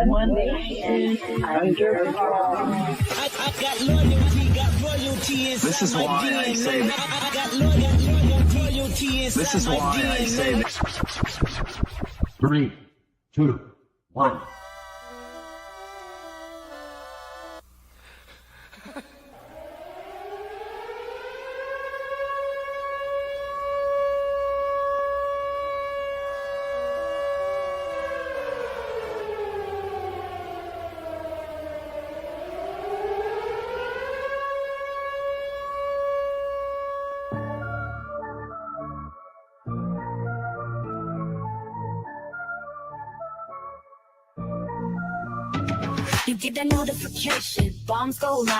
One nation under God. I got loyalty, got royalty inside. This is why I say that. I got loyalty inside. This is why I say that. 3, 2, 1. You get that notification, bombs go live.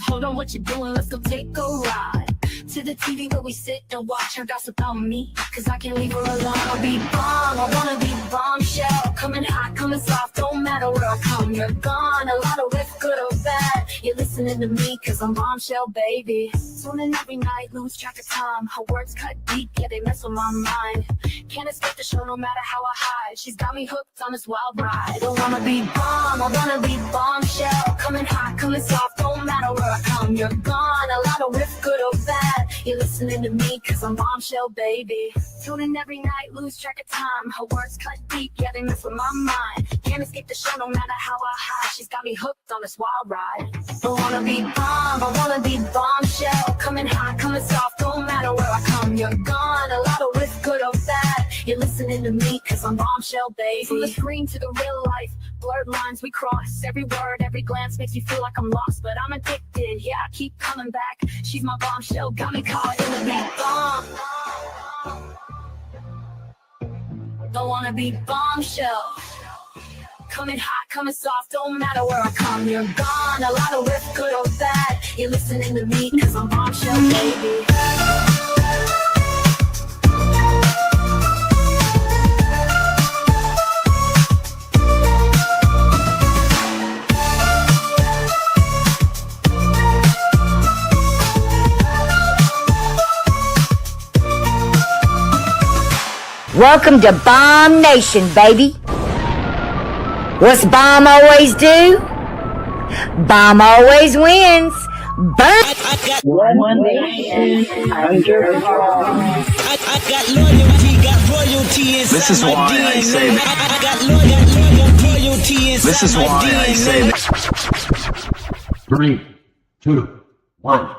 Hold on what you're doing, let's go take a ride to the TV where we sit and watch her gossip about me, cause I can't leave her alone. I'll be bomb, I wanna be bombshell. Coming hot, coming soft, don't matter where I come, you're gone. A lot of riff, good or bad, you're listening to me, cause I'm bombshell, baby. Tuning every night, lose track of time. Her words cut deep, yeah, they mess with my mind. Can't escape the show no matter how I hide. She's got me hooked on this wild ride. I wanna be bomb, I wanna be bombshell. Coming hot, coming soft, don't matter where I come, you're gone. A lot of riff, good or bad, you're listening to me, cause I'm bombshell, baby. Tuning every night, lose track of time. Her words cut deep, yeah, they mess with my mind. Can't escape the show no matter how I hide. She's got me hooked on this wild ride. I wanna be bomb, I wanna be bombshell. Coming hot, coming soft, don't matter where I come, you're gone. A lot of risk, good or bad, you're listening to me, cause I'm bombshell, baby. From the screen to the real life, blurred lines we cross. Every word, every glance makes me feel like I'm lost, but I'm addicted, yeah, I keep coming back. She's my bombshell, got me caught in the beat. Bomb. Don't wanna be bombshell. Coming hot, coming soft, don't matter where I come, you're gone. A lot of riff, good or bad, you're listening to me, cause I'm bombshell, baby. Welcome to Bomb Nation, baby. What's Bomb always do? Bomb always wins. Burn. One nation under God. I got loyalty, got royalty inside. This is why I say that. I got loyalty inside. This is why I say that. 3, 2, 1.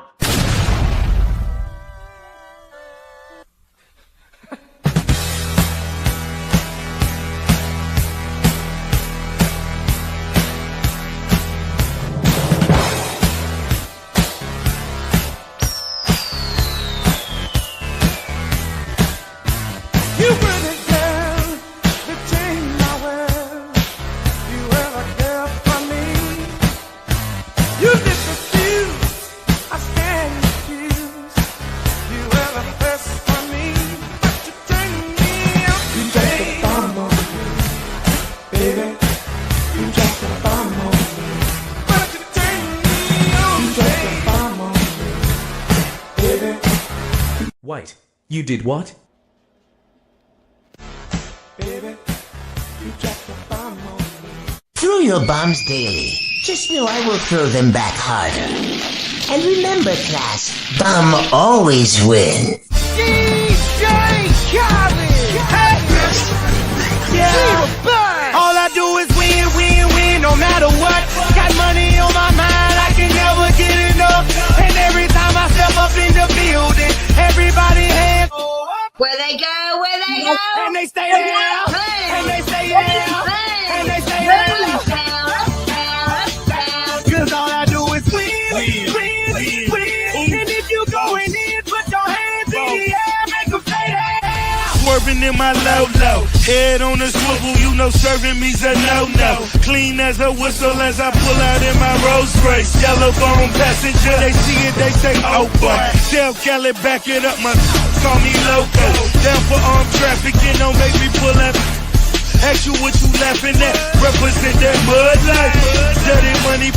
Wait, you did what? Throw your bombs daily. Just know I will throw them back harder. And remember, class, bomb always wins. DJ Khaled! Yeah! All I do is win, win, win, no matter what. Got money on my mind, I can never get enough. And every time I step up in the building, everybody hands Where they go, where they go. and they stay there, and they stay there, and they stay there. Cause all I do is win, win, win. And if you going in, put your hands in the air, make them stay there. Swerving in my low-low, head on the swivel, you know serving me's a no-no. Clean as a whistle as I pull out in my Rolls Royce. Yellow bone passenger, they see it, they say, oh boy. Tell Kelly back it up, my call me loco. Down for armed trafficking, don't make me pull up. Ask you what you laughing at, represent that mud life. Dirty money,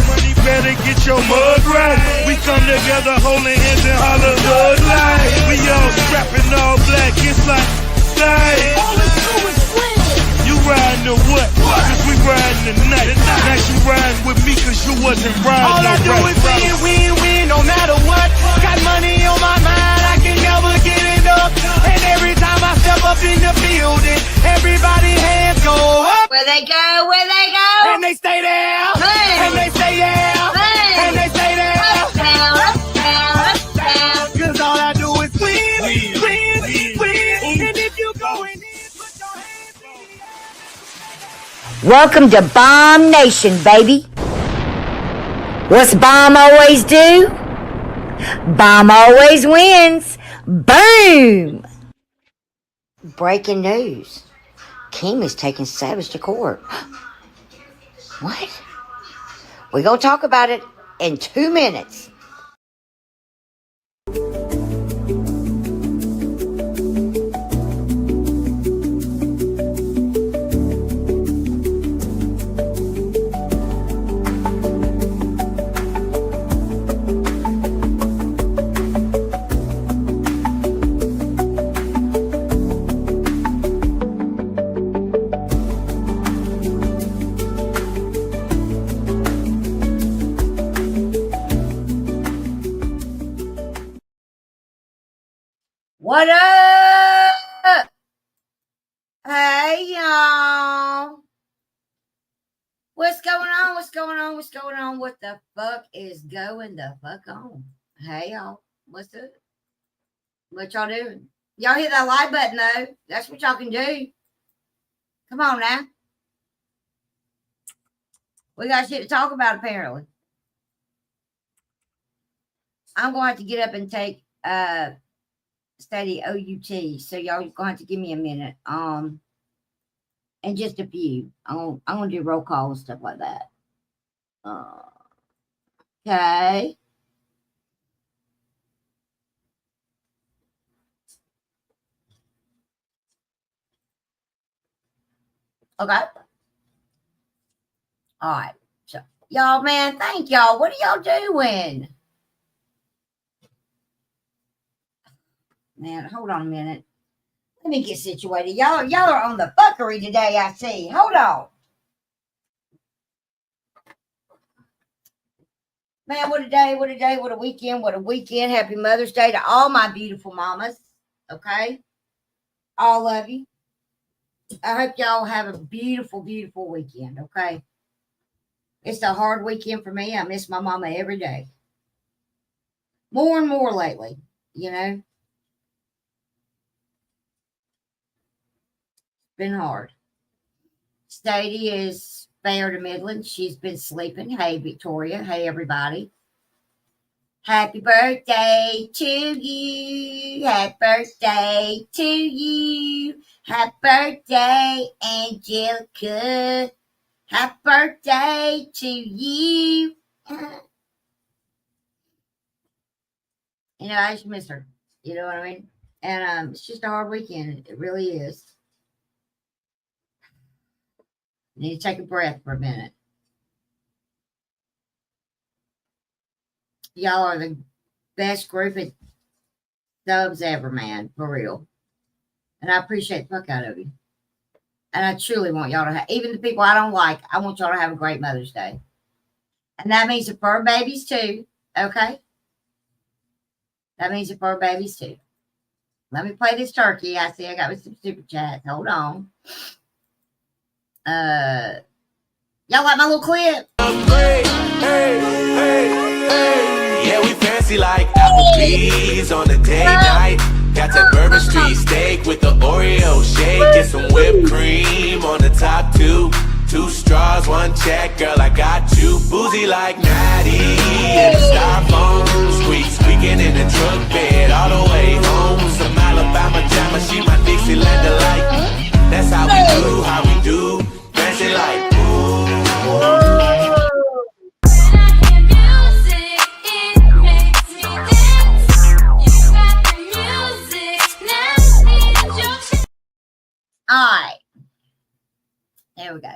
better get your mud right. We come together holding hands and holler mud life. We all strapping all black, it's like life. All it's do is win. You riding or what? Cause we riding the night. Now you riding with me cause you wasn't riding. All I do is win, win, win, no matter what. Got money on my mind, I can never get enough. And every time I step up in the building, everybody hands go up. Where they go, where they go. And they stay there. Boom. And they stay there. Boom. And they stay there. Up, down, up, down, up, down. Cause all I do is win, win, win. And if you going in, put your hands in the air. Welcome to Bomb Nation, baby. What's Bomb always do? Bomb always wins. Boom! Breaking news. Keem is taking Savage to court. What? We're going to talk about it in 2 minutes. What up? Hey, y'all. What's going on? What's going on? What's going on? What the fuck is going the fuck on? Hey, y'all. What's up? What y'all doing? Y'all hit that like button, though. That's what y'all can do. Come on now. We got shit to talk about, apparently. I'm going to have to get up and take study OUT, so y'all gonna have to give me a minute. And just a few. I'm gonna do roll call and stuff like that. Okay. Okay. All right. So y'all, man, thank y'all. What are y'all doing? Man, hold on a minute. Let me get situated. Y'all are on the fuckery today, I see. Hold on. Man, what a day, what a day, what a weekend, what a weekend. Happy Mother's Day to all my beautiful mamas. Okay? All of you. I hope y'all have a beautiful, beautiful weekend, okay? It's a hard weekend for me. I miss my mama every day. More and more lately, you know? Been hard. Sadie is fair to middling. She's been sleeping. Hey, Victoria. Hey, everybody. Happy birthday to you. Happy birthday to you. Happy birthday, Angelica. Happy birthday to you. You know, I just miss her. You know what I mean? And it's just a hard weekend. It really is. Need to take a breath for a minute. Y'all are the best group of subs ever, man. For real. And I appreciate the fuck out of you. And I truly want y'all to have, even the people I don't like, I want y'all to have a great Mother's Day. And that means the fur babies too. Okay? That means the fur babies too. Let me play this turkey. I see I got some super chats. Hold on. Y'all like my little clip? Yeah, we fancy like Applebee's on a day night. Got that Bourbon Street steak with the Oreo shake. Get some whipped cream on the top two. 2 straws, 1 check, girl, I got you. Boozy like Natty in a styrofoam. Squeaking in the truck bed all the way home. Some Alabama jammer, she my Dixieland delight. That's how we do. Fancy like All right. There we go.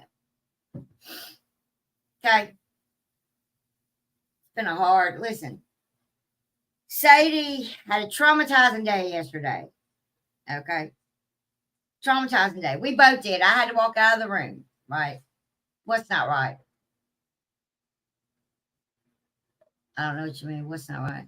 Okay. It's been a hard, listen. Sadie had a traumatizing day yesterday. Okay. Traumatizing day. We both did. I had to walk out of the room. Right. What's not right? I don't know what you mean. What's not right?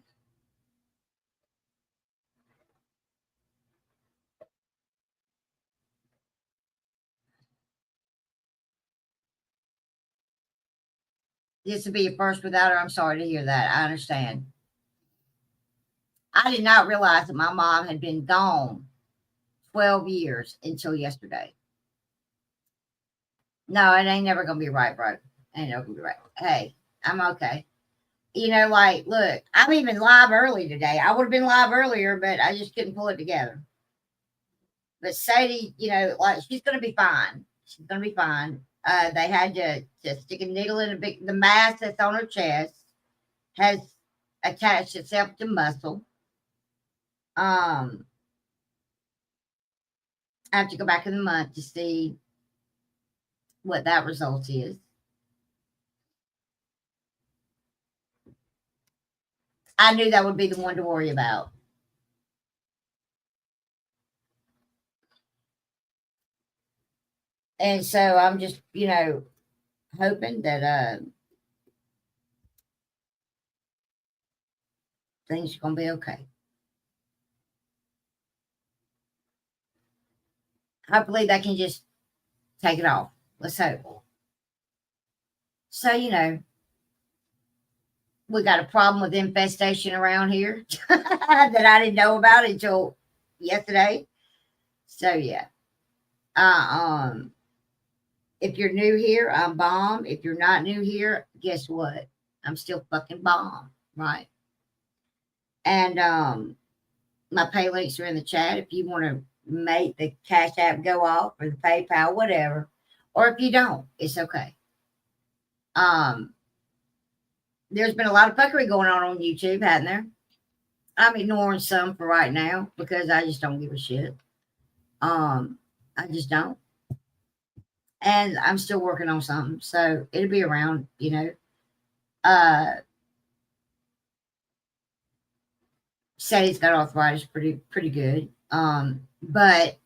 This would be your first without her. I'm sorry to hear that. I understand. I did not realize that my mom had been gone 12 years until yesterday. No, it ain't never gonna be right, bro. Ain't never gonna be right. Hey, I'm okay. You know, like, look, I'm even live early today. I would have been live earlier, but I just couldn't pull it together. But Sadie, you know, like, she's gonna be fine. She's gonna be fine. They had to stick a needle in the mass that's on her chest has attached itself to muscle. I have to go back in the month to see what that result is. I knew that would be the one to worry about. And so I'm just, you know, hoping that things are going to be okay. Hopefully they can just take it off. Let's hope. So, you know, we got a problem with infestation around here that I didn't know about until yesterday. So, yeah. If you're new here, I'm bomb. If you're not new here, guess what? I'm still fucking bomb, right? And my pay links are in the chat if you want to make the Cash App go off or the PayPal, whatever. Or if you don't, it's okay. There's been a lot of fuckery going on YouTube, hasn't there? I'm ignoring some for right now because I just don't give a shit. I just don't. And I'm still working on something, so it'll be around, you know. Said he's got arthritis pretty good. But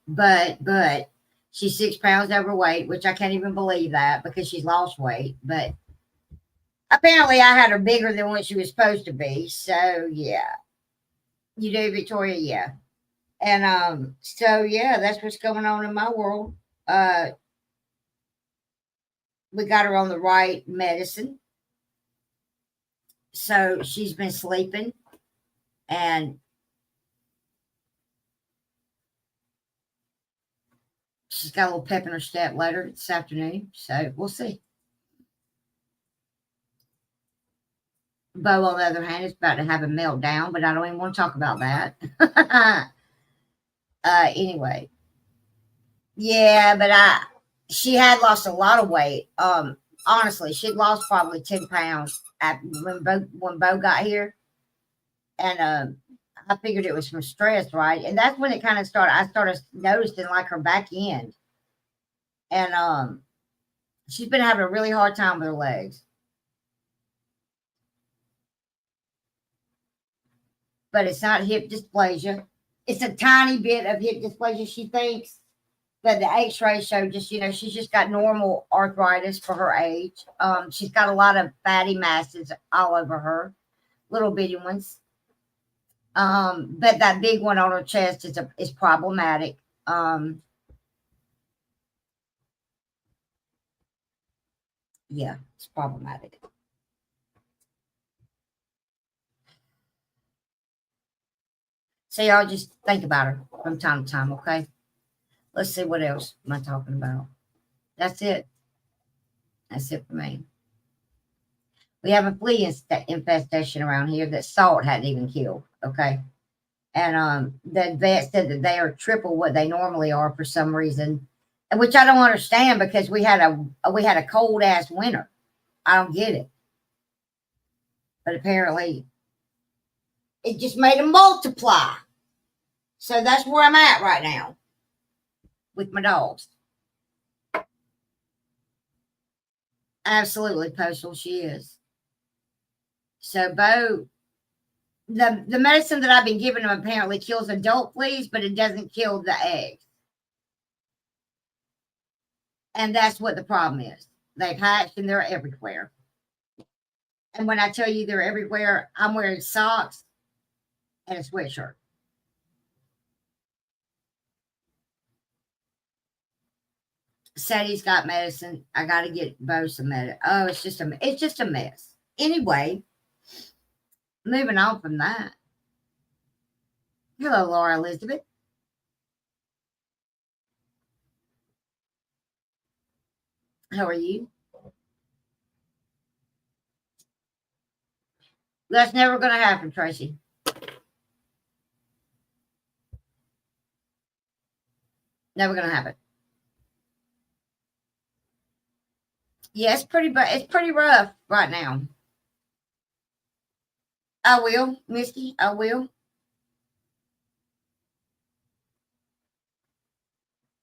she's 6 pounds overweight, which I can't even believe that because she's lost weight. But apparently I had her bigger than what she was supposed to be. So yeah. You do, Victoria? Yeah. And so yeah, that's what's going on in my world. We got her on the right medicine. So she's been sleeping and she's got a little pep in her step later this afternoon. So we'll see. Bo, on the other hand, is about to have a meltdown, but I don't even want to talk about that. Anyway. Yeah, but she had lost a lot of weight. Honestly, she'd lost probably 10 pounds when Bo got here. And I figured it was from stress, right? And that's when it kind of started. I started noticing like her back end. And she's been having a really hard time with her legs. But it's not hip dysplasia. It's a tiny bit of hip dysplasia, she thinks. But the x-ray showed just, you know, she's just got normal arthritis for her age. She's got a lot of fatty masses all over her, little bitty ones. But that big one on her chest is problematic. Yeah, it's problematic. So y'all just think about her from time to time, okay? Let's see what else am I talking about. That's it. That's it for me. We have a flea infestation around here that salt hadn't even killed, okay? And the vet said that they are triple what they normally are for some reason, which I don't understand because we had a cold ass winter. I don't get it. But apparently it just made them multiply. So that's where I'm at right now with my dogs. Absolutely, Postal, she is. So Bo, the medicine that I've been giving them apparently kills adult fleas, but it doesn't kill the eggs. And that's what the problem is. They've hatched and they're everywhere. And when I tell you they're everywhere, I'm wearing socks and a sweatshirt. Sadie's got medicine. I got to get Bo some medicine. Oh, it's just a mess. Anyway, moving on from that. Hello, Laura Elizabeth. How are you? That's never going to happen, Tracy. Never going to happen. Yeah, it's pretty rough right now. I will, Misty. I will.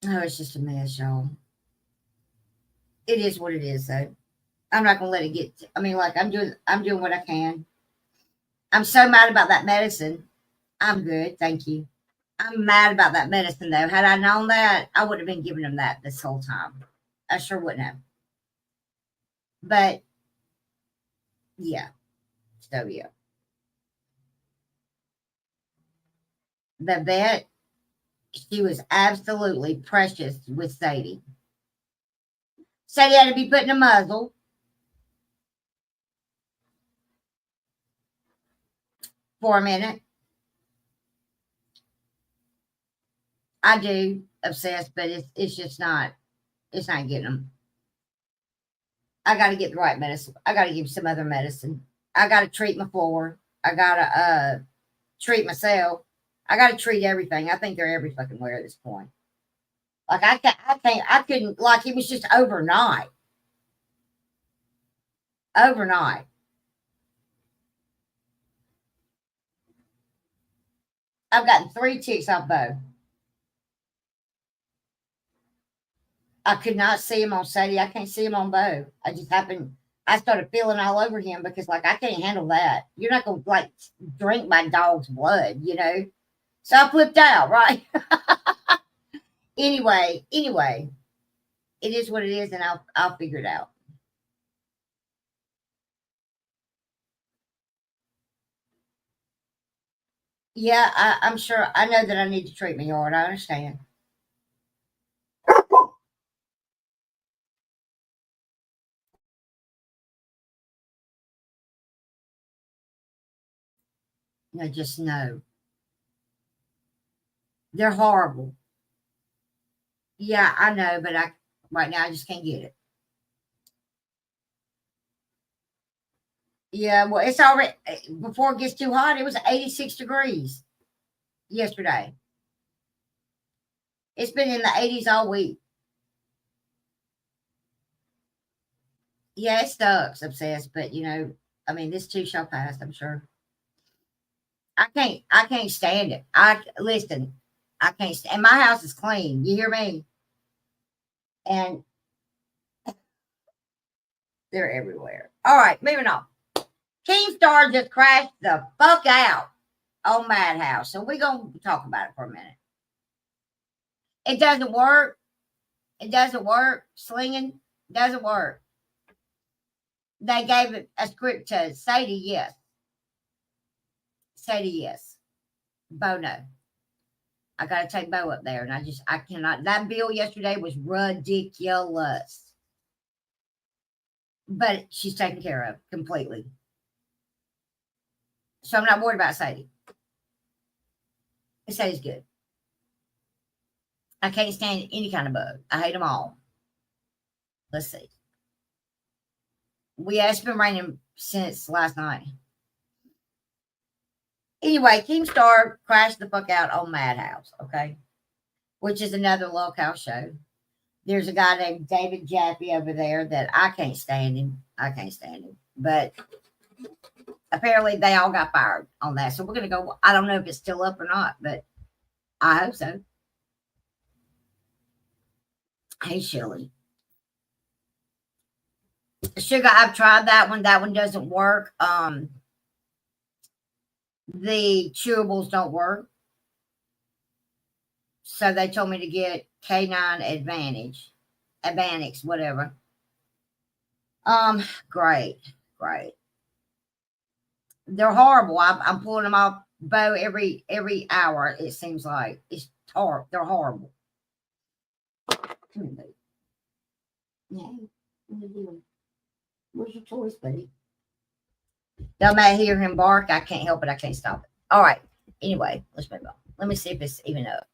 Oh, it's just a mess, y'all. It is what it is, though. I'm not gonna let it get. I'm doing what I can. I'm so mad about that medicine. I'm good, thank you. I'm mad about that medicine, though. Had I known that, I would have been giving him that this whole time. I sure wouldn't have. But yeah, so yeah. The vet, she was absolutely precious with Sadie. Sadie had to be put in a muzzle. For a minute. I do obsess, but it's just not, it's not getting them. I got to get the right medicine. I got to give some other medicine. I got to treat my floor. I got to treat myself. I got to treat everything. I think they're every fucking where at this point. Like I couldn't, like it was just overnight. Overnight. I've gotten 3 ticks off Bo. I could not see him on Sadie. I can't see him on Bo. I started feeling all over him because like I can't handle that. You're not gonna like drink my dog's blood, you know. So I flipped out, right? Anyway, it is what it is, and I'll figure it out. Yeah, I'm sure. I know that I need to treat my yard. I understand. I just know. They're horrible. Yeah, I know, but right now I just can't get it. Yeah, well, it's already before it gets too hot. It was 86 degrees yesterday. It's been in the 80s all week. Yeah, it sucks, obsessed, but you know, I mean, this too shall pass, I'm sure. I can't stand it. Listen, I can't stand. And my house is clean. You hear me? And they're everywhere. All right, moving on. Keemstar just crashed the fuck out on Madhouse. So we're going to talk about it for a minute. It doesn't work. It doesn't work. Slinging doesn't work. They gave it a script to Sadie, yes. Sadie, yes. Bo, no. I got to take Bo up there. And I cannot. That bill yesterday was ridiculous. But she's taken care of completely. So I'm not worried about Sadie. Sadie's good. I can't stand any kind of bug. I hate them all. Let's see. It's been raining since last night. Anyway, Keemstar crashed the fuck out on Madhouse, okay? Which is another local show. There's a guy named David Jaffe over there that I can't stand him. But apparently they all got fired on that. So we're going to go. I don't know if it's still up or not, but I hope so. Hey, Shirley. Sugar, I've tried that one. That one doesn't work. The chewables don't work. So they told me to get K9 Advantage, whatever. Great, great. They're horrible. I'm pulling them off bow every hour. It seems like it's horrible. They're horrible. Come here, buddy. Yeah, what are you doing? Where's your toys, buddy? Y'all may hear him bark. I can't help it. I can't stop it. All right. Anyway, let's move on. Let me see if it's even up.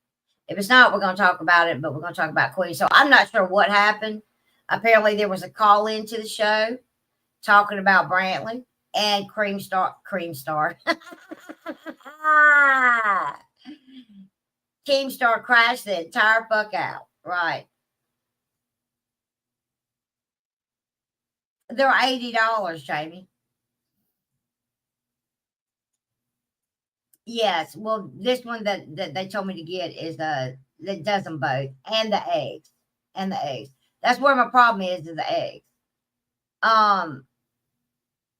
If it's not, we're going to talk about it, but we're going to talk about Queen. So I'm not sure what happened. Apparently, there was a call into the show talking about Brantley and Cream Star. Keemstar crashed the entire fuck out. Right. They're $80, Jamie. Yes. Well, this one that they told me to get is that does them both, and the eggs. And the eggs. That's where my problem is the eggs. I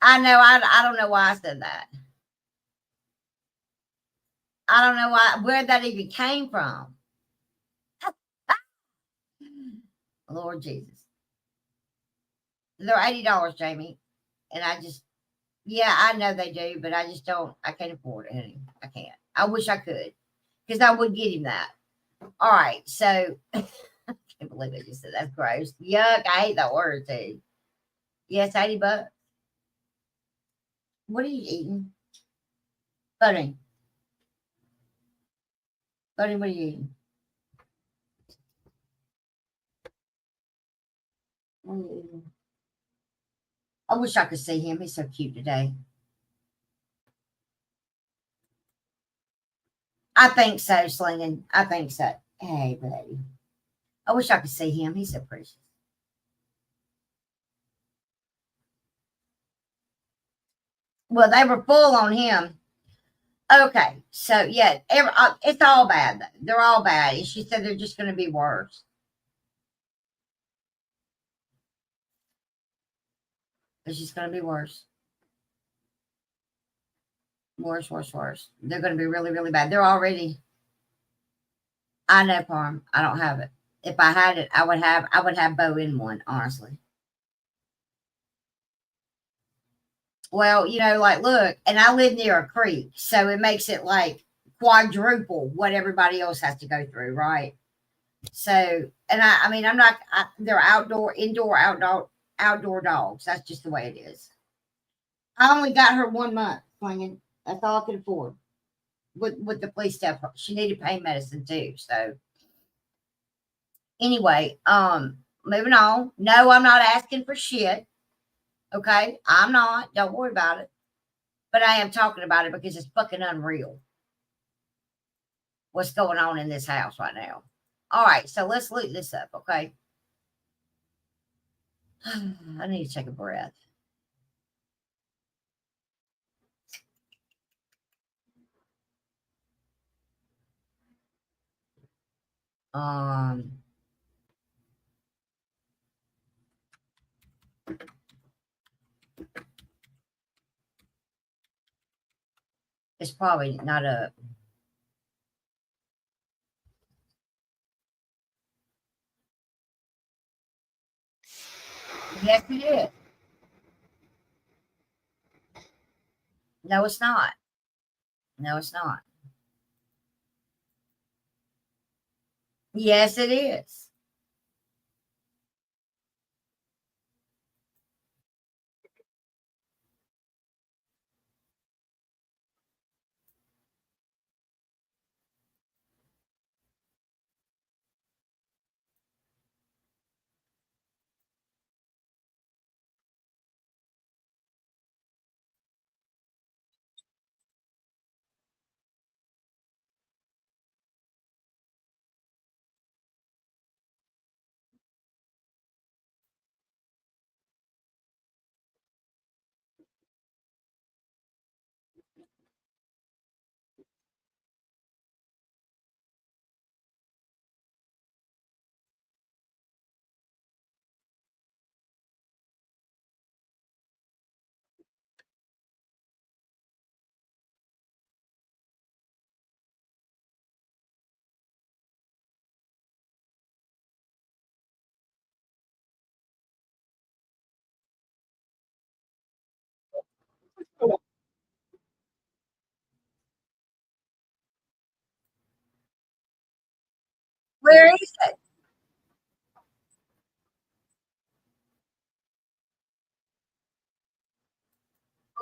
know I don't know why I said that. I don't know where that even came from. Lord Jesus. They're $80, Jamie. And yeah, I know they do, but I can't afford it, honey. I can't. I wish I could, because I would get him that. All right, so I can't believe I just said that's gross. Yuck, I hate that word too. Yes, $80. What are you eating? Buddy. Buddy, what are you eating? What are you eating? I wish I could see him. He's so cute today. I think so, Slinging. I think so. Hey, buddy. I wish I could see him. He's so precious. Well, they were full on him. Okay, so yeah, it's all bad. They're all bad. And she said they're just going to be worse. It's just going to be worse. Worse, worse, worse. They're going to be really, really bad. They're already. I know, Parm. I don't have it. If I had it, I would have Bo in one, honestly. Well, like, look, and I live near a creek, so it makes it like quadruple what everybody else has to go through, right? So, and I mean, they're indoor, outdoor dogs. That's just the way it is. I only got her 1 month, Flinging. That's all I could afford with the police stuff. She needed pain medicine too. So, anyway, moving on. No, I'm not asking for shit. Okay, I'm not. Don't worry about it. But I am talking about it because it's fucking unreal what's going on in this house right now. All right, so let's loot this up, okay? I need to take a breath. It's probably not up. Yes, it is. No, it's not. No, it's not. Yes, it is.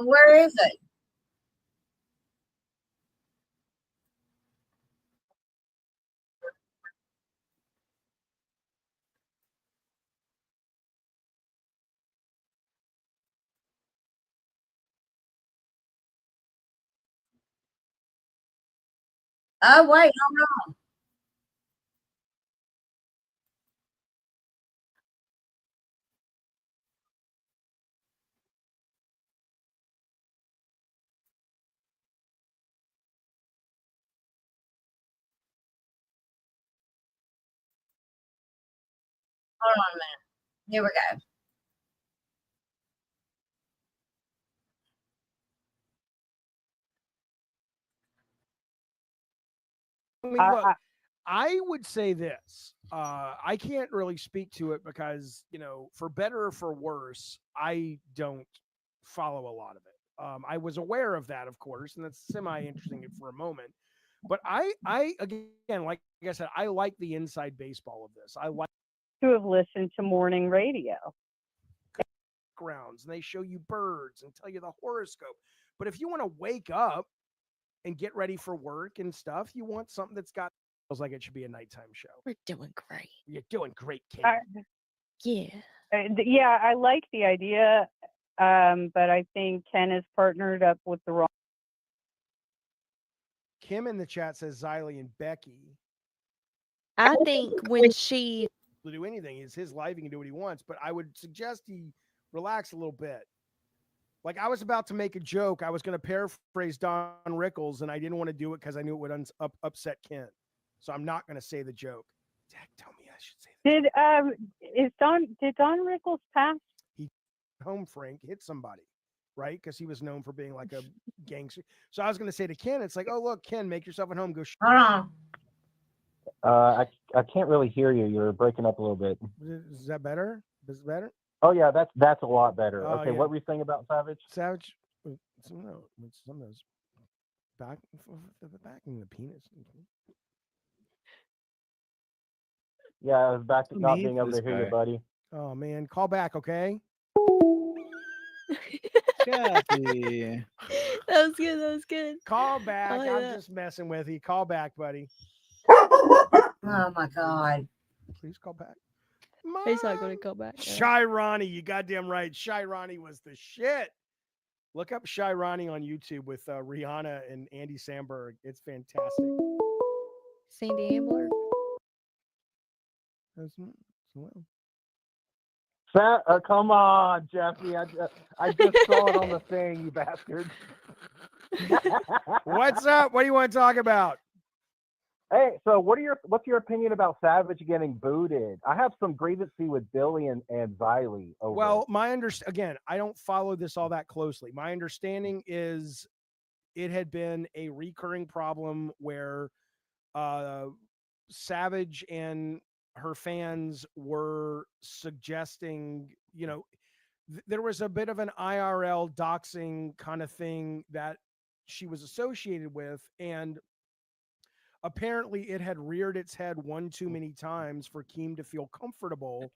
Where is it? Oh, wait, hold on. Hold on a minute. Here we go. I mean, look, I would say this. I can't really speak to it because, for better or for worse, I don't follow a lot of it. I was aware of that, of course, and that's semi interesting for a moment. But I again, like I said, I like the inside baseball of this. I like To have listened to morning radio. grounds, and they show you birds and tell you the horoscope. But if you want to wake up and get ready for work and stuff, you want something that's got feels like it should be a nighttime show. We're doing great. You're doing great, kid. Yeah. Yeah, I like the idea, but I think Ken is partnered up with the wrong. Kim in the chat says Xylee and Becky. I think when she To do anything, it's his life. He can do what he wants, but I would suggest he relax a little bit. Like I was about to make a joke. I was going to paraphrase Don Rickles, and I didn't want to do it because I knew it would upset Ken. So I'm not going to say the joke. Dad, tell me I should say that. Did Don Rickles pass? He home Frank hit somebody, right? Because he was known for being like a gangster. So I was going to say to Ken, it's like, oh look, Ken, make yourself at home. Go. Hold on. I can't really hear you. You're breaking up a little bit. Is that better? Is it better? Oh yeah, that's a lot better. Oh, Okay, yeah. what were you saying about Savage? Savage, some of those back in the penis. Yeah, I was back to not being able to hear you, buddy. Oh man, call back, okay? Kathy. That was good. That was good. Call back. like I'm that. just messing with you. Call back, buddy. Oh my God. Please call back. He's not going to call back. Shy Ronnie, you goddamn right. Shy Ronnie was the shit. Look up Shy Ronnie on YouTube with Rihanna and Andy Samberg. It's fantastic. Sandy Ambler. Come on, Jeffy. I just saw it on the thing, you bastard. What's up? What do you want to talk about? Hey, so what's your opinion about Savage getting booted? I have some grievancy with Billy and Xylee over Well, it. again, I don't follow this all that closely. My understanding is it had been a recurring problem where Savage and her fans were suggesting, there was a bit of an IRL doxing kind of thing that she was associated with, and apparently it had reared its head one too many times for Keem to feel comfortable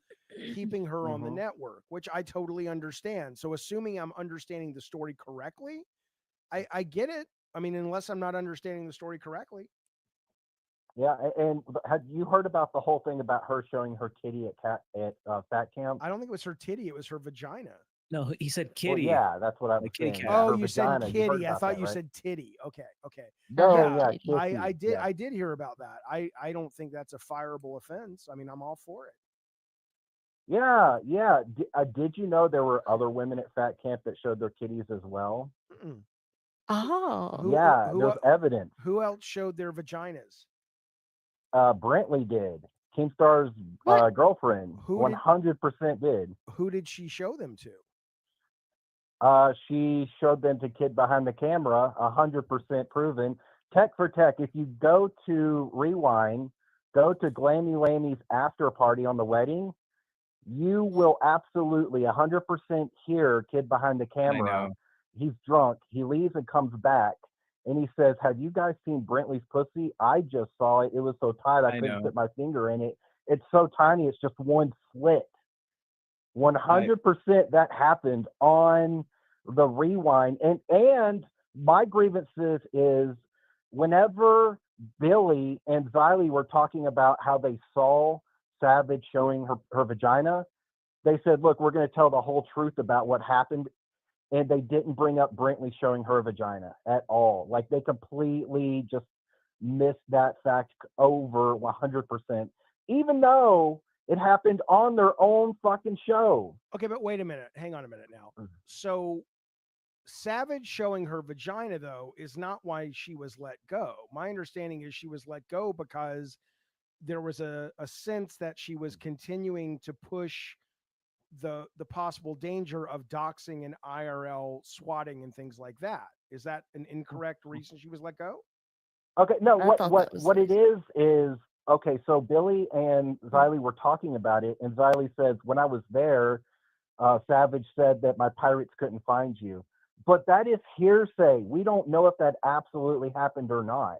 keeping her on the network, which I totally understand. So assuming I'm understanding the story correctly, I get it. I mean, unless I'm not understanding the story correctly. Yeah, and have you heard about the whole thing about her showing her titty at Fat Camp? I don't think it was her titty; it was her vagina. No, he said kitty. Well, yeah, that's what I was kitty saying. cat. Oh, Her you said vagina. kitty. I heard thought about you that, right? said titty. Okay. No, Yeah, yeah, I kissy, did. yeah. I did hear about that. I don't think that's a fireable offense. I mean, I'm all for it. Yeah. Did you know there were other women at Fat Camp that showed their titties as well? Mm-mm. Oh. There's evidence. Who else showed their vaginas? Brentley did. Keemstar's girlfriend. 100% did. Who did she show them to? She showed them to Kid Behind the Camera, 100% proven. Tech for tech, if you go to Rewind, go to Glammy Lammy's after party on the wedding, you will absolutely 100% hear Kid Behind the Camera. He's drunk. He leaves and comes back, and he says, "Have you guys seen Brentley's pussy? I just saw it. It was so tight I couldn't put my finger in it. It's so tiny. It's just one slit." 100% that happened on the rewind. And my grievances is whenever Billy and Xylee were talking about how they saw Savage showing her vagina, they said, look, we're going to tell the whole truth about what happened. And they didn't bring up Brentley showing her vagina at all. Like, they completely just missed that fact over 100%, even though it happened on their own fucking show. Okay, but wait a minute. Hang on a minute now. So Savage showing her vagina, though, is not why she was let go. My understanding is she was let go because there was a sense that she was continuing to push the possible danger of doxing and IRL swatting and things like that. Is that an incorrect reason she was let go? Okay, no, what it is okay, so Billy and Xylee were talking about it, and Xylee says, when I was there, Savage said that my pirates couldn't find you. But that is hearsay. We don't know if that absolutely happened or not.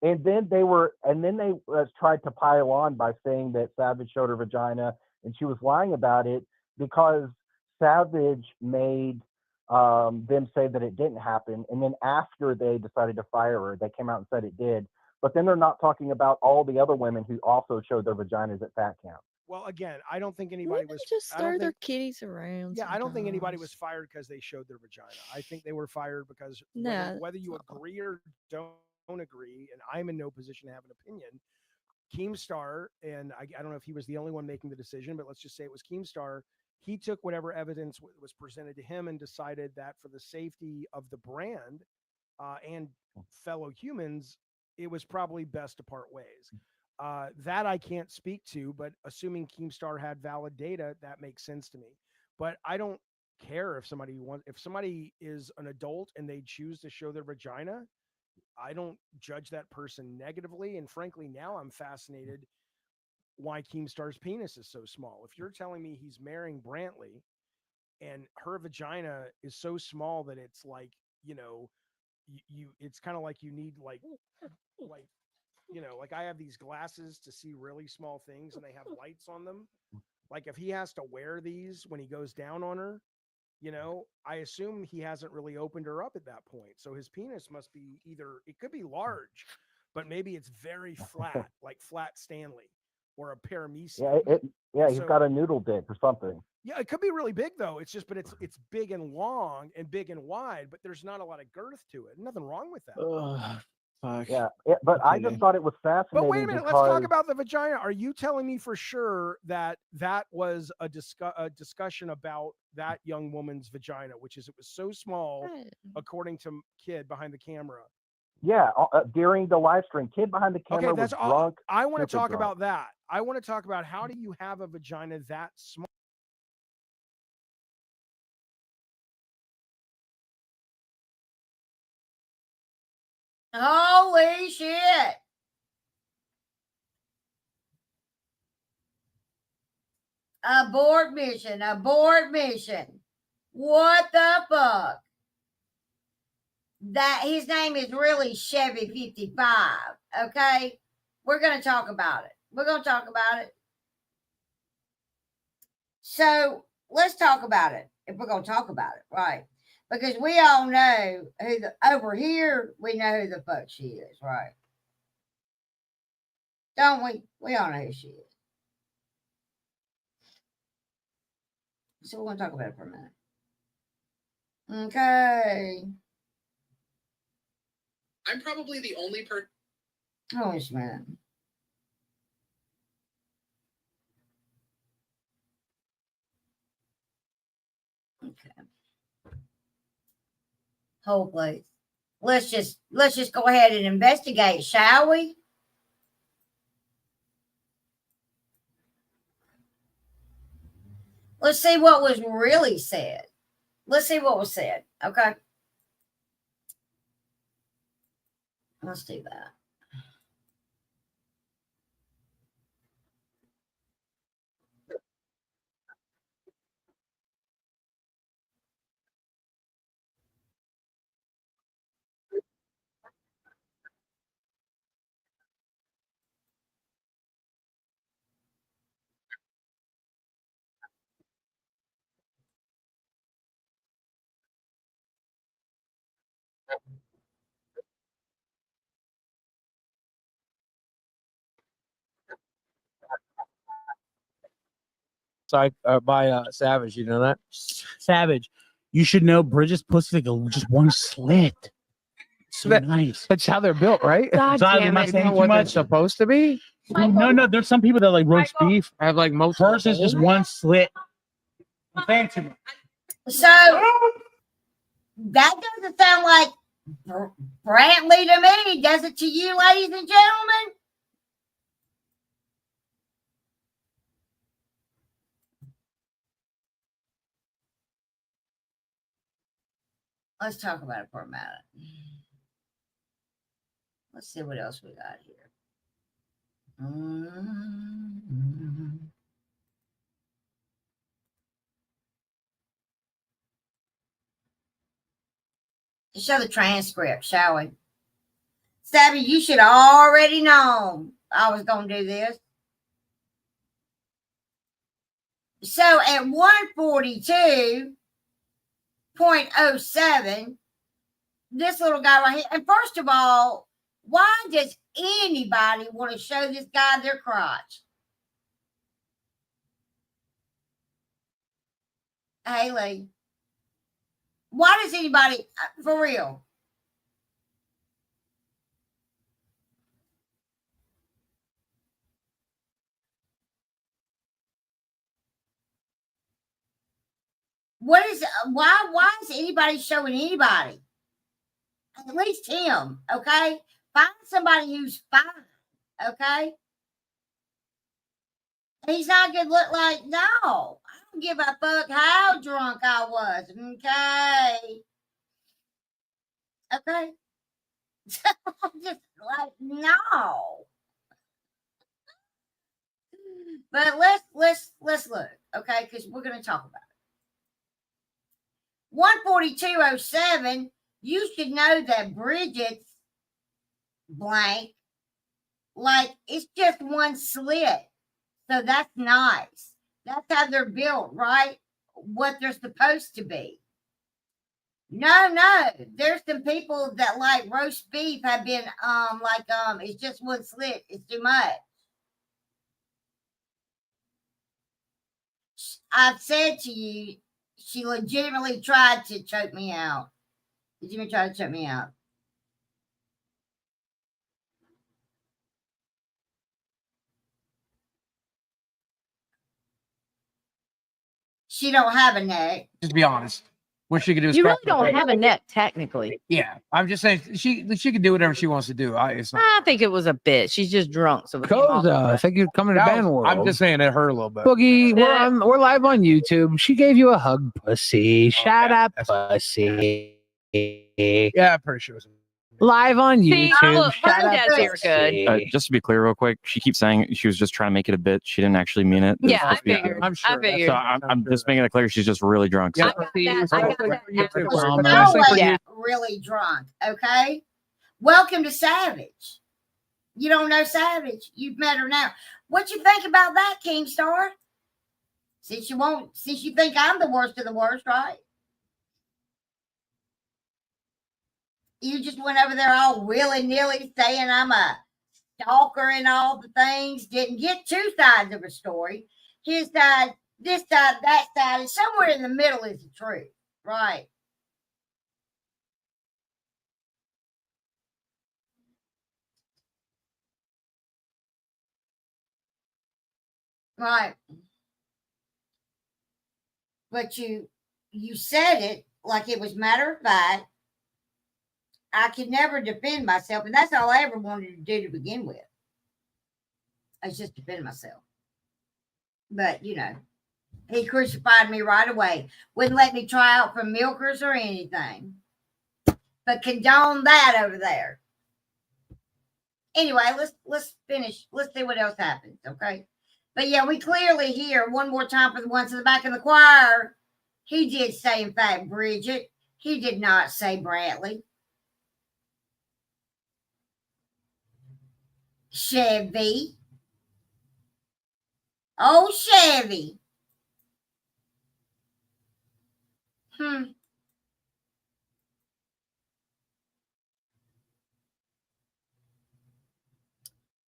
And then they tried to pile on by saying that Savage showed her vagina and she was lying about it because Savage made them say that it didn't happen. And then after they decided to fire her, they came out and said it did. But then they're not talking about all the other women who also showed their vaginas at Fat Camp. Well, again, I don't think anybody was just throw their kitties around. Yeah, I don't think anybody was fired because they showed their vagina. I think they were fired because whether you agree or don't agree, and I'm in no position to have an opinion, Keemstar, and I don't know if he was the only one making the decision, but let's just say it was Keemstar. He took whatever evidence was presented to him and decided that for the safety of the brand and fellow humans, it was probably best to part ways. That I can't speak to, but assuming Keemstar had valid data, that makes sense to me. But I don't care if somebody is an adult and they choose to show their vagina. I don't judge that person negatively. And frankly, now I'm fascinated why Keemstar's penis is so small. If you're telling me he's marrying Brantley and her vagina is so small that it's like, it's kind of like you need like I have these glasses to see really small things and they have lights on them. Like if he has to wear these when he goes down on her, I assume he hasn't really opened her up at that point. So his penis must be it could be large, but maybe it's very flat, like Flat Stanley or a paramecium. He's got a noodle dick or something. Yeah, it could be really big though. It's big and long and big and wide, but there's not a lot of girth to it. Nothing wrong with that. Fuck. Yeah, but I just thought it was fascinating. But wait a minute, let's talk about the vagina. Are you telling me for sure that was a discussion about that young woman's vagina, which is it was so small, according to Kid behind the camera? Yeah, during the live stream, Kid behind the camera was drunk. I want to talk about that. I want to talk about how do you have a vagina that small? Holy shit. Abort mission. What the fuck? That his name is really Chevy 55. Okay. We're going to talk about it. So let's talk about it. If we're going to talk about it, right? Because we all know over here, we know who the fuck she is, right? Don't we? We all know who she is. So we're going to talk about it for a minute. Okay. I'm probably the only person. Oh, this man. Okay. Hold, please. Let's just go ahead and investigate, shall we? Let's see what was really said. Let's see what was said. Okay. Let's do that. Savage. You know that? Savage. You should know Bridget's pussy like just one slit. So nice. That's how they're built, right? God Sorry, damn am I it. saying too What they're much? supposed to be. No. There's some people that like roast beef. I have like multiple. Hers is just one slit. I'm saying too much. So that doesn't sound like Brantley to me. Does it to you, ladies and gentlemen? Let's talk about it for a minute. Let's see what else we got here. Let's show the transcript, shall we? Stabby, you should already know I was going to do this. So at 142.07, this little guy right here, and first of all, why does anybody want to show this guy their crotch? Haley, why does anybody, for real? Why is anybody showing anybody? At least him, okay? Find somebody who's fine, okay? He's not gonna look like, no, I don't give a fuck how drunk I was, okay? Okay? I'm just like, no. But let's look, okay? Because we're gonna talk about it. 142.07, you should know that Bridget's blank, like it's just one slit. So that's nice. That's how they're built, right? What they're supposed to be. No. There's some people that like roast beef have been it's just one slit. It's too much. I've said to you, she legitimately tried to choke me out. Did you even try to choke me out? She don't have a neck. Just be honest. What she could do is You really don't have a neck, technically. Yeah, I'm just saying she can do whatever she wants to do. It's not. I think it was a bit. She's just drunk. So it came off the I breath. think you're coming to That band world. I'm just saying it hurt a little bit. Boogie, we're live on YouTube. She gave you a hug, pussy. Shut up, pussy. Yeah, I'm pretty sure it was. Live on See, YouTube. look, Shut her up, dad's here pussy. good. Just to be clear, real quick, she keeps saying she was just trying to make it a bit. She didn't actually mean it. Yeah, I figured. I'm sure. I figured. So I'm just making it clear she's just really drunk. Yeah, I got that. Yeah, really drunk. Okay. Welcome to Savage. You don't know Savage. You've met her now. What you think about that, Keemstar? Since you think I'm the worst of the worst, right? You just went over there all willy-nilly saying I'm a stalker and all the things. Didn't get two sides of a story. His side, this side, that side, and somewhere in the middle is the truth, right? Right. But you said it like it was matter of fact. I could never defend myself, and that's all I ever wanted to do to begin with. I was just defend myself. But he crucified me right away. Wouldn't let me try out for milkers or anything. But condone that over there. Anyway, let's finish. Let's see what else happens, okay? But yeah, we clearly hear one more time for the ones in the back of the choir. He did say, in fact, Bridget. He did not say Brantley. Chevy. Oh, Chevy.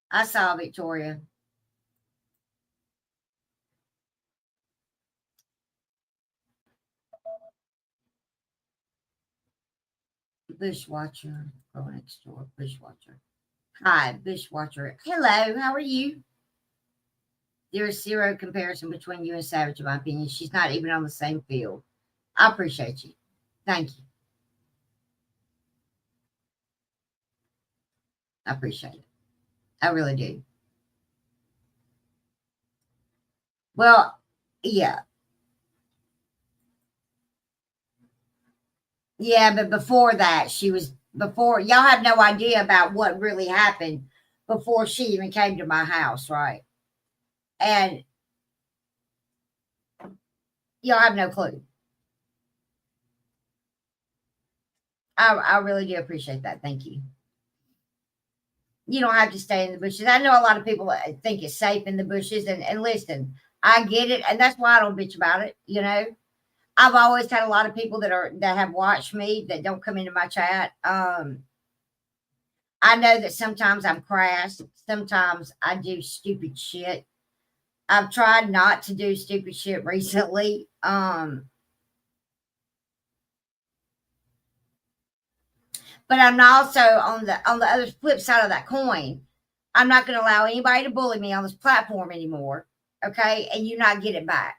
I saw Victoria. Bushwatcher. Go next door. Bushwatcher. Hi, Bushwatcher. Hello, how are you? There is zero comparison between you and Savage, in my opinion. She's not even on the same field. I appreciate you. Thank you. I appreciate it. I really do. Well, yeah. Yeah, but before that, before y'all have no idea about what really happened before she even came to my house, right? And y'all have no clue. I really do appreciate that. Thank you. You don't have to stay in the bushes. I know a lot of people think it's safe in the bushes, and listen, I get it, and that's why I don't bitch about it. You know, I've always had a lot of people that have watched me that don't come into my chat. I know that sometimes I'm crass. Sometimes I do stupid shit. I've tried not to do stupid shit recently. But I'm also on the other flip side of that coin. I'm not going to allow anybody to bully me on this platform anymore. Okay, and you not get it back.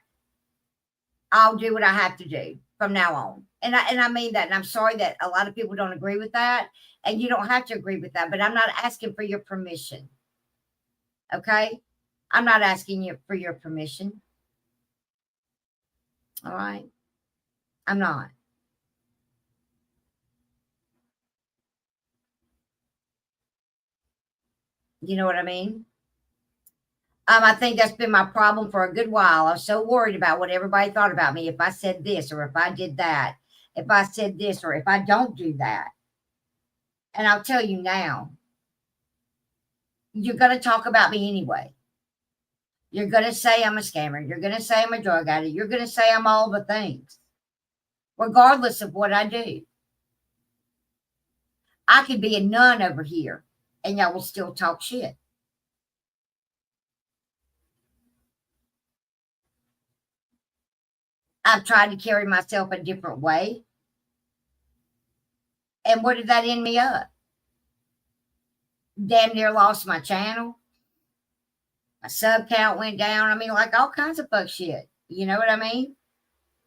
I'll do what I have to do from now on, and I mean that. And I'm sorry that a lot of people don't agree with that, and you don't have to agree with that. But I'm not asking for your permission. Okay, I'm not asking you for your permission. All right, I'm not. You know what I mean? I think that's been my problem for a good while. I was so worried about what everybody thought about me if I said this or if I did that, if I said this or if I don't do that. And I'll tell you now, you're going to talk about me anyway. You're going to say I'm a scammer. You're going to say I'm a drug addict. You're going to say I'm all the things, regardless of what I do. I could be a nun over here and y'all will still talk shit. I've tried to carry myself a different way. And what did that end me up? Damn near lost my channel. My sub count went down. I mean, like all kinds of fuck shit. You know what I mean?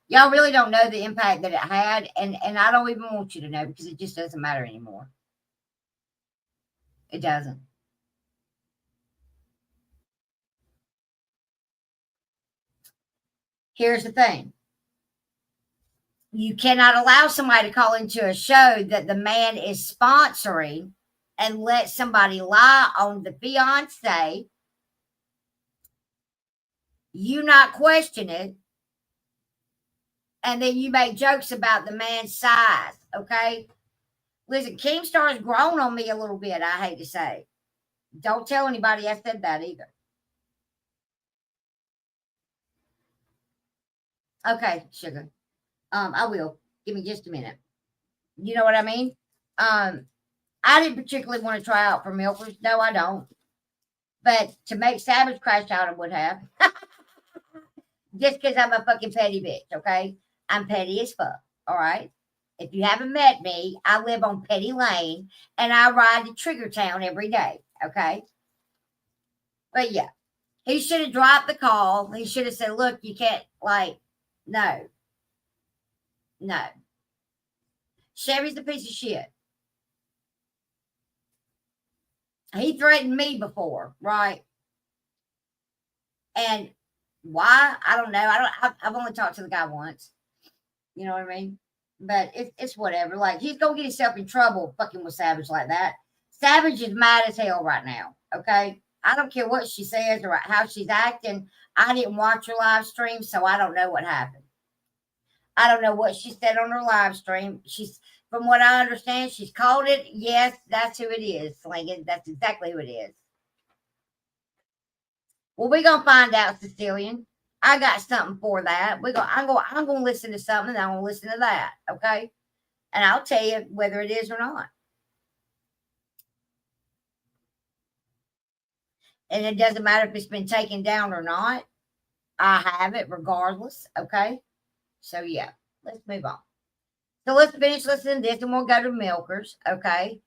Y'all really don't know the impact that it had. And I don't even want you to know because it just doesn't matter anymore. It doesn't. Here's the thing. You cannot allow somebody to call into a show that the man is sponsoring and let somebody lie on the fiance. You not question it. And then you make jokes about the man's size. Okay. Listen, Keemstar's grown on me a little bit, I hate to say. Don't tell anybody I said that either. Okay, sugar. I will. Give me just a minute. You know what I mean? I didn't particularly want to try out for milkers. No, I don't. But to make Savage crash out, I would have. Just because I'm a fucking petty bitch, okay? I'm petty as fuck, all right? If you haven't met me, I live on Petty Lane, and I ride to Triggertown every day, okay? But yeah, he should have dropped the call. He should have said, look, you can't, like, no. No. Chevy's a piece of shit. He threatened me before, right? And why? I don't know. I've only talked to the guy once. You know what I mean? But it's whatever. Like, he's gonna get himself in trouble fucking with Savage like that. Savage is mad as hell right now. Okay. I don't care what she says or how she's acting. I didn't watch her live stream, so I don't know what happened. I don't know what she said on her live stream. From what I understand, she's called it. Yes, that's who it is, Slingan. That's exactly who it is. Well, we're gonna find out, Sicilian. I got something for that. I'm gonna listen to something, and I'm gonna listen to that. Okay, and I'll tell you whether it is or not. And it doesn't matter if it's been taken down or not. I have it regardless. Okay, so yeah, let's move on. So let's finish listening to this and we'll go to Milkers, okay?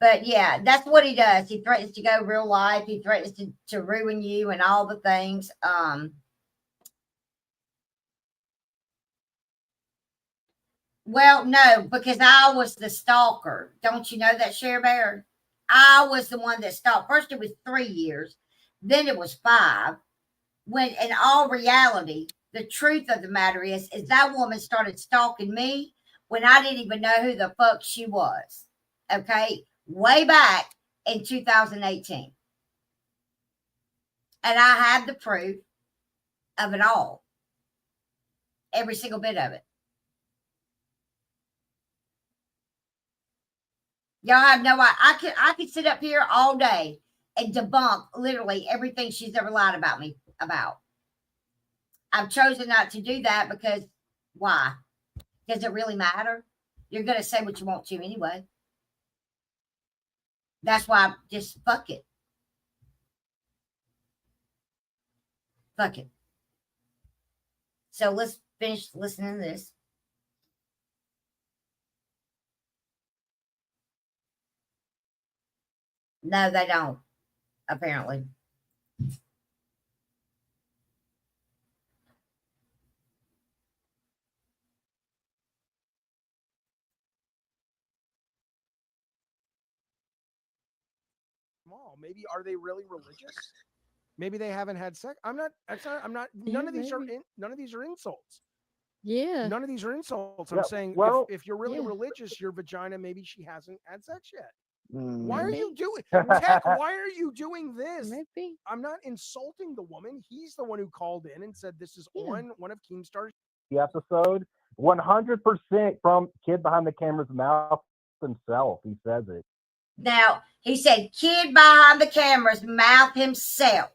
But yeah, that's what he does. He threatens to go real life. He threatens to ruin you and all the things. Well, no, because I was the stalker. Don't you know that, Share Bear? I was the one that stalked. First it was 3 years, then it was 5. When in all reality, the truth of the matter is that woman started stalking me when I didn't even know who the fuck she was. Okay, way back in 2018. And I have the proof of it all. Every single bit of it. Y'all have no idea. I could sit up here all day and debunk literally everything she's ever lied about me about. I've chosen not to do that because why? Does it really matter? You're going to say what you want to anyway. That's why I just fuck it. Fuck it. So let's finish listening to this. No, they don't, apparently. Small. Maybe are they really religious? Maybe they haven't had sex. I'm not. None of these are. None of these are insults. Yeah. None of these are insults. Yeah, I'm saying well- if you're really Yeah. religious, your vagina maybe she hasn't had sex yet. Mm. Why are Maybe. you doing Tech? Why are you doing this? Maybe. I'm not insulting the woman. He's the one who called in and said this is Yeah. on one of Keemstar's. The episode 100% from kid behind the camera's mouth himself. He says it. Now, he said, kid behind the camera's mouth himself.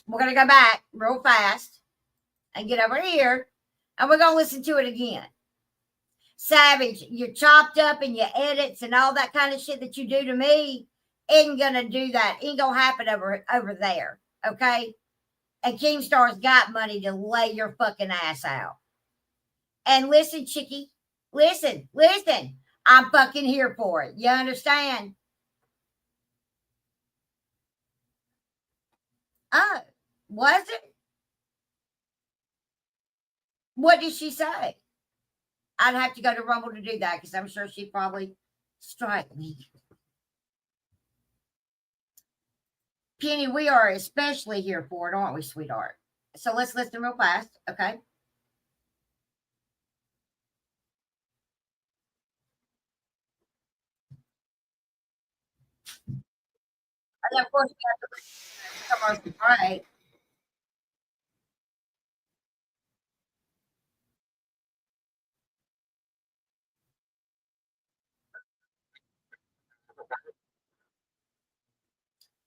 We're going to go back real fast and get over here, and we're going to listen to it again. Savage, you're chopped up in your edits and all that kind of shit that you do to me. Ain't going to do that. Ain't going to happen over there, okay? And Keemstar's got money to lay your fucking ass out. And listen, chickie, listen. I'm fucking here for it. You understand? Oh, was it? What did she say? I'd have to go to Rumble to do that because I'm sure she'd probably strike me. Penny, we are especially here for it, aren't we, sweetheart? So let's listen real fast, okay? And then, of course, we have to listen to the commercial break.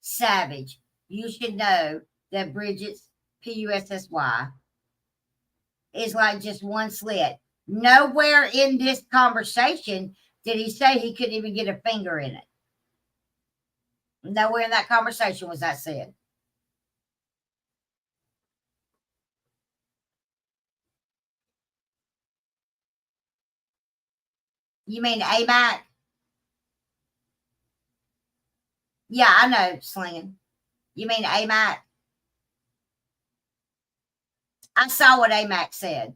Savage, you should know that Bridget's Pussy is like just one slit. Nowhere in this conversation did he say he couldn't even get a finger in it. Nowhere in that conversation was that said. You mean AMAC? Yeah, I know, slinging. You mean AMAC? I saw what AMAC said.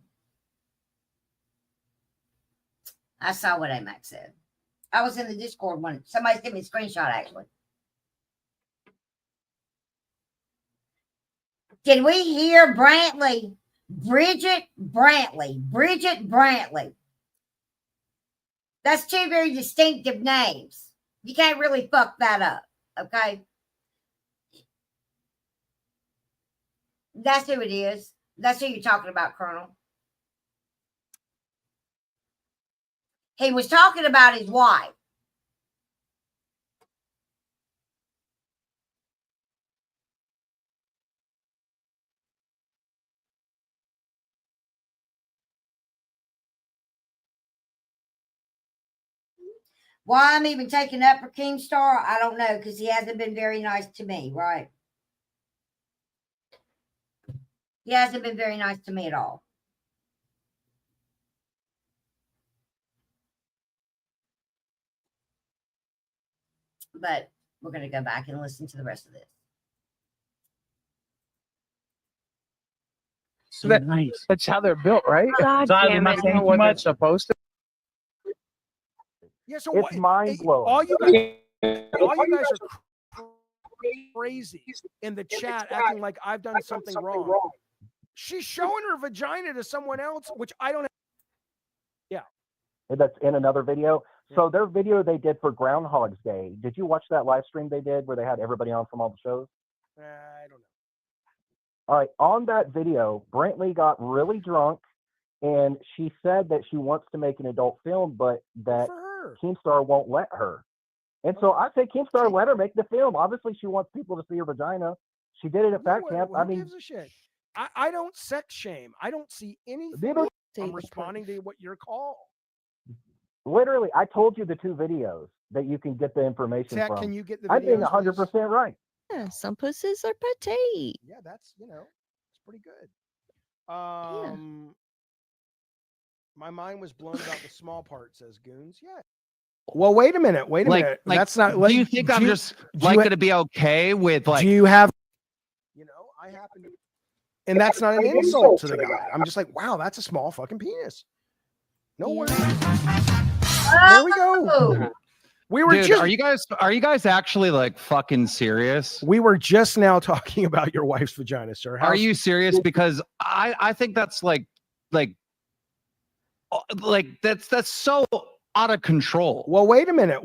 I saw what AMAC said. I was in the Discord one. Somebody sent me a screenshot, actually. Can we hear Brantley? Bridget Brantley. That's two very distinctive names. You can't really fuck that up, okay? That's who it is. That's who you're talking about, Colonel. He was talking about his wife. Why I'm even taking up for Keemstar, I don't know, because he hasn't been very nice to me, right? He hasn't been very nice to me at all. But we're going to go back and listen to the rest of this. So nice. That's how they're built, right? God Sorry, damn am I it. saying too what they're much? supposed to. Yeah, so It's mind blowing. all you guys are crazy in the chat acting like I've done something wrong. She's showing her vagina to someone else, which I don't have. Yeah. That's in another video. So their video they did for Groundhog's Day. Did you watch that live stream they did where they had everybody on from all the shows? I don't know. All right. On that video, Brentley got really drunk, and she said that she wants to make an adult film, but that Keemstar won't let her. And so I say, Keemstar, let her make the film. Obviously, she wants people to see her vagina. She did it at Fat Camp. I mean, gives a shit? I don't sex shame. I don't see anything. I'm responding to what you're called. Literally, I told you the two videos that you can get the information Tech, from. can you get the I'm being videos, 100% right. Yeah, some pussies are petite. Yeah, that's it's pretty good. My mind was blown about the small part, says Goons. Yeah. Well, wait a minute. Wait a minute. That's not. Do you think I'm just going to be okay with like? Do you have? I happen to. And that's not an insult to the guy. I'm just like, wow, that's a small fucking penis. No worries. There we go. We were Dude, are you guys actually like fucking serious? We were just now talking about your wife's vagina, sir. Are you serious? Because I think that's like that's so out of control. Well, wait a minute.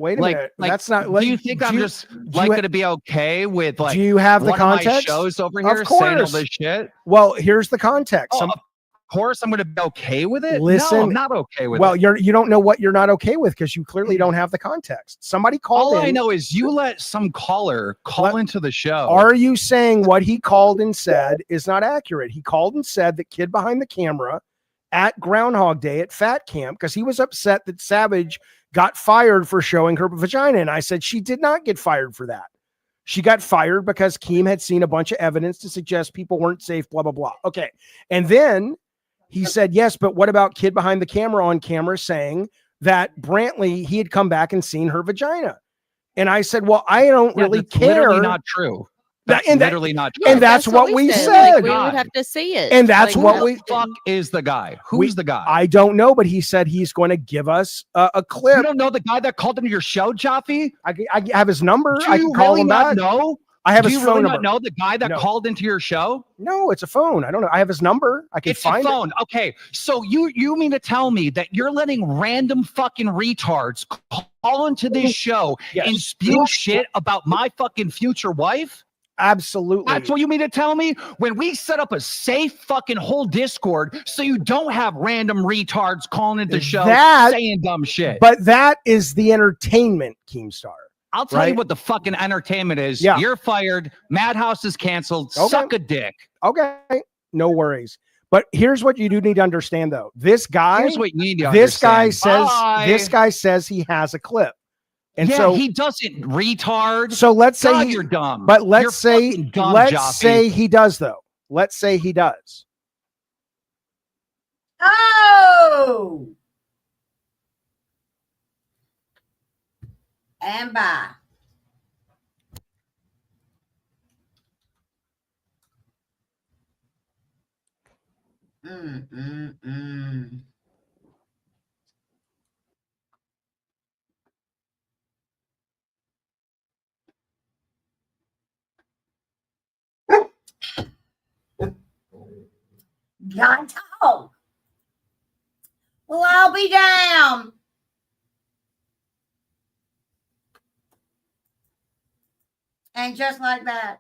That's not. Do you think I'm just going to be okay with like? Do you have the one of my context? shows over Of here saying all course. this shit? Well, here's the context. Of course, I'm going to be okay with it. Listen, no, I'm not okay with well, it. you don't know what you're not okay with because you clearly don't have the context. Somebody called All in. I know is you let some caller call into the show. Are you saying what he called and said is not accurate? He called and said the kid behind the camera at Groundhog Day at Fat Camp because he was upset that Savage got fired for showing her vagina. And I said she did not get fired for that. She got fired because Keem had seen a bunch of evidence to suggest people weren't safe, blah, blah, blah. Okay. And then he said, yes, but what about kid behind the camera on camera saying that Brantley, he had come back and seen her vagina? And I said, well, I don't really care. Literally not true. That's literally not true. And that's what we said. Like, we would have to see it. And that's Like, what who we. the fuck is the guy? Who's the guy? I don't know, but he said he's going to give us a clip. You don't know the guy that called into your show, Jaffe? I have his number. Do I you can call really him not back. know? I have Do his you phone really number. not know the guy that No. called into your show? No, it's a phone. I don't know. I have his number. I can It's find a phone. Okay, so you mean to tell me that you're letting random fucking retards call into this show and spew shit about my fucking future wife? Absolutely. That's what you mean to tell me? When we set up a safe fucking whole Discord so you don't have random retards calling into the show saying dumb shit. But that is the entertainment, Keemstar. I'll tell you what the fucking entertainment is. Yeah. You're fired. Madhouse is canceled. Okay. Suck a dick. Okay. No worries. But here's what you do need to understand, though. This guy, Here's what you need to this guy understand. says, Bye. this guy says he has a clip. And yeah, so he doesn't, retard. So let's say God, you're dumb. But let's You're say fucking dumb, let's Jaffe. say he does, though. Let's say he does. Oh! And bye. God talk. Well, I'll be down. And just like that.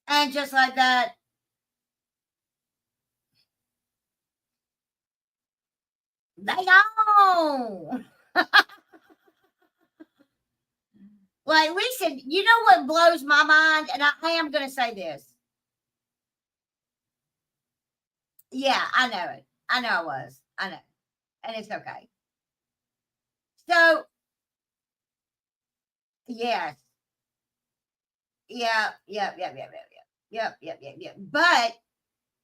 And just like that. They gone. Like, listen, you know what blows my mind? And I am going to say this. Yeah, I know it. I know I was. I know. And it's okay. So, yes. Yep. But,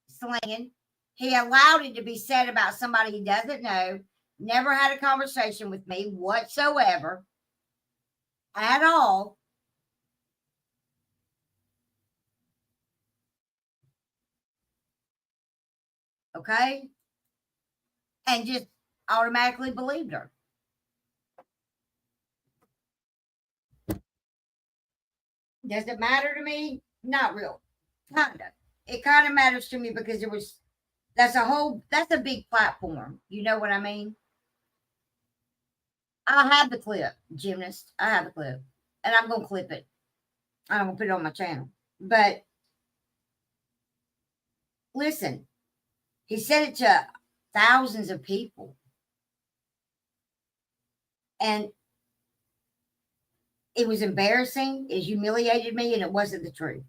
slinging, he allowed it to be said about somebody he doesn't know. never had a conversation with me whatsoever at all. Okay? And just automatically believed her. Does it matter to me? Not real. Kind of. It kind of matters to me because that's a big platform. You know what I mean? I have the clip, gymnast. I have the clip. And I'm going to clip it. I'm going to put it on my channel. But listen, he said it to thousands of people. And it was embarrassing. It humiliated me, and it wasn't the truth.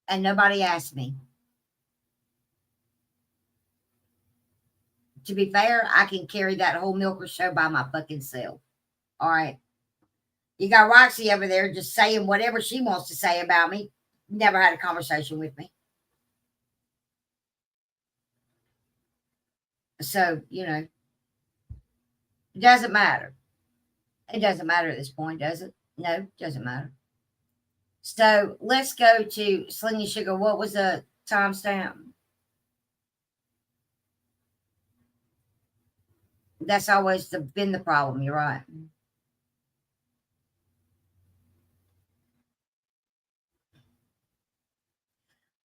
And nobody asked me. To be fair, I can carry that whole Milker show by my fucking self. All right. You got Roxy over there just saying whatever she wants to say about me. Never had a conversation with me. So, it doesn't matter. It doesn't matter at this point, does it? No, it doesn't matter. So let's go to Slingy Sugar. What was the timestamp? That's always been the problem. You're right.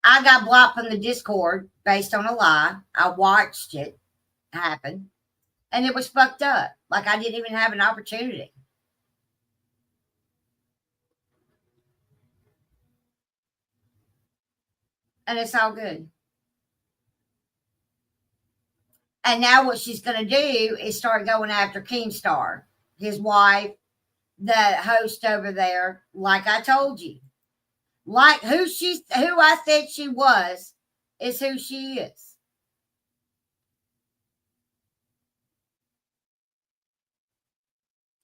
I got blocked from the Discord based on a lie. I watched it happen, and it was fucked up. Like I didn't even have an opportunity. And it's all good. And now what she's going to do is start going after Keemstar, his wife, the host over there, like I told you. Like who I said she was is who she is.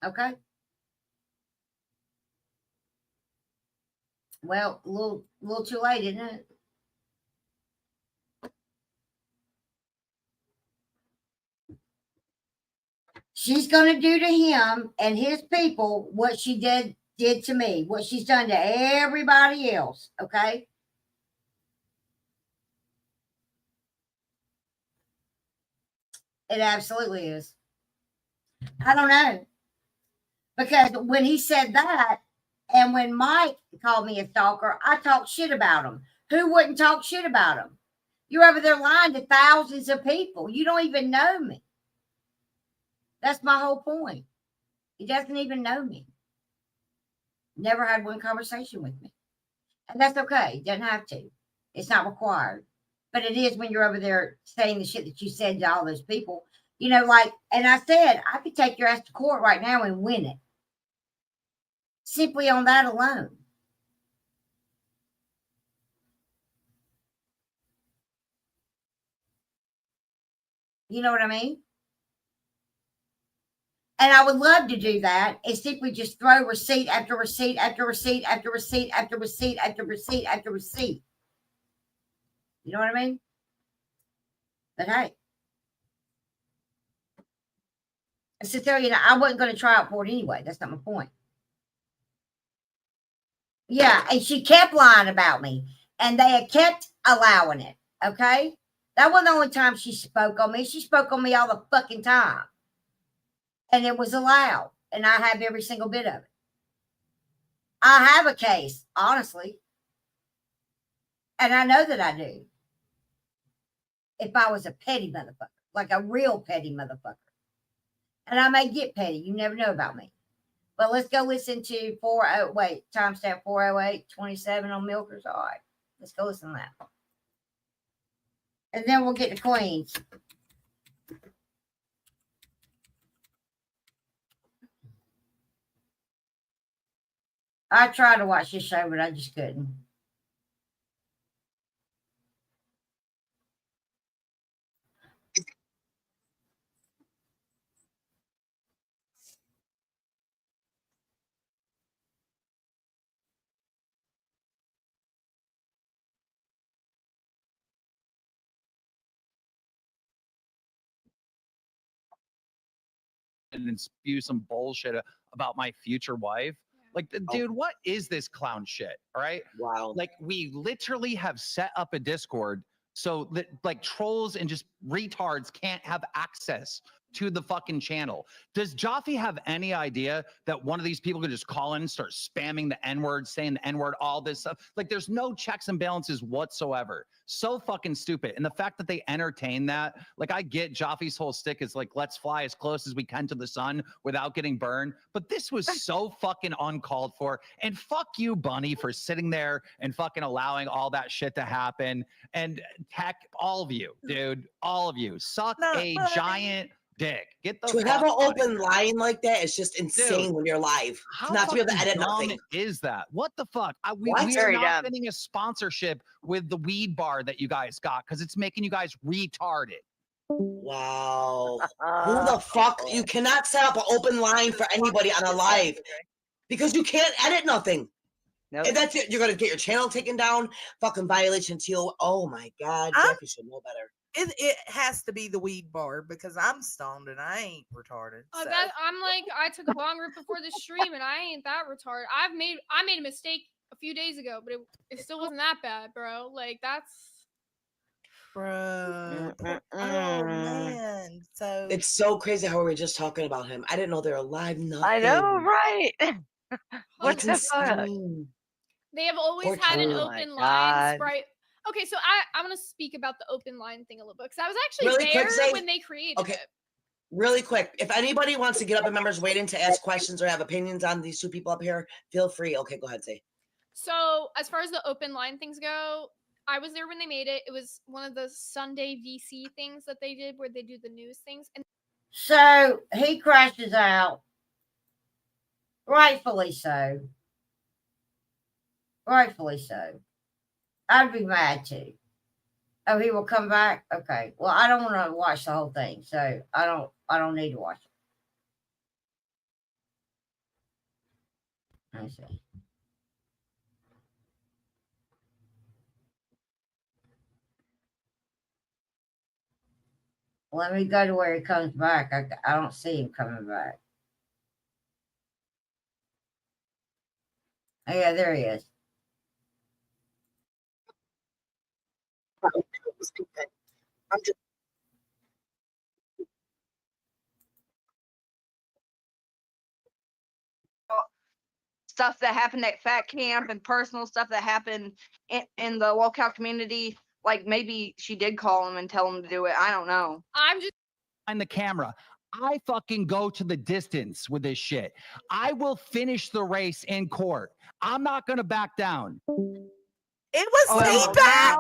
Okay. Well, a little too late, isn't it? She's going to do to him and his people what she did to me, what she's done to everybody else. Okay. It absolutely is. I don't know. Because when he said that, and when Mike called me a stalker, I talked shit about him. Who wouldn't talk shit about him? You're over there lying to thousands of people. You don't even know me. That's my whole point. He doesn't even know me. Never had one conversation with me. And that's okay. He doesn't have to. It's not required. But it is when you're over there saying the shit that you said to all those people. And I said, I could take your ass to court right now and win it. Simply on that alone. You know what I mean? And I would love to do that and simply just throw receipt after receipt after receipt after receipt after receipt after receipt after receipt. You know what I mean? But hey. So tell you, I wasn't going to try out for it anyway. That's not my point. Yeah, and she kept lying about me. And they had kept allowing it. Okay? That wasn't the only time she spoke on me. She spoke on me all the fucking time. And it was allowed. And I have every single bit of it. I have a case, honestly. And I know that I do. If I was a petty motherfucker. Like a real petty motherfucker. And I may get petty. You never know about me. But let's go listen to timestamp 408-27 on Milkers. All right. Let's go listen to that. And then we'll get to Queens. I tried to watch this show, but I just couldn't. and spew some bullshit about my future wife. Like, dude, what is this clown shit? All right. Wow. Like, we literally have set up a Discord so that like trolls and just retards can't have access to the fucking channel. Does Jaffe have any idea that one of these people could just call in and start spamming the N-word, saying the N-word, all this stuff? Like, there's no checks and balances whatsoever. So fucking stupid. And the fact that they entertain that, like, I get Jaffe's whole stick is like, let's fly as close as we can to the sun without getting burned. But this was so fucking uncalled for. And fuck you, Bunny, for sitting there and fucking allowing all that shit to happen. And Tech, all of you, dude, all of you, suck a giant dick. Get the To have fuck an out of open here. line like that is just insane Dude, when you're live. How Not to be able to fucking edit dumb nothing. is that? What the fuck? We What? are Very not dumb. getting a sponsorship with the weed bar that you guys got because it's making you guys retarded. Wow. Who the fuck? You cannot set up an open line for anybody on a live because you can't edit nothing. Nope. And that's it. You're gonna get your channel taken down. Fucking violation to. Oh my god, I'm- Jeff, you should know better. It has to be the weed bar because I'm stoned and I ain't retarded. So. I'm like, I took a bong rip before the stream and I ain't that retarded. I made a mistake a few days ago, but it still wasn't that bad, bro. Like that's Bro. Oh man. So It's so crazy how we were just talking about him. I didn't know they were live. Nothing. I know, right? What That's the fuck? insane. they have always had an open line, right? Okay, so I want to speak about the open line thing a little bit because I was actually Really quick, there Zay? when they created Okay. it. Really quick, if anybody wants to get up in members waiting to ask questions or have opinions on these two people up here, feel free. Okay, go ahead, say. So as far as the open line things go, I was there when they made it. It was one of the Sunday VC things that they did where they do the news things. And So he crashes out, rightfully so. Rightfully so. I'd be mad too. Oh, he will come back. Okay. Well, I don't want to watch the whole thing, so I don't need to watch it. Let me see. Let me go to where he comes back. I don't see him coming back. Oh, yeah, there he is. I'm just stuff that happened at fat camp and personal stuff that happened in the walkout community. Like maybe she did call him and tell him to do it. I don't know. I'm just Behind the camera. I fucking go to the distance with this shit. I will finish the race in court. I'm not gonna back down. It was T-Pack.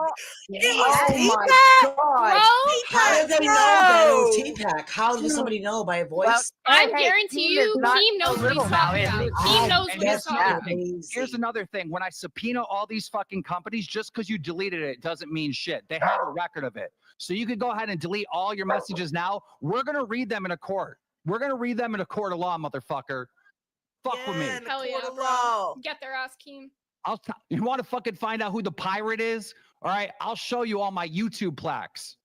It was my T-Pack. God. How did they know that it was No. T-Pack? How does somebody know by a voice? I guarantee you, Keem knows what he's talking about. Keem knows what he's That's talking another about. thing. Here's another thing. When I subpoena all these fucking companies, just because you deleted it doesn't mean shit. They have a record of it. So you can go ahead and delete all your messages now. We're going to read them in a court. We're going to read them in a court of law, motherfucker. Fuck with me. Hell yeah, bro. Get their ass, Keem. You want to fucking find out who the pirate is? All right, I'll show you all my YouTube plaques.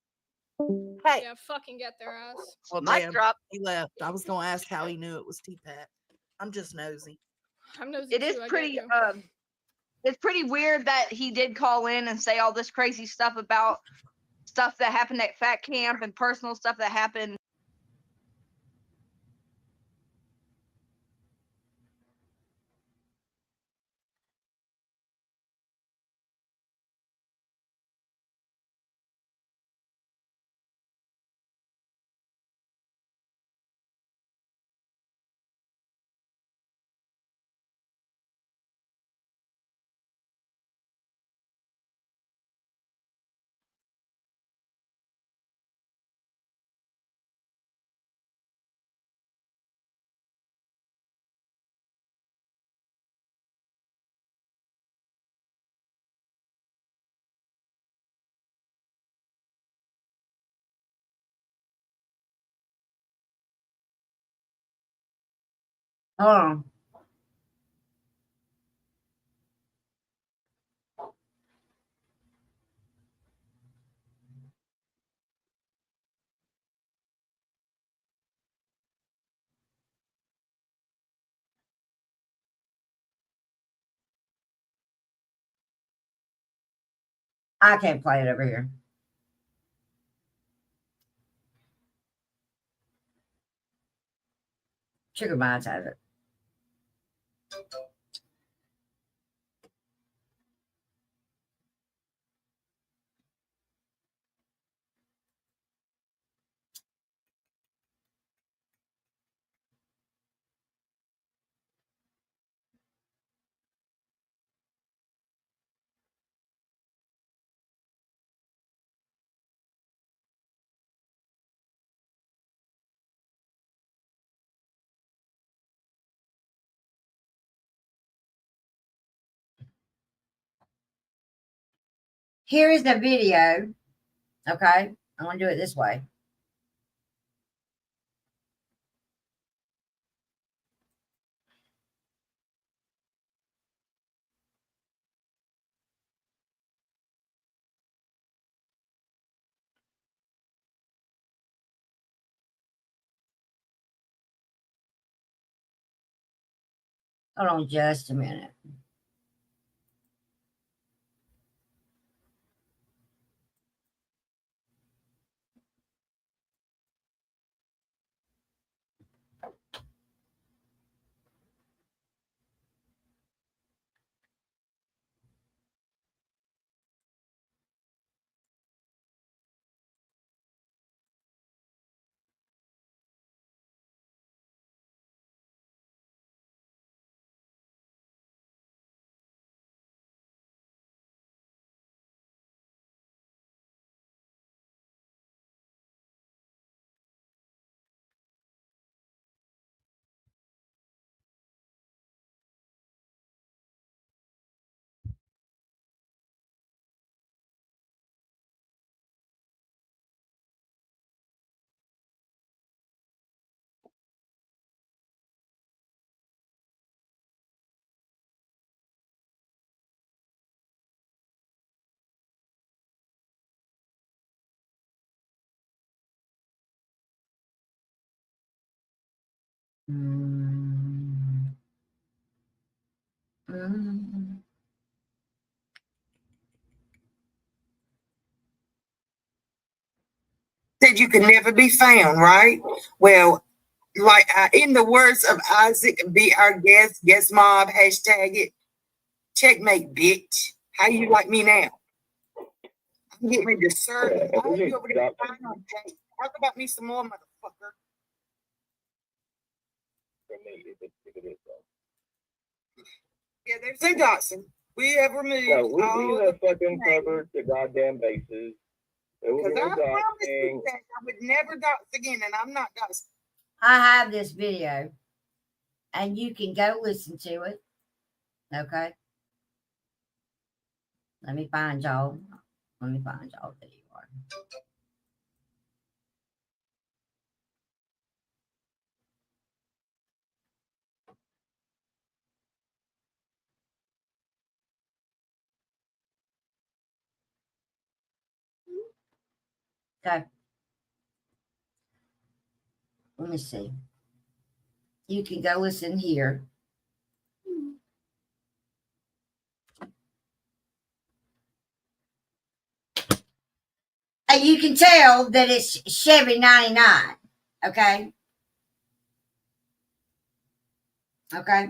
Hey. Yeah, fucking get their ass. Well, damn, he left. I was gonna ask how he knew it was T-Pack. I'm just nosy. I'm nosy It is too, I get pretty you. it's pretty weird that he did call in and say all this crazy stuff about stuff that happened at fat camp and personal stuff that happened. Hold on. I can't play it over here. Sugar Minds has it. Here is the video. Okay. I'm going to do it this way. Hold on just a minute. Said you can never be found, right? Well, like in the words of Isaac, be our guest, guest mob, hashtag it, checkmate, bitch. How you like me now? I'm getting ready to serve you. I hope you over there fine on tape. Talk about me some more, motherfucker. Yeah, there's no Dotson. We have removed all have fucking covered the goddamn bases. Because I promised you that I would never dox again, and I'm not doxing. I have this video, and you can go listen to it. Okay. Let me find y'all. Let me find y'all that you are. Okay. Let me see. You can go listen here. And you can tell that it's Chevy 99. Okay. Okay.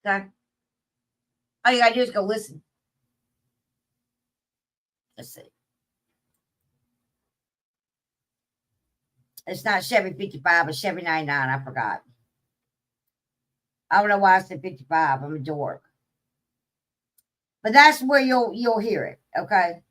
Okay. All you gotta do is go listen. Let's see. It's not Chevy 55, it's Chevy 99. I forgot. I don't know why I said 55. I'm a dork. But that's where you'll hear it. Okay.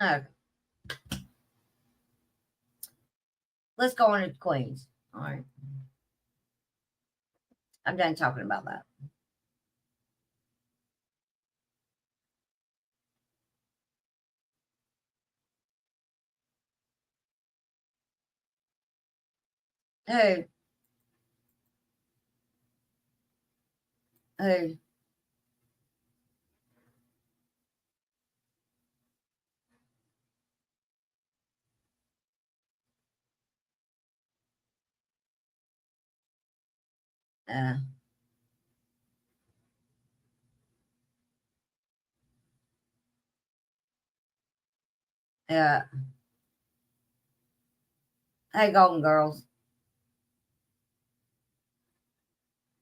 Okay. Let's go on to Queens. All right. I'm done talking about that. Who? Who? Yeah. Hey, Golden Girls.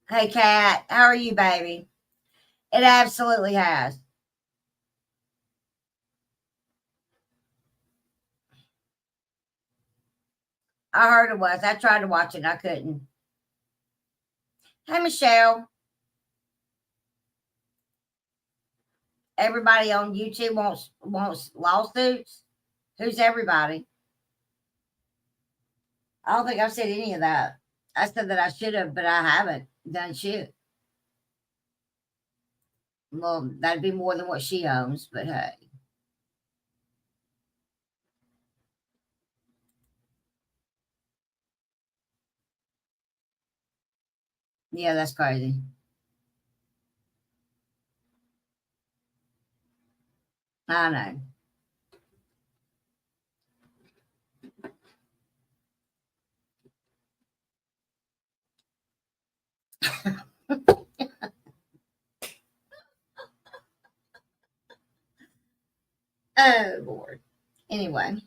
Hey, Cat. How are you, baby? It absolutely has. I heard it was. I tried to watch it and I couldn't. Hey, Michelle. Everybody on YouTube wants lawsuits. Who's everybody? I don't think I've said any of that. I said that I should have, but I haven't done shit. Well, that'd be more than what she owns, but hey. Yeah, that's crazy. I know. Oh, Lord. Anyway.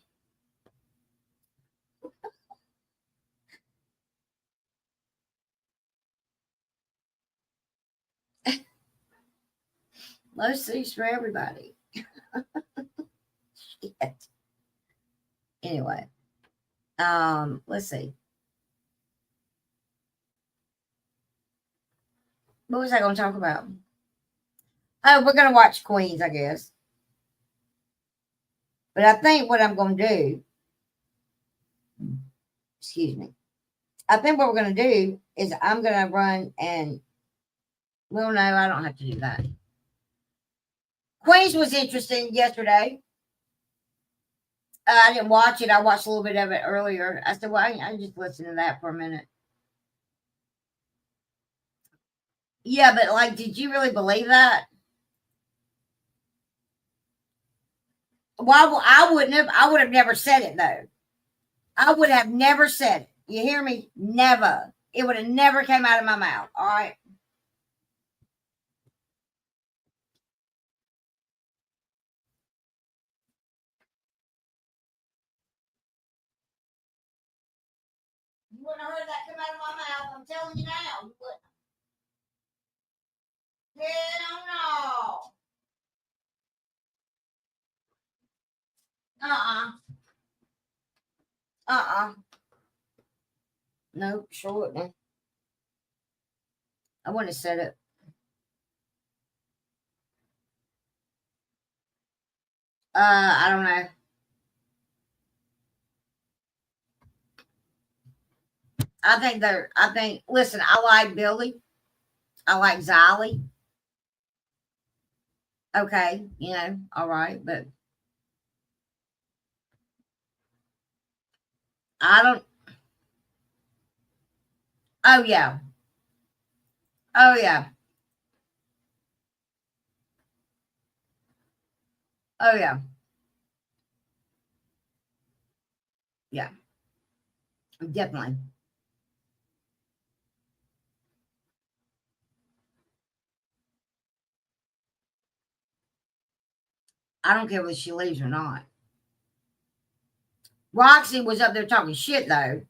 Low suits for everybody. Shit. Anyway. Let's see. What was I going to talk about? Oh, we're going to watch Queens, I guess. But I think what I'm going to do, excuse me, I think what we're going to do is I'm going to run and, well, no, I don't have to do that. Queens was interesting yesterday. I didn't watch it. I watched a little bit of it earlier. I said, well, I just listen to that for a minute. Yeah, but like, did you really believe that? Well, I wouldn't have. I would have never said it though. I would have never said it. You hear me? Never. It would have never came out of my mouth. All right. You wouldn't have heard that come out of my mouth. I'm telling you now. You wouldn't. Hell no. Nope, sure wouldn't. I wouldn't have said it. I don't know. I think, listen, I like Billy. I like Zolly. Okay, all right, but I don't. Oh, yeah. Oh, yeah. Oh, yeah. Yeah. Definitely. I don't care whether she leaves or not. Roxy was up there talking shit, though.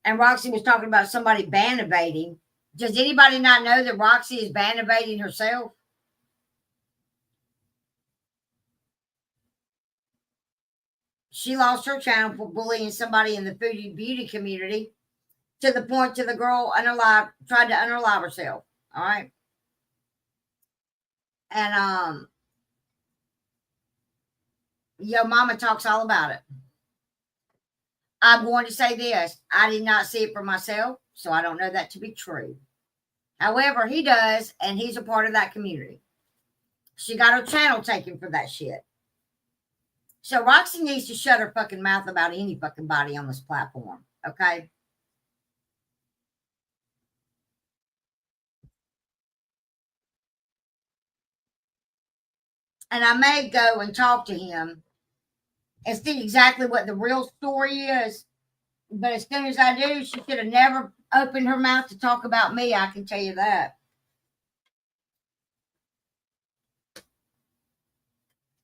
And Roxy was talking about somebody ban-evading. Does anybody not know that Roxy is ban-evading herself? She lost her channel for bullying somebody in the foodie beauty community to the point to the girl tried to unalive herself. All right. And Your mama talks all about it. I'm going to say this. I did not see it for myself, so I don't know that to be true. However, he does, and he's a part of that community. She got her channel taken for that shit. So Roxy needs to shut her fucking mouth about any fucking body on this platform, okay? And I may go and talk to him and see exactly what the real story is. But as soon as I do, she should have never opened her mouth to talk about me. I can tell you that.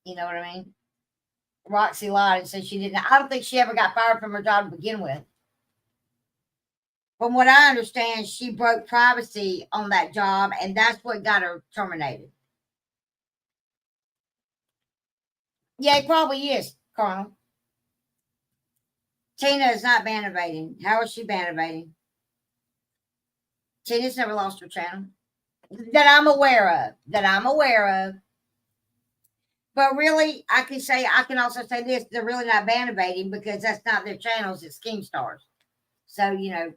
You know what I mean? Roxy lied and said she didn't. I don't think she ever got fired from her job to begin with. From what I understand, she broke privacy on that job, and that's what got her terminated. Yeah, it probably is, Colonel. Tina is not ban evading. How is she ban evading? Tina's never lost her channel. That I'm aware of. That I'm aware of. But really, I can also say this, they're really not ban evading because that's not their channels, it's Keemstar's. So, you know,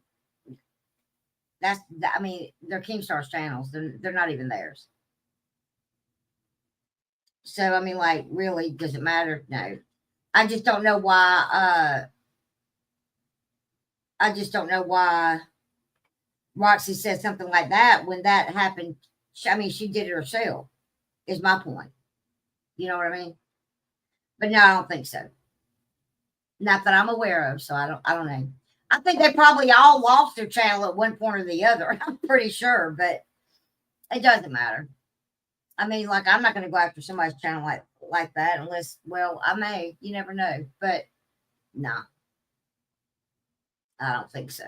they're Keemstar's channels. They're not even theirs. So, I mean, like, really, does it matter? No. I just don't know why, Roxy said something like that when that happened. She did it herself, is my point. You know what I mean? But no, I don't think so. Not that I'm aware of, so I don't know. I think they probably all lost their channel at one point or the other. I'm pretty sure, but it doesn't matter. I mean, like, I'm not going to go after somebody's channel like that unless, well, I may. You never know. But no, I don't think so.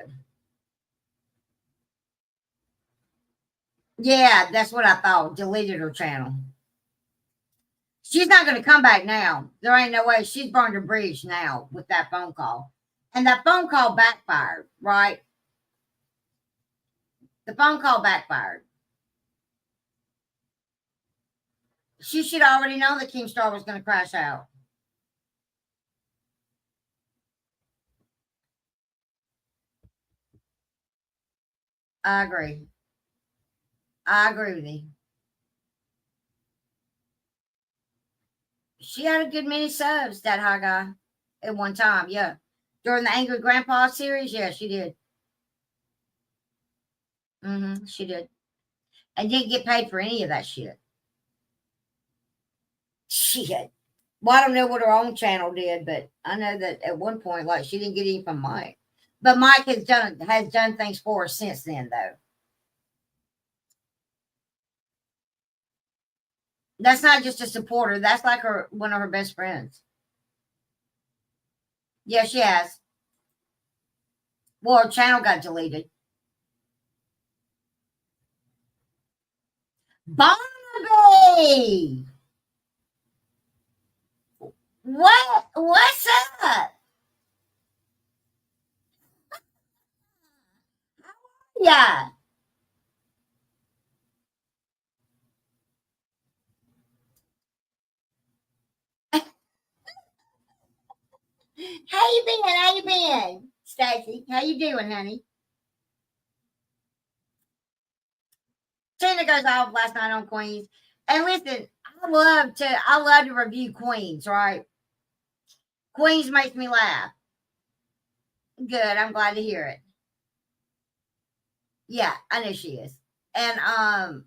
Yeah, that's what I thought. Deleted her channel. She's not going to come back now. There ain't no way. She's burned her bridge now with that phone call. And that phone call backfired, right? The phone call backfired. She should already know that Keemstar was going to crash out. I agree. I agree with you. She had a good many subs, that high guy, at one time. Yeah. During the Angry Grandpa series, yeah, she did. She did. And didn't get paid for any of that shit. Shit. Well, I don't know what her own channel did, but I know that at one point, like, she didn't get any from Mike. But Mike has done things for her since then, though. That's not just a supporter. That's like one of her best friends. Yeah, she has. Well, her channel got deleted. Barnaby! What's up? Yeah. How you been? How you been, Stacy? How you doing, honey? Tina goes off last night on Queens. And listen, I love to review Queens, right? Queens makes me laugh. Good. I'm glad to hear it. Yeah, I know she is. And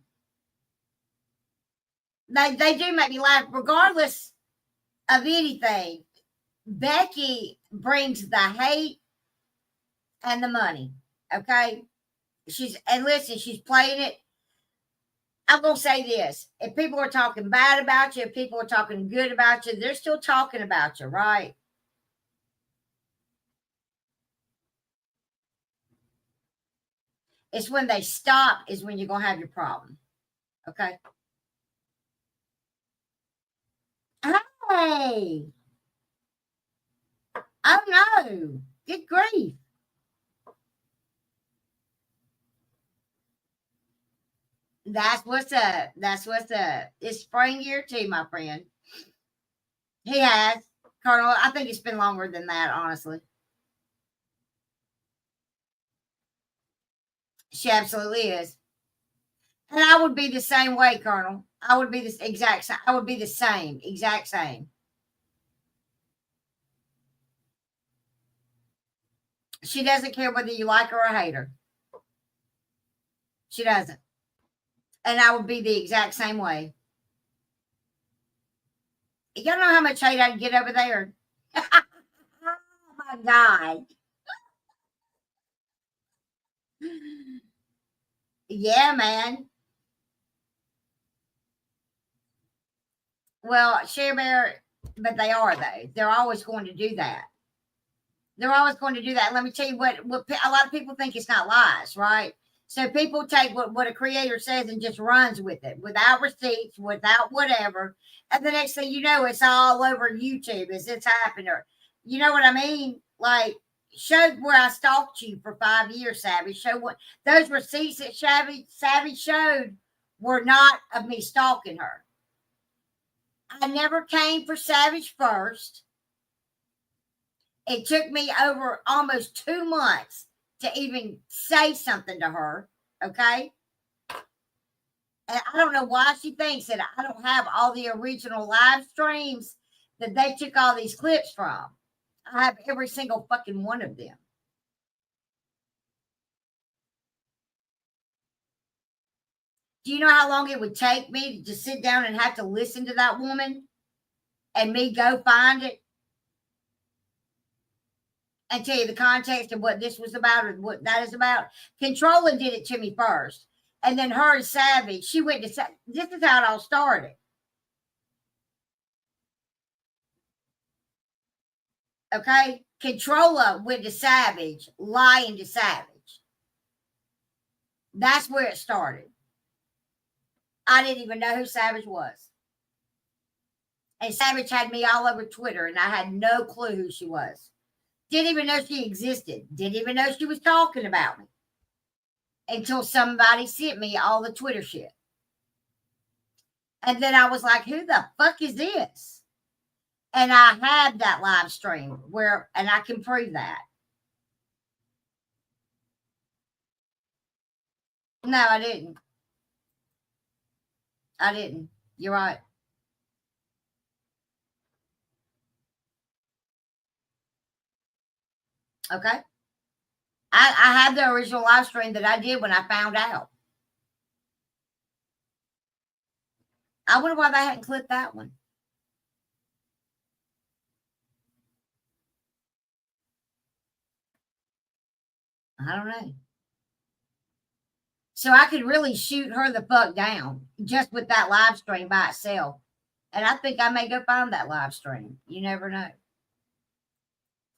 they do make me laugh regardless of anything. Becky brings the hate and the money. Okay. She's playing it. I'm gonna say this. If people are talking bad about you, if people are talking good about you, they're still talking about you, right? It's when they stop is when you're gonna have your problem. Okay. Hey. Oh no. Good grief. That's what's up. That's what's up. It's spring year too, my friend. He has, Colonel. I think it's been longer than that, honestly. She absolutely is. And I would be the same way, Colonel. I would be this exact same. I would be the same, exact same. She doesn't care whether you like her or hate her. She doesn't. And I would be the exact same way. Y'all know how much hate I'd get over there? Oh my God. Yeah, man. Well, Share Bear, but they are, though. They're always going to do that. They're always going to do that. Let me tell you what a lot of people think it's not lies, right? So people take what a creator says and just runs with it without receipts, without whatever. And the next thing you know, it's all over YouTube as it's happened. Or, you know what I mean? Like, show where I stalked you for 5 years, Savage. Show what those receipts that Savage showed were not of me stalking her. I never came for Savage first. It took me over almost 2 months to even say something to her. Okay. And I don't know why she thinks that I don't have all the original live streams that they took all these clips from. I have every single fucking one of them. Do you know how long it would take me to just sit down and have to listen to that woman and me go find it and tell you the context of what this was about or what that is about? Controlling did it to me first. And then her and Savage, she went to, this is how it all started. Okay? Controller went to Savage, lying to Savage. That's where it started. I didn't even know who Savage was. And Savage had me all over Twitter, and I had no clue who she was. Didn't even know she existed. Didn't even know she was talking about me. Until somebody sent me all the Twitter shit. And then I was like, who the fuck is this? And I had that live stream and I can prove that. No, I didn't. I didn't. You're right. Okay. I had the original live stream that I did when I found out. I wonder why they hadn't clipped that one. I don't know. So I could really shoot her the fuck down just with that live stream by itself. And I think I may go find that live stream. You never know.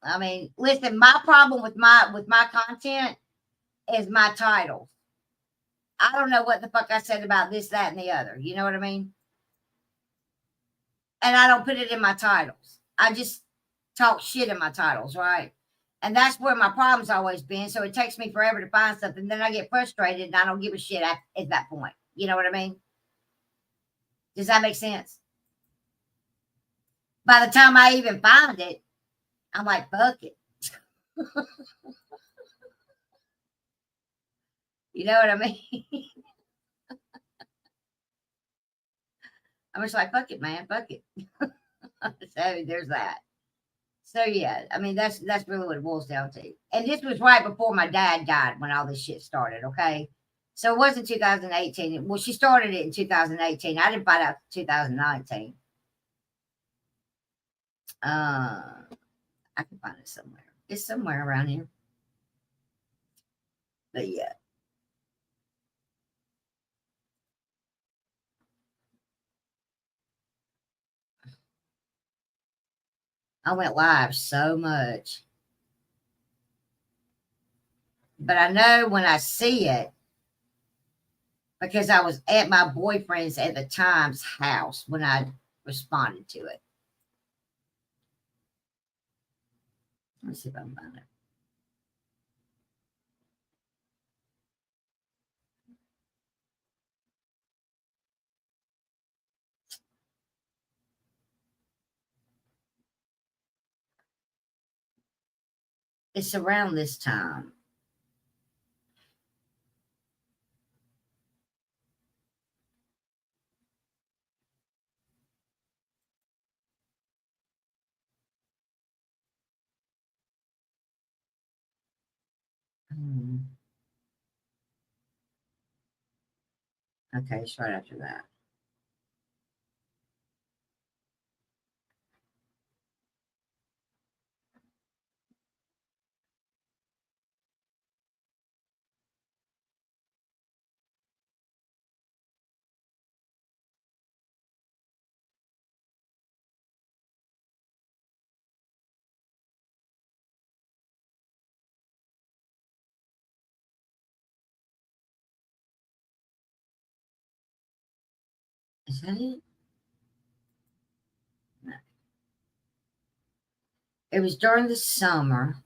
I mean, listen, my problem with my content is my titles. I don't know what the fuck I said about this, that, and the other. You know what I mean? And I don't put it in my titles. I just talk shit in my titles, right? And that's where my problem's always been. So it takes me forever to find something. Then I get frustrated and I don't give a shit at that point. You know what I mean? Does that make sense? By the time I even find it, I'm like, fuck it. You know what I mean? I'm just like, fuck it, man. Fuck it. So there's that. So yeah, I mean that's really what it boils down to. And this was right before my dad died when all this shit started. Okay, so it wasn't 2018. Well, she started it in 2018. I didn't find out 2019. I can find it somewhere. It's somewhere around here. But yeah. I went live so much. But I know when I see it, because I was at my boyfriend's at the time's house when I responded to it. Let me see if I can find it. It's around this time. Okay, it's right after that. Is that it? No. It was during the summer.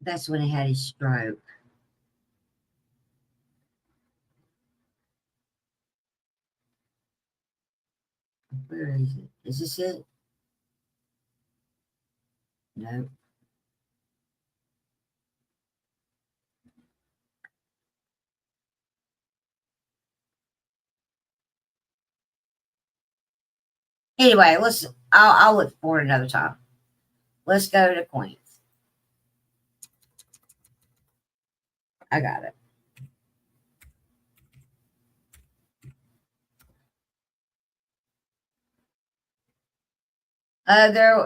That's when he had his stroke. Where is it? Is this it? No. Anyway, I'll look for it another time. Let's go to Queens. I got it.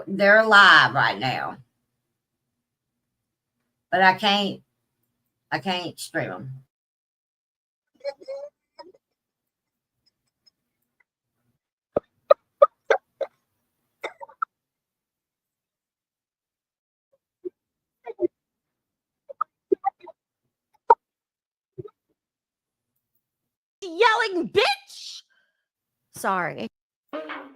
They're live right now, but I can't stream them. Yelling bitch. Sorry.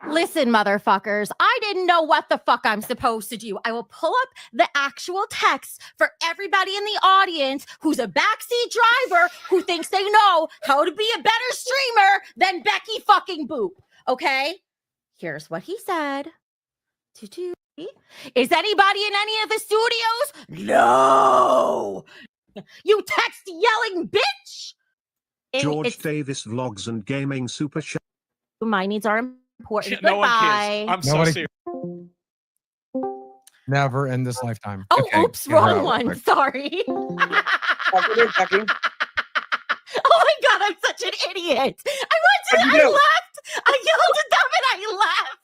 Listen, motherfuckers, I didn't know what the fuck I'm supposed to do. I will pull up the actual text for everybody in the audience who's a backseat driver who thinks they know how to be a better streamer than Becky fucking Boop. Okay? Here's what he said. Is anybody in any of the studios? No. You text yelling bitch. George Davis Vlogs and Gaming Super Chat. My needs are important. No one Goodbye. cares. I'm so Nobody- serious. Never in this lifetime. Oh, Okay, oops, get her wrong out one. quick. Sorry. Oh my god, I'm such an idiot. I left. I yelled at them and I left.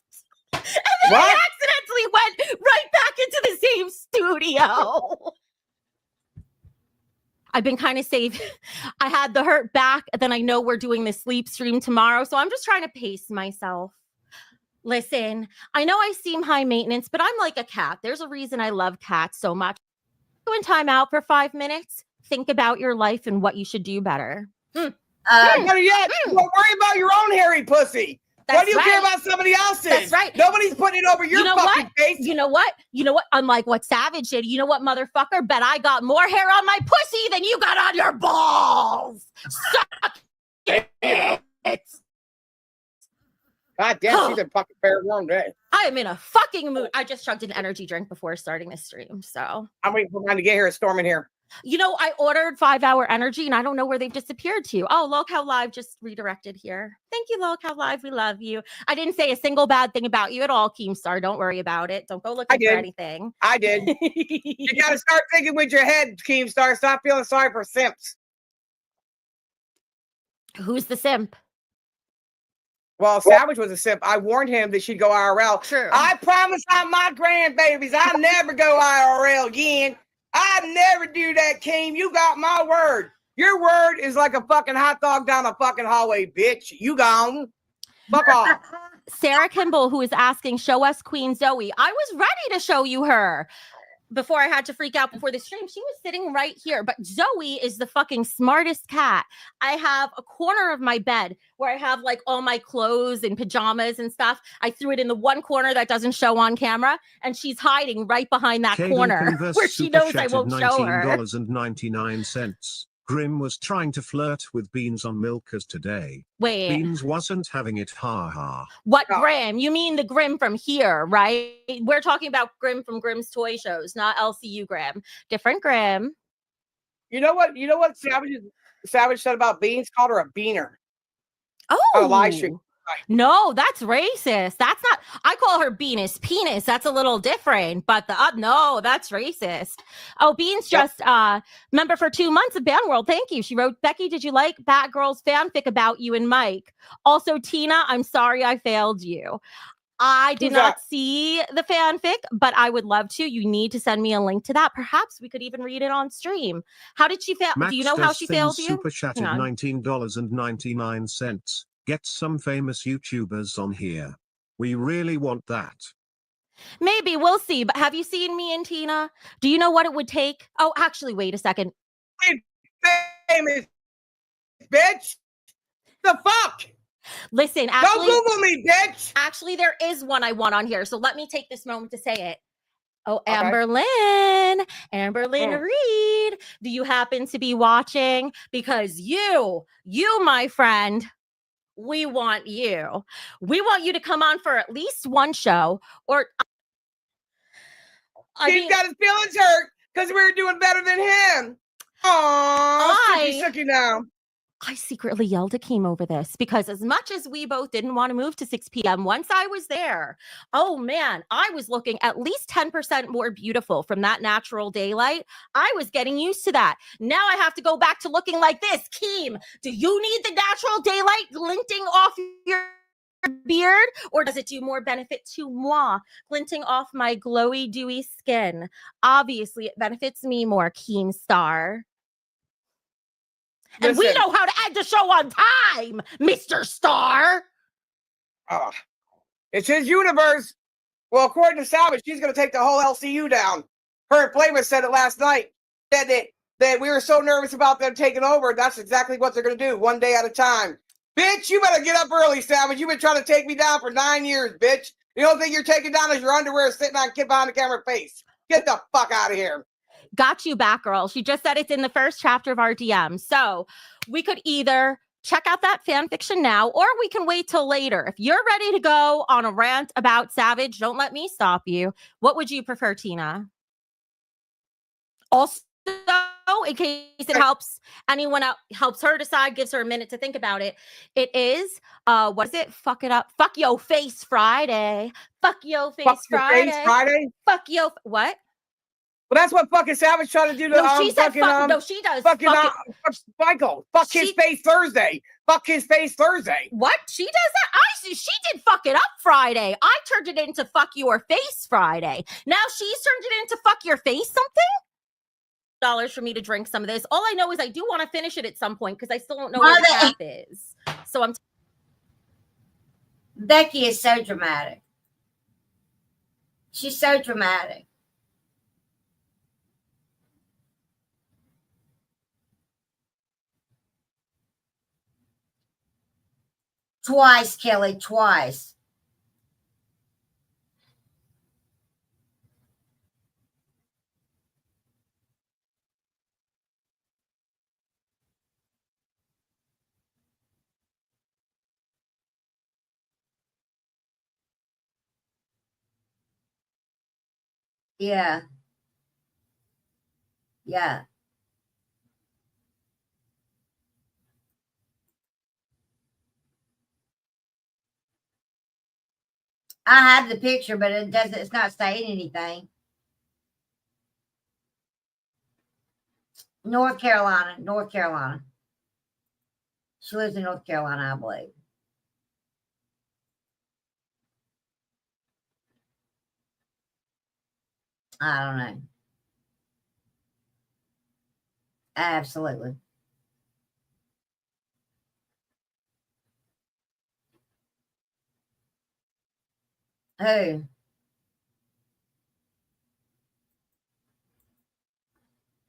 And then I accidentally went right back into the same studio. I've been kind of safe. I had the hurt back, then I know we're doing the sleep stream tomorrow, so I'm just trying to pace myself. Listen, I know I seem high maintenance, but I'm like a cat. There's a reason I love cats so much. Go in time out for 5 minutes. Think about your life and what you should do better. Better yet, don't worry about your own hairy pussy. Why do you care about somebody else's? That's right. Nobody's putting it over your fucking face. You know what? Unlike what Savage did, you know what, motherfucker? Bet I got more hair on my pussy than you got on your balls. Suck it. God damn, she's a fucking fair warm day. I am in a fucking mood. I just chugged an energy drink before starting this stream, so. I'm waiting for mine to get here. It's storming here. You know, I ordered 5-hour energy and I don't know where they've disappeared to. Oh, Lolcow Live just redirected here. Thank you, Lolcow Live. We love you. I didn't say a single bad thing about you at all, Keemstar. Don't worry about it. Don't go looking for anything. I did. You got to start thinking with your head, Keemstar. Stop feeling sorry for simps. Who's the simp? Well, Savage was a simp. I warned him that she'd go IRL. True. I promise on my grandbabies, I never go IRL again. I never do that, Keem. You got my word. Your word is like a fucking hot dog down a fucking hallway, bitch. You gone. Fuck off. Sarah Kimball, who is asking, show us Queen Zoe. I was ready to show you her before I had to freak out before the stream. She was sitting right here, but Zoe is the fucking smartest cat. I have a corner of my bed where I have like all my clothes and pajamas and stuff. I threw it in the one corner that doesn't show on camera, and she's hiding right behind that corner where she knows I won't show her. $19.99. Grim was trying to flirt with Beans on Milkers today. Wait. Beans wasn't having it, ha ha. What Grim? You mean the Grim from here, right? We're talking about Grim from Grimm's Toy Shows, not LCU Grim. Different Grim. You know what? You know what Savage said about Beans? Called her a beaner. Oh, on a live stream. No, that's racist. That's not. I call her penis. That's a little different, but no, that's racist. Oh, Beans just member for 2 months of Band World. Thank you. She wrote, Becky, did you like Batgirl's fanfic about you and Mike? Also, Tina, I'm sorry I failed you. I did not see the fanfic, but I would love to. You need to send me a link to that. Perhaps we could even read it on stream. How did she fail? Do you know how she failed you? Super chatted $19.99. Get some famous YouTubers on here. We really want that. Maybe we'll see. But have you seen me and Tina? Do you know what it would take? Oh, actually, wait a second. Famous bitch. The fuck? Listen, actually, don't Google me, bitch. Actually, there is one I want on here. So let me take this moment to say it. Oh, Amberlynn Reed. Do you happen to be watching? Because you, my friend, we want you. We want you to come on for at least one show. Or He's got his feelings hurt because we were doing better than him. Aww, sucky now. I secretly yelled at Keem over this because as much as we both didn't want to move to 6 p.m., once I was there, oh man, I was looking at least 10% more beautiful from that natural daylight. I was getting used to that. Now I have to go back to looking like this. Keem, do you need the natural daylight glinting off your beard, or does it do more benefit to moi, glinting off my glowy, dewy skin? Obviously, it benefits me more, Keem Star. And we know how to end the show on time, Mr. Star. Oh, it's his universe. Well, according to Savage, she's going to take the whole LCU down. Her and Flavor said it last night. That we were so nervous about them taking over. That's exactly what they're going to do, one day at a time. Bitch, you better get up early, Savage. You've been trying to take me down for 9 years, bitch. The only thing you're taking down is your underwear sitting on kid behind the camera face. Get the fuck out of here. Got you, Batgirl. She just said it's in the first chapter of our DM. So we could either check out that fan fiction now, or we can wait till later. If you're ready to go on a rant about Savage, don't let me stop you. What would you prefer, Tina? Also, in case it helps anyone out, helps her decide, gives her a minute to think about it. It is, what is it? Fuck it up. Fuck yo face Friday. Fuck yo face Friday. Fuck yo, what? Well, that's what fucking Savage tried to do to she said fucking, no, she does. Fucking Michael. Fuck his face Thursday. Fuck his face Thursday. What? She does that? She did fuck it up Friday. I turned it into fuck your face Friday. Now she's turned it into fuck your face something? $1 for me to drink some of this. All I know is I do want to finish it at some point because I still don't know where the cap is. So I'm Becky is so dramatic. She's so dramatic. Twice, Kelly, twice. Yeah. Yeah. I have the picture, but it's not saying anything. North Carolina. She lives in North Carolina, I believe. I don't know. Absolutely. Who? I'm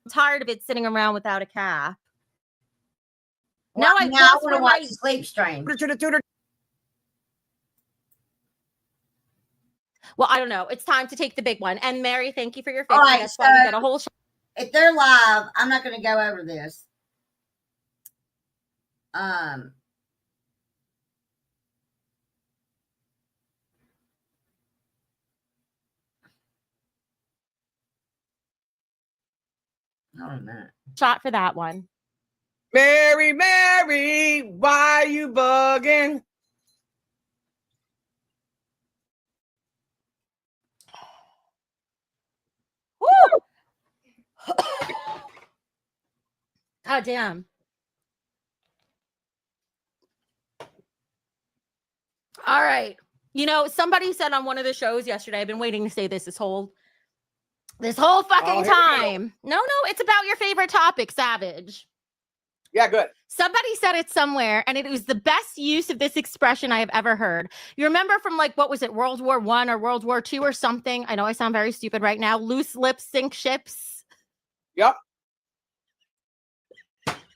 tired of it sitting around without a cap. Well, now I now I lost want where to watch my sleep stream. Well, I don't know. It's time to take the big one. And Mary, thank you for your All fix. right, That's why we get a whole show. If they're live, I'm not going to go over this. Hold on a minute. Shot for that one. Mary, Mary, why you bugging? Woo! God damn. All right. You know, somebody said on one of the shows yesterday, I've been waiting to say this whole fucking time. No, it's about your favorite topic, Savage. Yeah, good. Somebody said it somewhere, and it was the best use of this expression I have ever heard. You remember from like, what was it, World War I or World War II or something? I know I sound very stupid right now. Loose lips sink ships. Yep.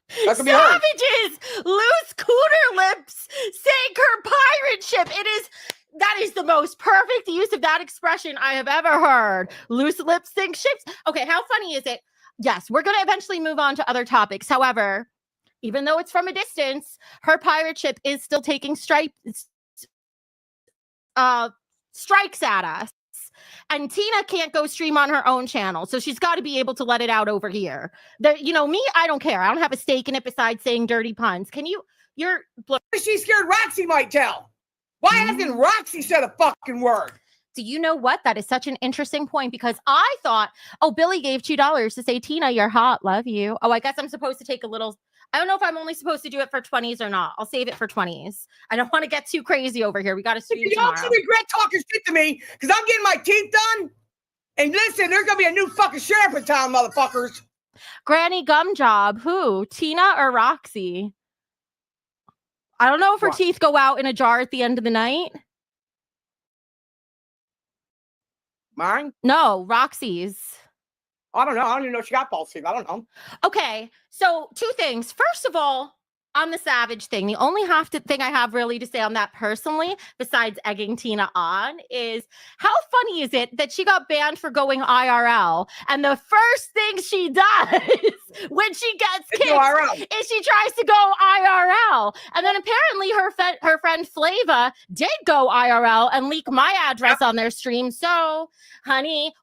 Savages loose cooter lips sank her pirate ship. That is the most perfect use of that expression I have ever heard. Loose lips sink ships. Okay, how funny is it? Yes, we're going to eventually move on to other topics. However, even though it's from a distance, her pirate ship is still taking strikes at us. And Tina can't go stream on her own channel, so she's got to be able to let it out over here. Me, I don't care. I don't have a stake in it besides saying dirty puns. She's scared Roxy might tell. Why hasn't Roxy said a fucking word? Do you know what? That is such an interesting point because I thought, Billy gave $2 to say, Tina, you're hot. Love you. Oh, I guess I'm supposed to take a little. I don't know if I'm only supposed to do it for 20s or not. I'll save it for 20s. I don't want to get too crazy over here. We got to stream tomorrow. You also regret talking shit to me because I'm getting my teeth done. And listen, there's going to be a new fucking sheriff in town, motherfuckers. Granny Gumjob. Who? Tina or Roxy? I don't know if her teeth go out in a jar at the end of the night. Mine? No, Roxy's. I don't know. I don't even know if she got false teeth. I don't know. Okay, so two things. First of all, on the Savage thing, the only thing I have really to say on that personally, besides egging Tina on, is how funny is it that she got banned for going IRL, and the first thing she does when she gets kicked is she tries to go IRL, and then apparently her friend Flava did go IRL and leak my address on their stream. So, honey,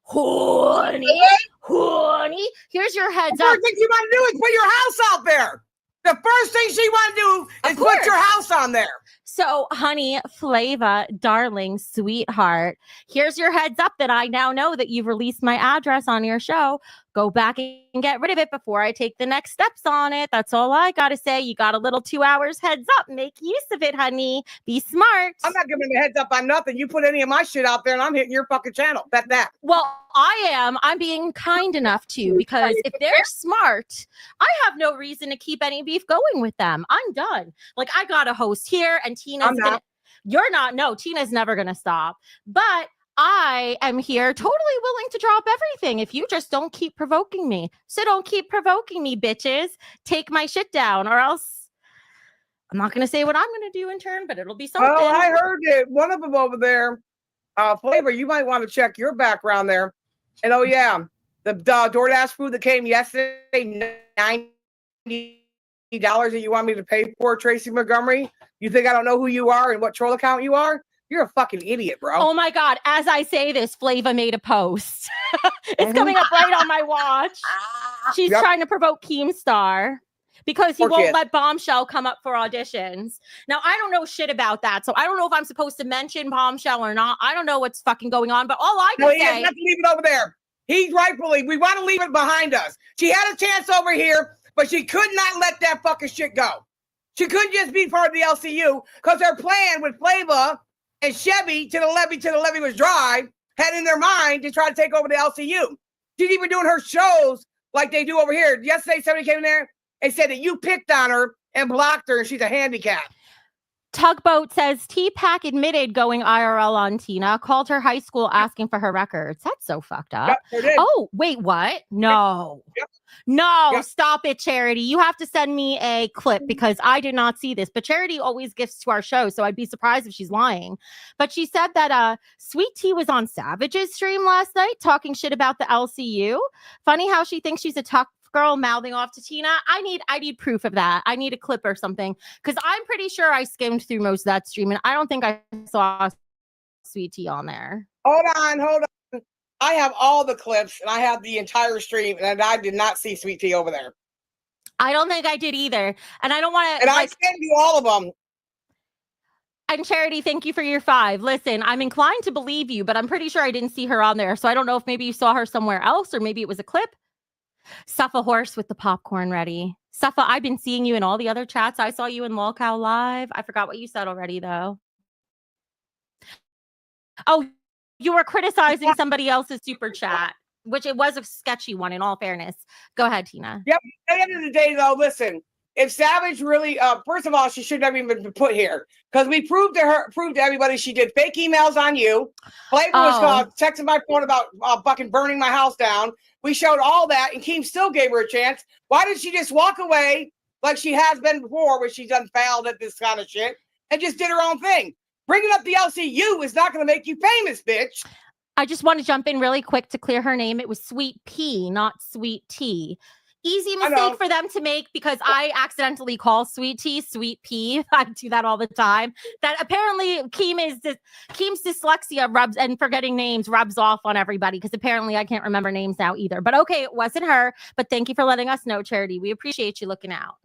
here's your heads up. The first thing you want to do is put your house out there. The first thing she want to do is put your house on there. So, honey, Flava, darling, sweetheart, here's your heads up that I now know that you've released my address on your show. Go back and get rid of it before I take the next steps on it. That's all I got to say. You got a little 2 hours heads up. Make use of it, honey. Be smart. I'm not giving a heads up on nothing. You put any of my shit out there and I'm hitting your fucking channel. Bet that. Well, I am. I'm being kind enough to, because if they're smart, I have no reason to keep any beef going with them. I'm done. Like, I got a host here and Tina's gonna. You're not. No, Tina's never going to stop. But I am here totally willing to drop everything if you just don't keep provoking me. So don't keep provoking me, bitches. Take my shit down, or else I'm not going to say what I'm going to do in turn, but it'll be something. Oh, I heard it. One of them over there, Flavor, you might want to check your background there. And oh, yeah, the DoorDash food that came yesterday, $90 that you want me to pay for, Tracy Montgomery. You think I don't know who you are and what troll account you are? You're a fucking idiot, bro. Oh my God. As I say this, Flava made a post. It's coming up right on my watch. She's trying to provoke Keemstar because he won't let Bombshell come up for auditions. Now, I don't know shit about that. So I don't know if I'm supposed to mention Bombshell or not. I don't know what's fucking going on, but all I can say. He has to leave it over there. We want to leave it behind us. She had a chance over here, but she could not let that fucking shit go. She couldn't just be part of the LCU because her plan with Flava and Chevy to the levee was dry had in their mind to try to take over the LCU. She's even doing her shows like they do over here. Yesterday, somebody came in there and said that you picked on her and blocked her and she's a handicap. Tugboat says T-Pack admitted going IRL on Tina, called her high school asking for her records. That's so fucked up. Yep, oh, wait, what? No. Yep. No, Yep. Stop it, Charity. You have to send me a clip because I did not see this. But Charity always gifts to our show, so I'd be surprised if she's lying. But she said that Sweet Tea was on Savage's stream last night talking shit about the LCU. Funny how she thinks she's a tough girl mouthing off to Tina. I need proof of that. I need a clip or something because I'm pretty sure I skimmed through most of that stream and I don't think I saw Sweet Tea on there. Hold on. I have all the clips and I have the entire stream and I did not see Sweet Tea over there. I don't think I did either. And I don't want to. And I sent you all of them. And Charity, thank you for your 5. Listen, I'm inclined to believe you, but I'm pretty sure I didn't see her on there. So I don't know if maybe you saw her somewhere else or maybe it was a clip. Suffa Horse with the popcorn ready. Suffa, I've been seeing you in all the other chats. I saw you in Lolcow Live. I forgot what you said already, though. Oh, you were criticizing somebody else's super chat, which it was a sketchy one, in all fairness. Go ahead, Tina. Yep. At the end of the day, though, listen, if Savage really, first of all, she should never even been put here because we proved to everybody she did fake emails on you. Flavor was texting my phone about fucking burning my house down. We showed all that, and Keem still gave her a chance. Why did she just walk away like she has been before, where she's unfouled at this kind of shit, and just did her own thing? Bringing up the LCU is not going to make you famous, bitch. I just want to jump in really quick to clear her name. It was Sweet P, not Sweet Tea. Easy mistake for them to make because I accidentally call Sweet Tea Sweet P. I do that all the time. That apparently Keem's dyslexia rubs and forgetting names rubs off on everybody because apparently I can't remember names now either. But okay, it wasn't her. But thank you for letting us know, Charity. We appreciate you looking out.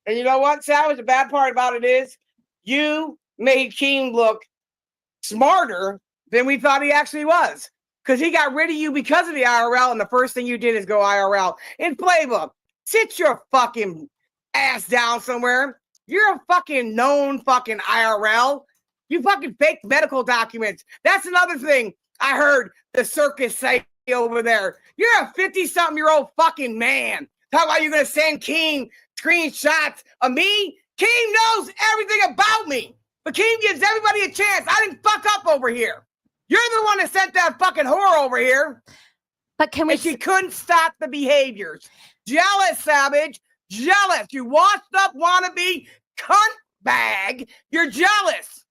And you know what, Savage? The bad part about it is you made Keem look smarter than we thought he actually was. Because he got rid of you because of the IRL, and the first thing you did is go IRL. In Flavor, sit your fucking ass down somewhere. You're a fucking known fucking IRL. You fucking fake medical documents. That's another thing I heard the circus say over there. You're a 50-something-year-old fucking man. Talk about you're going to send Keem screenshots of me? Keem knows everything about me. But Keem gives everybody a chance. I didn't fuck up over here. You're the one that sent that fucking whore over here. But can we? And she couldn't stop the behaviors. Jealous, Savage. Jealous. You washed up wannabe cunt bag. You're jealous.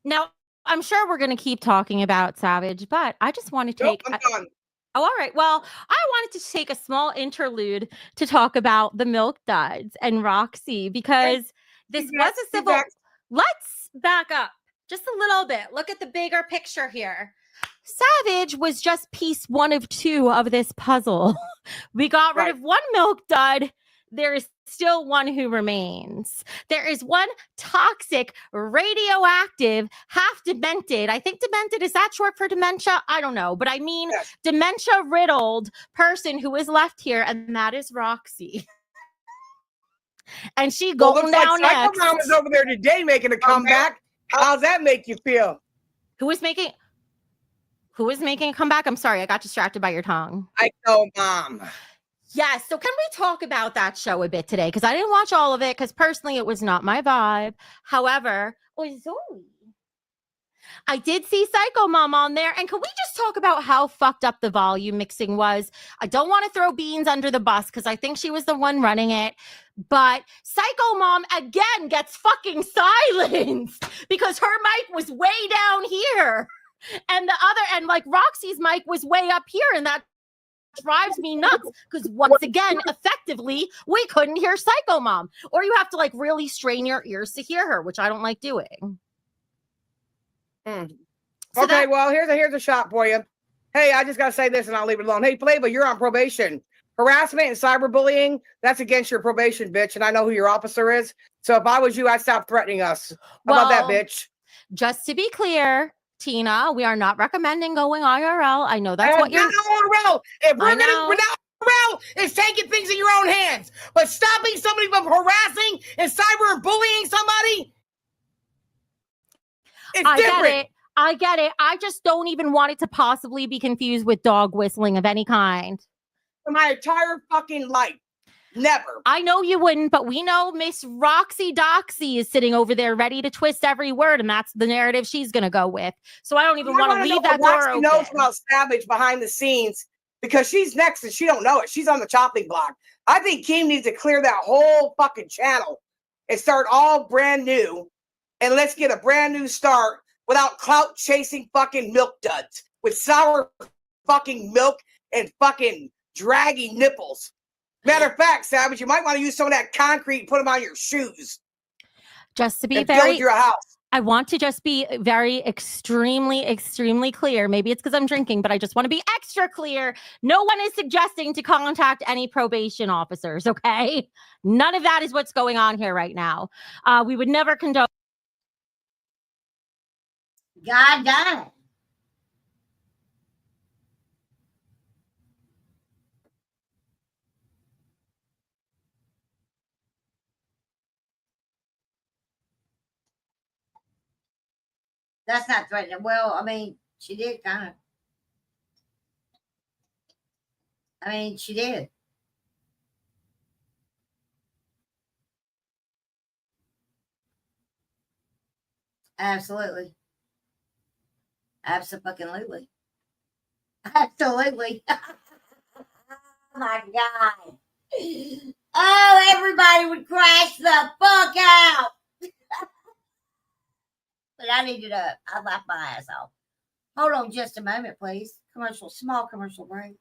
Now, I'm sure we're going to keep talking about Savage, but I just want to take. I'm done. Oh, all right. Well, I wanted to take a small interlude to talk about the Milk Duds and Roxy because this was a civil. Let's back up. Just a little bit. Look at the bigger picture here. Savage was just piece 1 of 2 of this puzzle. We got rid of one Milk Dud. There is still one who remains. There is one toxic, radioactive, half demented. I think demented, is that short for dementia? I don't know. But I mean, dementia riddled person who is left here, and that is Roxy. And she going down next. Psycho Mom is over there today making a comeback. How's that make you feel? Who is making a comeback? I'm sorry, I got distracted by your tongue. Psycho Mom. Yes. So can we talk about that show a bit today? Because I didn't watch all of it because personally it was not my vibe. However, Zoe, I did see Psycho Mom on there. And can we just talk about how fucked up the volume mixing was? I don't want to throw Beans under the bus because I think she was the one running it. But Psycho Mom again gets fucking silenced because her mic was way down here. And like Roxy's mic was way up here. And that drives me nuts because once again, effectively, we couldn't hear Psycho Mom. Or you have to like really strain your ears to hear her, which I don't like doing. Okay, well, here's a shot for you. Hey, I just got to say this and I'll leave it alone. Hey, Flavor, you're on probation. Harassment and cyberbullying, that's against your probation, bitch. And I know who your officer is. So if I was you, I'd stop threatening us. How about that, bitch? Just to be clear, Tina, we are not recommending going IRL. I know that's what you're... IRL. If we're not IRL, it's taking things in your own hands. But stopping somebody from harassing and cyberbullying somebody, it's different. I get it. I just don't even want it to possibly be confused with dog whistling of any kind. For my entire fucking life. Never. I know you wouldn't, but we know Miss Roxy Doxy is sitting over there ready to twist every word, and that's the narrative she's going to go with. So I don't even want to leave that door Roxy open. knows about Savage behind the scenes because she's next and she don't know it. She's on the chopping block. I think Keem needs to clear that whole fucking channel and start all brand new, and let's get a brand new start without clout chasing fucking milk duds with sour fucking milk and fucking draggy nipples. Matter of fact, Savage, you might want to use some of that concrete and put them on your shoes. Just to be and very, build your house. I want to just be very extremely clear. Maybe it's because I'm drinking, but I just want to be extra clear. No one is suggesting to contact any probation officers, okay? None of that is what's going on here right now. We would never condone. God damn. That's not threatening. Well, I mean, she did kind of. I mean, she did. Absolutely. Absolutely. Absolutely. Oh my God. Oh, everybody would crash the fuck out. But I needed I laughed my ass off. Hold on just a moment, please. Small commercial break.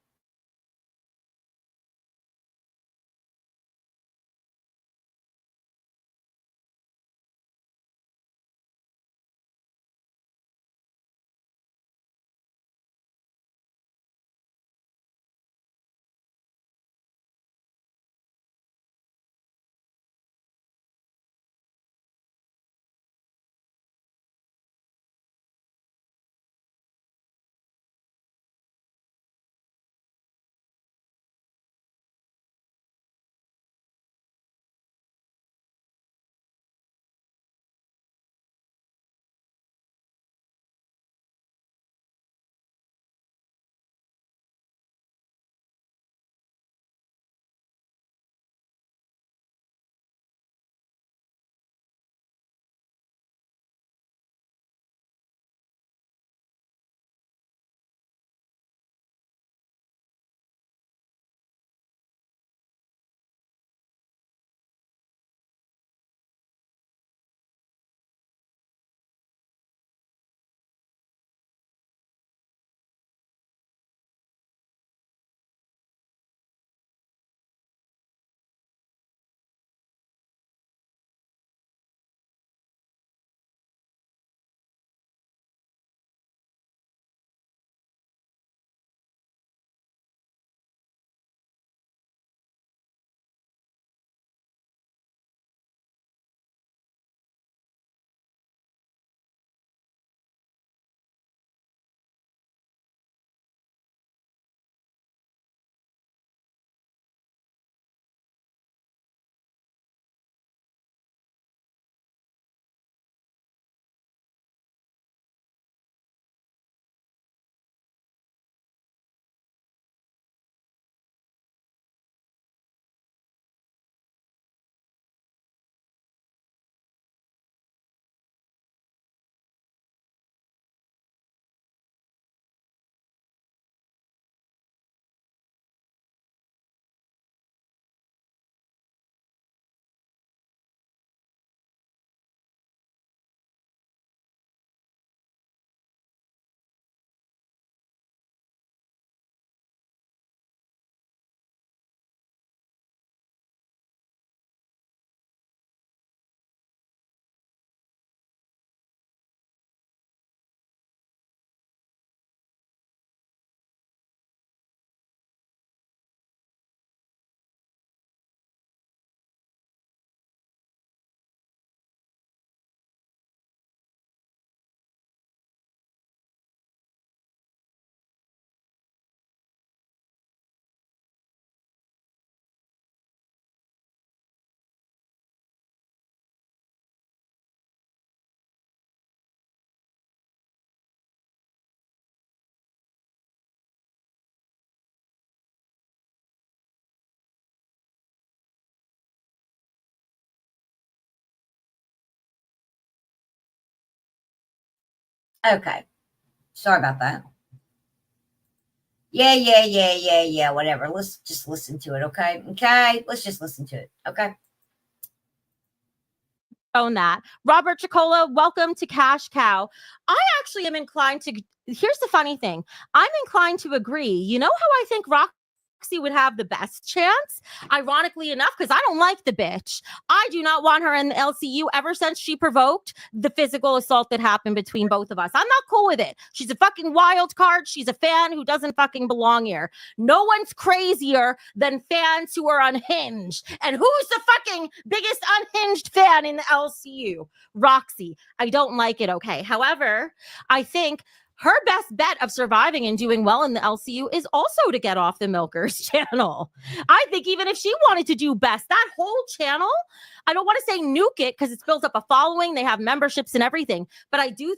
Okay. Sorry about that. Yeah. Whatever. Let's just listen to it. Okay. Okay. Let's just listen to it. Okay. Own that. Robert Chicola, welcome to Cash Cow. I actually am inclined to. Here's the funny thing. I'm inclined to agree. You know how I think Roxy would have the best chance? Ironically enough, because I don't like the bitch. I do not want her in the LCU ever since she provoked the physical assault that happened between both of us. I'm not cool with it. She's a fucking wild card. She's a fan who doesn't fucking belong here. No one's crazier than fans who are unhinged. And who's the fucking biggest unhinged fan in the LCU? Roxy. I don't like it, okay? However, I think her best bet of surviving and doing well in the LCU is also to get off the Milkers channel. I think even if she wanted to do best, that whole channel, I don't want to say nuke it because it's built up a following. They have memberships and everything. But I do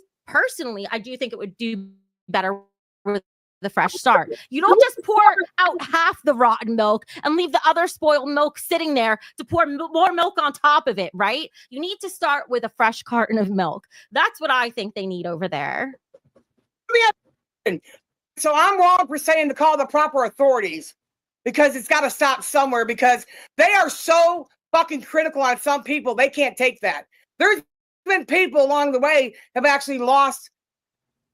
think it would do better with the fresh start. You don't just pour out half the rotten milk and leave the other spoiled milk sitting there to pour more milk on top of it, right? You need to start with a fresh carton of milk. That's what I think they need over there. So I'm wrong for saying to call the proper authorities because it's got to stop somewhere because they are so fucking critical on some people. They can't take that. There's been people along the way have actually lost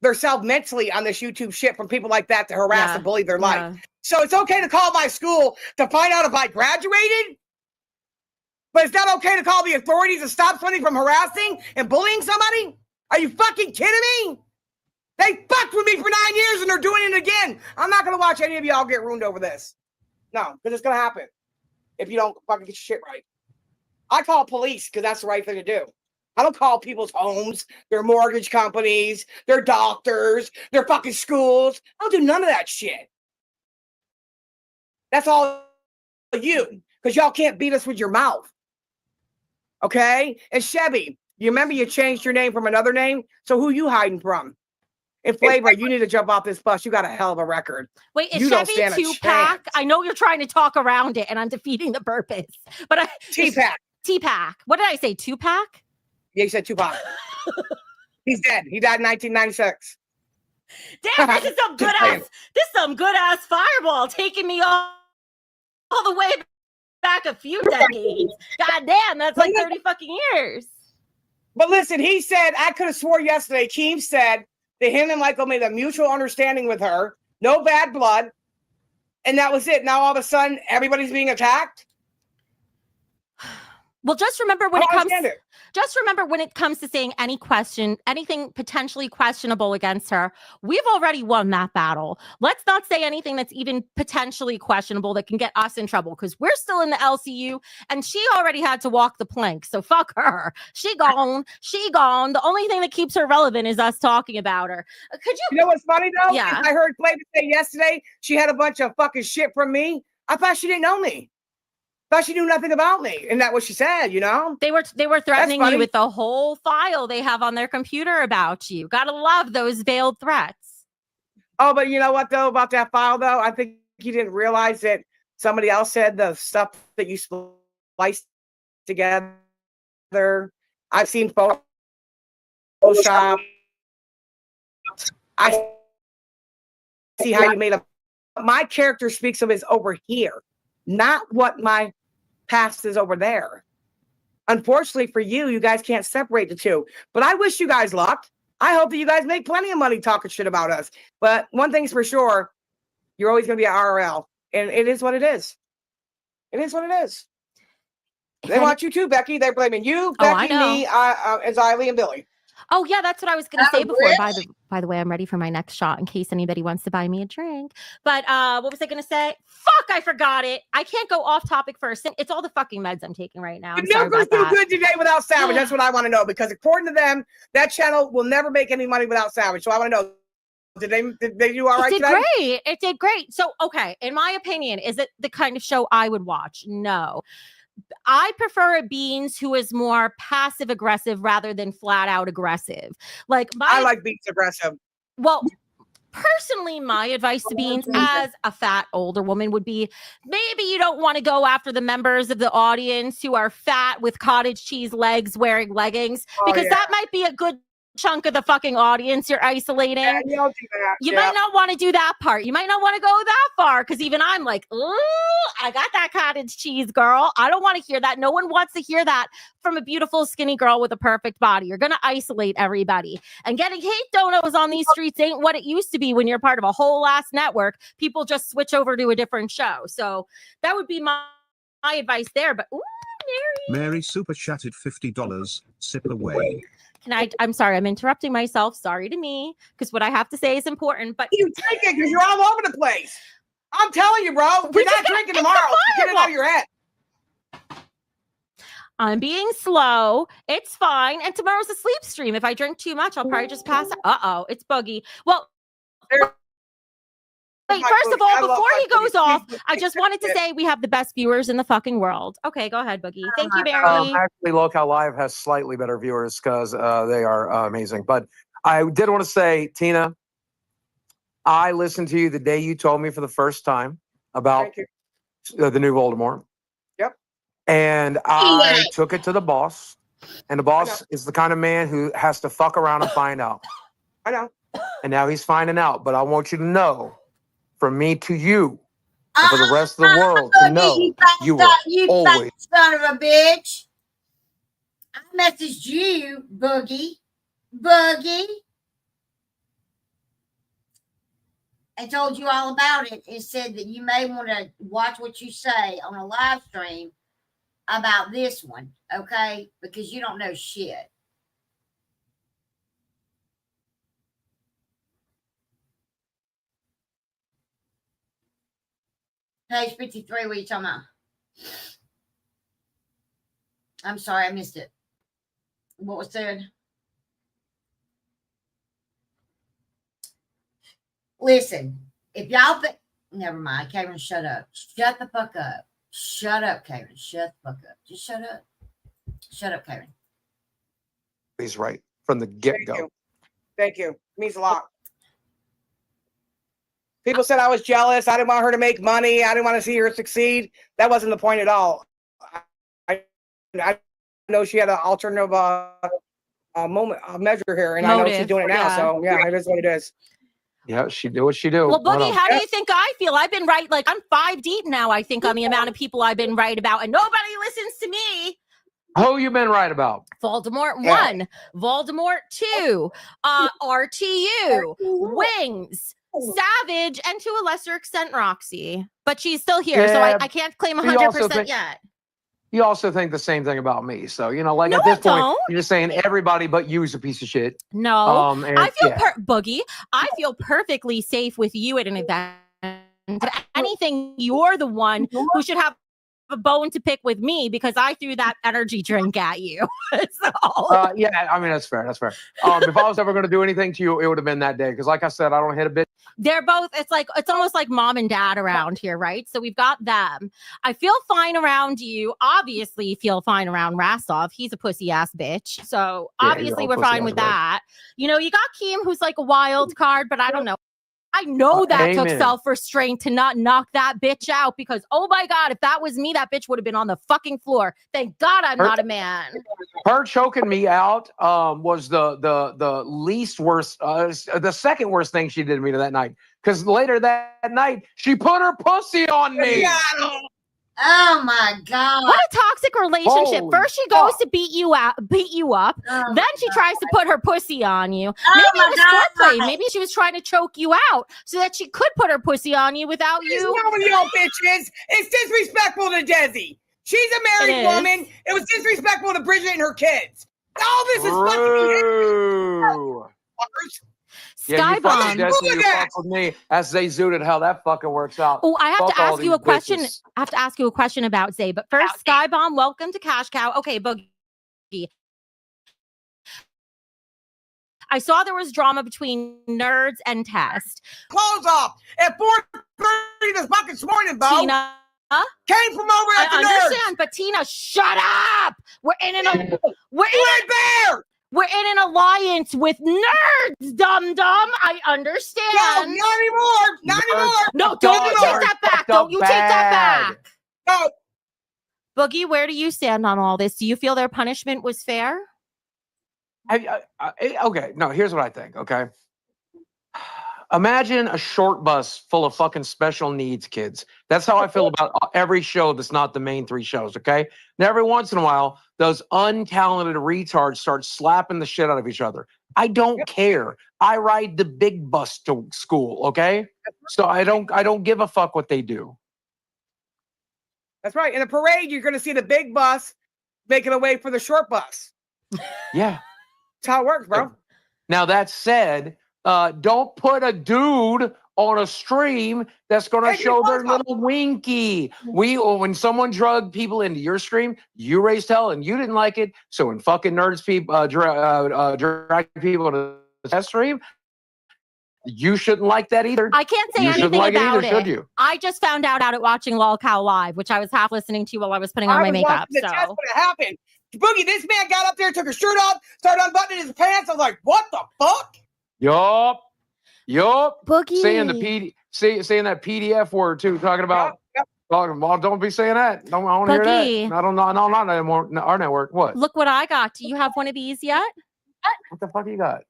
their self mentally on this YouTube shit from people like that to harass and bully their life. So it's okay to call my school to find out if I graduated, but it's not okay to call the authorities to stop somebody from harassing and bullying somebody? Are you fucking kidding me? They fucked with me for 9 years and they're doing it again. I'm not going to watch any of y'all get ruined over this. No, because it's going to happen if you don't fucking get your shit right. I call police because that's the right thing to do. I don't call people's homes, their mortgage companies, their doctors, their fucking schools. I don't do none of that shit. That's all you, because y'all can't beat us with your mouth. Okay? And Chevy, you remember you changed your name from another name? So who you hiding from? And Flavor, you need to jump off this bus. You got a hell of a record. Wait, is you Chevy 2-pack? I know you're trying to talk around it, and I'm defeating the purpose. But T-pack. T-pack. What did I say? 2-pack? Yeah, you said 2-pack. He's dead. He died in 1996. Damn, this is some good ass fireball taking me all the way back a few decades. God damn, that's like 30 fucking years. But listen, he said, I could have swore yesterday, Keem said that him and Michael made a mutual understanding with her, no bad blood, and that was it. Now all of a sudden, everybody's being attacked. Well, just remember when it comes to saying anything potentially questionable against her, we've already won that battle. Let's not say anything that's even potentially questionable that can get us in trouble because we're still in the LCU and she already had to walk the plank. So fuck her. She gone. The only thing that keeps her relevant is us talking about her. You know what's funny though? Yeah. I heard Flavor say yesterday she had a bunch of fucking shit from me. I thought she didn't know me. Thought she knew nothing about me. Isn't that what she said, you know? They were threatening you with the whole file they have on their computer about you. Gotta love those veiled threats. Oh, but you know what though about that file though? I think you didn't realize that somebody else said the stuff that you spliced together. I've seen Photoshop. I see how you made a. My character speaks of is over here, not what my past is over there. Unfortunately for you, you guys can't separate the two. But I wish you guys luck. I hope that you guys make plenty of money talking shit about us. But one thing's for sure, you're always going to be at RL. And it is what it is. It is what it is. They want you too, Becky. They're blaming you, Becky, me, Xylee, and Billy. Oh, yeah, that's what I was going to say before. By the way, I'm ready for my next shot in case anybody wants to buy me a drink. But what was I going to say? Fuck, I forgot it. I can't go off topic first. It's all the fucking meds I'm taking right now. I'm sorry about that. Do good today without Savage. That's what I want to know because according to them, that channel will never make any money without Savage. So I want to know, did they do all right today? It did great. So, okay, in my opinion, is it the kind of show I would watch? No. I prefer a Beans who is more passive aggressive rather than flat out aggressive. I like Beans aggressive. Well, personally, my advice to Beans as a fat older woman would be maybe you don't want to go after the members of the audience who are fat with cottage cheese legs wearing leggings because that might be a good chunk of the fucking audience you're isolating. Yeah, you don't do that. You Yeah. might not want to do that part. You might not want to go that far because even I'm like, ooh, I got that cottage cheese, girl. I don't want to hear that. No one wants to hear that from a beautiful, skinny girl with a perfect body. You're going to isolate everybody. And getting hate donos on these streets ain't what it used to be when you're part of a whole ass network. People just switch over to a different show. So that would be my advice there. But ooh, Mary super chatted $50. Sip away. I'm sorry, I'm interrupting myself. Sorry to me, because what I have to say is important. But you drink it because you're all over the place. I'm telling you, bro. If you're not drinking tomorrow, get it out of your head. I'm being slow. It's fine. And tomorrow's a sleep stream. If I drink too much, I'll probably just pass out. Uh-oh, it's Boogie. Well, wait, first of all, before he goes off, I just wanted to say we have the best viewers in the fucking world. Okay, go ahead, Boogie. Thank you, Mary. Actually, Locale Live has slightly better viewers because they are amazing. But I did want to say, Tina, I listened to you the day you told me for the first time about the new Voldemort. Yep. And I took it to the boss. And the boss is the kind of man who has to fuck around and find out. I know. And now he's finding out. But I want you to know, from me to you, and for the rest of the world to know, you were always. Fat son of a bitch. I messaged you, Boogie. I told you all about it. It said that you may want to watch what you say on a live stream about this one, okay? Because you don't know shit. Page 53, what are you talking about? I'm sorry, I missed it. What was said? Listen, if y'all think, never mind, Karen, shut up. Shut the fuck up. Shut up, Karen. Shut the fuck up. Just shut up. Shut up, Karen. He's right from the get-go. Thank you. It means a lot. People said I was jealous. I didn't want her to make money. I didn't want to see her succeed. That wasn't the point at all. I know she had an alternative measure here, and I know she's doing it now. So yeah, it is what it is. Yeah, she do what she do. Well, Boogie, how do you think I feel? I've been right, like I'm 5 deep now, I think, on the amount of people I've been right about, and nobody listens to me. Who you been right about? Voldemort 1, Voldemort 2, RTU, Wings, Savage, and to a lesser extent, Roxy. But she's still here, so I can't claim 100% yet. You also think the same thing about me. So, you know, like at this point, you're just saying everybody but you is a piece of shit. No, I feel Boogie, I feel perfectly safe with you at an event. If anything, you're the one who should have a bone to pick with me because I threw that energy drink at you. Yeah, I mean, that's fair. That's fair. If I was ever going to do anything to you, it would have been that day. Because like I said, I don't hit a bitch. They're both, it's almost like mom and dad around here, right? So we've got them. I feel fine around you. Obviously feel fine around Rastov. He's a pussy ass bitch. So obviously we're fine with that. You know, you got Keem, who's like a wild card, but I don't know. I know that took self-restraint to not knock that bitch out because, oh my God, if that was me, that bitch would have been on the fucking floor. Thank God I'm not a man. Her choking me out was the least worst, the second worst thing she did to me that night. Because later that night, she put her pussy on me. Oh my God. What a toxic relationship. First she goes to beat you up. Then she tries to put her pussy on you. Maybe it was foreplay. Maybe she was trying to choke you out so that she could put her pussy on you without you. It's not what y'all bitches. It's disrespectful to Desi. She's a married woman. It was disrespectful to Bridget and her kids. All this is fucking Sky Bomb. You fuck with me as they zooted how that fucking works out. Oh, I have to ask you a question. I have to ask you a question about Zay. But first, Sky Bomb, welcome to Cash Cow. Okay, Boogie. I saw there was drama between Nerds and Test. Close off at 4:30 this fucking morning, Bo. Tina came from over at the Nerds. I understand, but Tina, shut up. We're in an alliance with Nerds, dum dum. I understand. No, not anymore. Not anymore. No, don't you take that back. Don't you take that back. No. Boogie, where do you stand on all this? Do you feel their punishment was fair? Okay, no, here's what I think, okay? Imagine a short bus full of fucking special needs kids. That's how I feel about every show that's not the main 3 shows, okay? And every once in a while, those untalented retards start slapping the shit out of each other. I don't care. I ride the big bus to school, okay? So I don't give a fuck what they do. That's right. In the parade, you're going to see the big bus making a way for the short bus. Yeah. That's how it works, bro. Now, that said, don't put a dude on a stream that's going to show their little winky. When someone drug people into your stream, you raised hell and you didn't like it. So when fucking nerds people drag people to that stream, you shouldn't like that either. I can't say you shouldn't anything like about it either, should you? I just found out it watching LolCow live, which I was half listening to while I was putting on my makeup. That's what happened. Boogie, this man got up there, took his shirt off, started unbuttoning his pants. I was like, what the fuck? Yup. Boogie. Saying saying that PDF word too, talking about talking. Well, don't be saying that. I want to hear Boogie. that. I don't know. No, not anymore. Our network. What? Look what I got. Do you have one of these yet? What the fuck you got?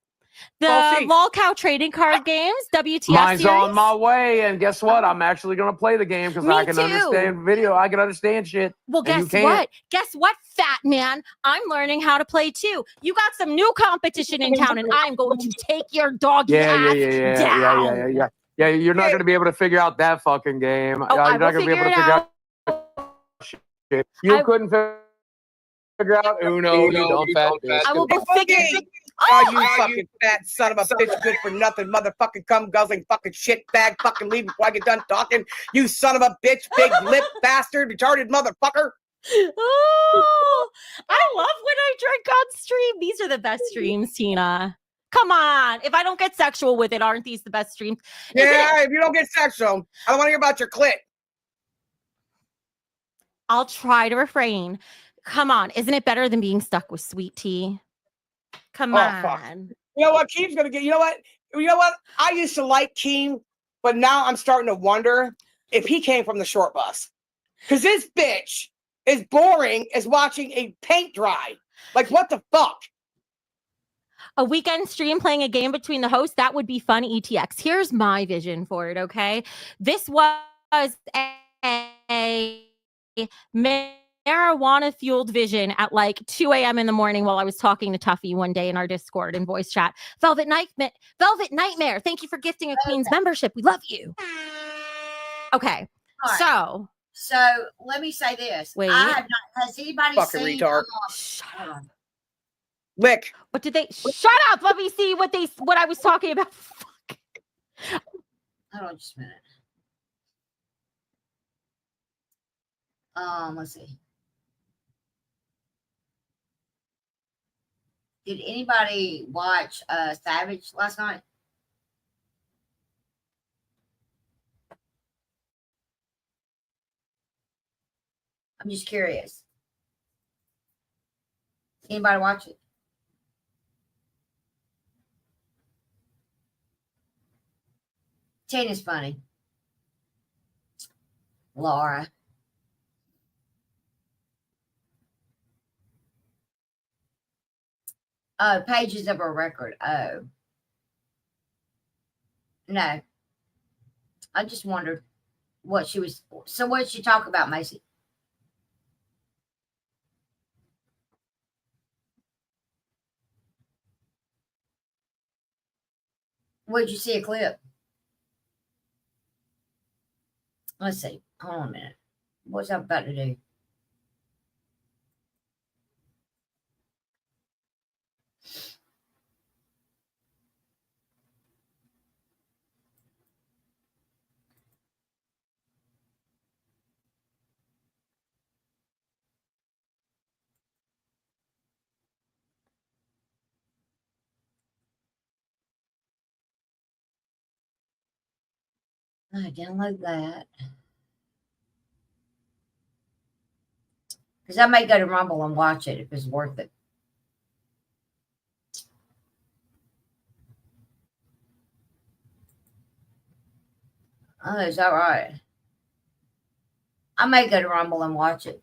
The LolCow trading card games, WTF Mine's series. on my way, and guess what? I'm actually going to play the game because I can too. understand video. I can understand shit. Well, and you guess can't. what? Guess what, fat man? I'm learning how to play too. You got some new competition in town, and I'm going to take your doggy ass down. Yeah, you're not going to be able to figure out that fucking game. Oh, You're not going to be able to figure out shit. You couldn't figure out Uno, you dumb fat bitch. I will be figuring. Oh, you fucking fat son of a bitch, good for nothing, motherfucking cum guzzling, fucking shit bag, fucking leave before I get done talking. You son of a bitch, big lip bastard, retarded motherfucker. Oh, I love when I drink on stream. These are the best streams, Tina. Come on. If I don't get sexual with it, aren't these the best streams? Yeah, if you don't get sexual, I don't want to hear about your clit. I'll try to refrain. Come on. Isn't it better than being stuck with sweet tea? Come on. Fuck. You know what? Keem's gonna get. You know what? I used to like Keem, but now I'm starting to wonder if he came from the short bus. Because this bitch is boring as watching a paint dry. Like, what the fuck? A weekend stream playing a game between the hosts, that would be fun, ETX. Here's my vision for it, okay? This was a marijuana-fueled vision at like 2 a.m. in the morning while I was talking to Tuffy one day in our Discord and voice chat. Velvet Nightmare, thank you for gifting a Queen's membership. We love you. Okay, right. So let me say this. Wait. I have not. Has anybody Fucking seen? retard. Hold on. Lick. What did they? Shut up. Let me see what I was talking about. Fuck. Hold on just a minute. Let's see. Did anybody watch Savage last night? I'm just curious. Anybody watch it? Tina's funny. Laura. Oh, Pages of a Record. Oh. No. I just wondered what she was. So what did she talk about, Macy? Would you see a clip? Let's see. Hold on a minute. What's I about to do? I download that. Because I may go to Rumble and watch it if it's worth it. Oh, is that right? I may go to Rumble and watch it.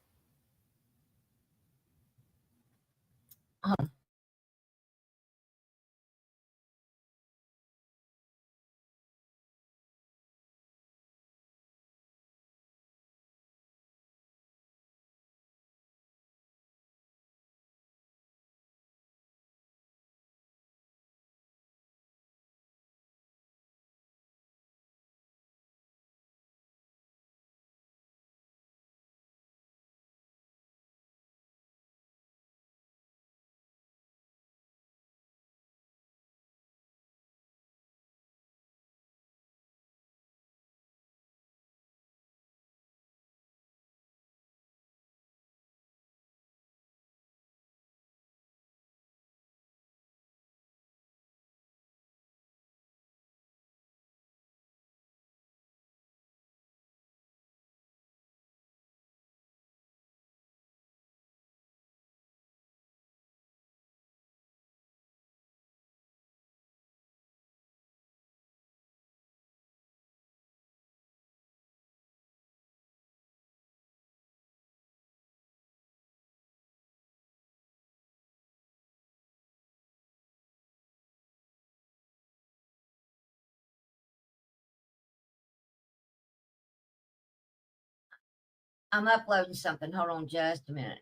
I'm uploading something. Hold on just a minute.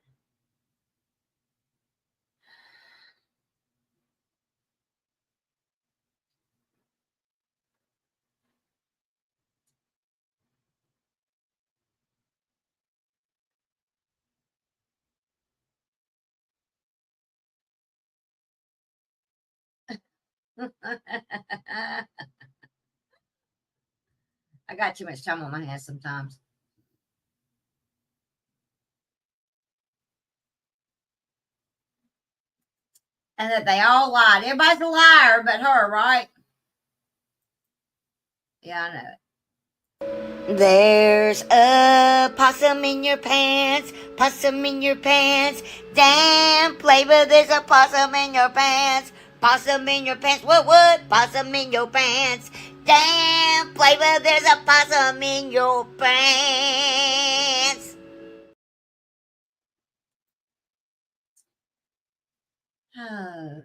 I got too much time on my hands sometimes. And that they all lied. Everybody's a liar but her, right? Yeah, I know it. There's a possum in your pants, possum in your pants. Damn flavor, there's a possum in your pants, possum in your pants. What? Possum in your pants. Damn flavor, there's a possum in your pants. Oh.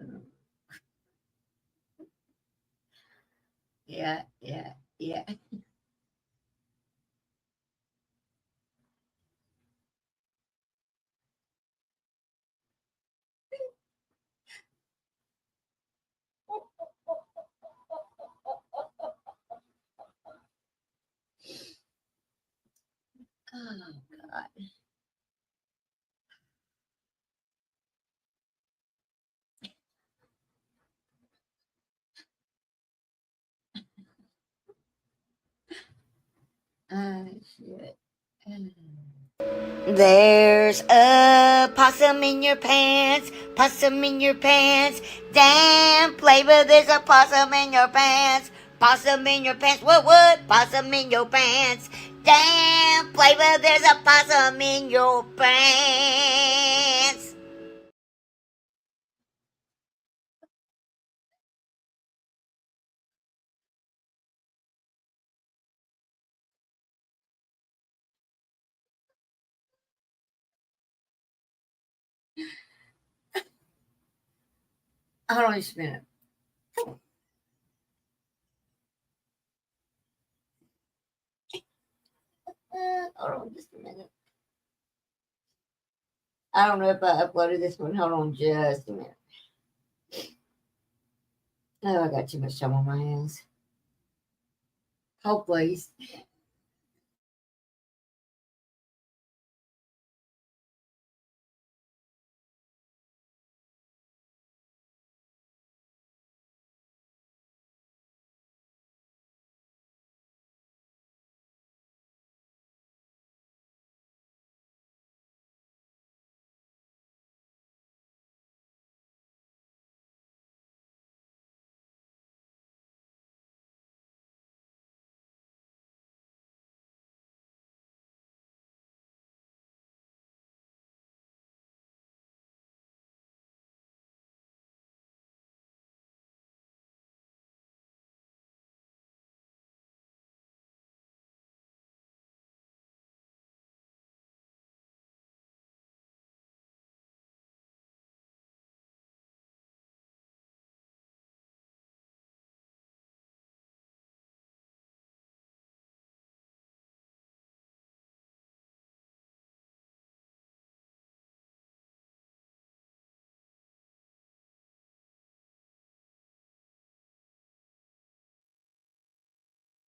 Yeah. Oh, God. Oh, shit. There's a possum in your pants, possum in your pants. Damn flavor, there's a possum in your pants, possum in your pants. What? Possum in your pants. Damn flavor, there's a possum in your pants. Hold on just a minute. Hold on just a minute. I don't know if I uploaded this one. Hold on just a minute. Oh, I got too much time on my hands. Hold, please.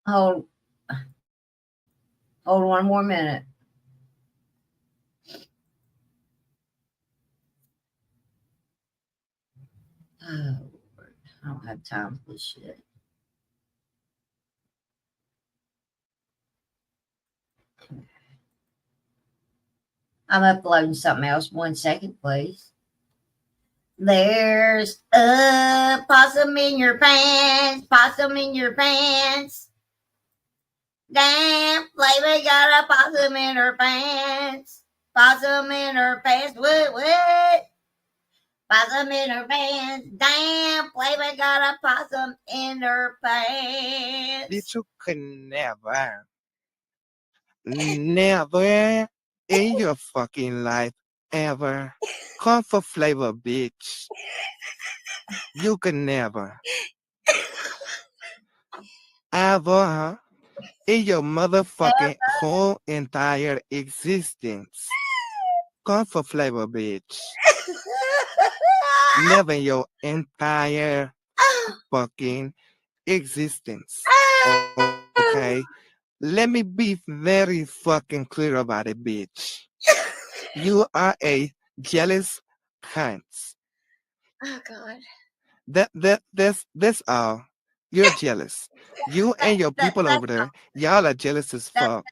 Hold one more minute. Oh, I don't have time for this shit. I'm uploading something else. 1 second, please. There's a possum in your pants, possum in your pants. Damn flavor got a possum in her pants, possum in her pants. What? Possum in her pants. Damn flavor got a possum in her pants. That you can never in your fucking life ever come for flavor, bitch. You can never ever in your motherfucking whole entire existence. Come for flavor, bitch. Never in your entire fucking existence. Okay? Let me be very fucking clear about it, bitch. You are a jealous cunt. Oh God. That's all. You're jealous. You and your people over there, y'all are jealous as fuck.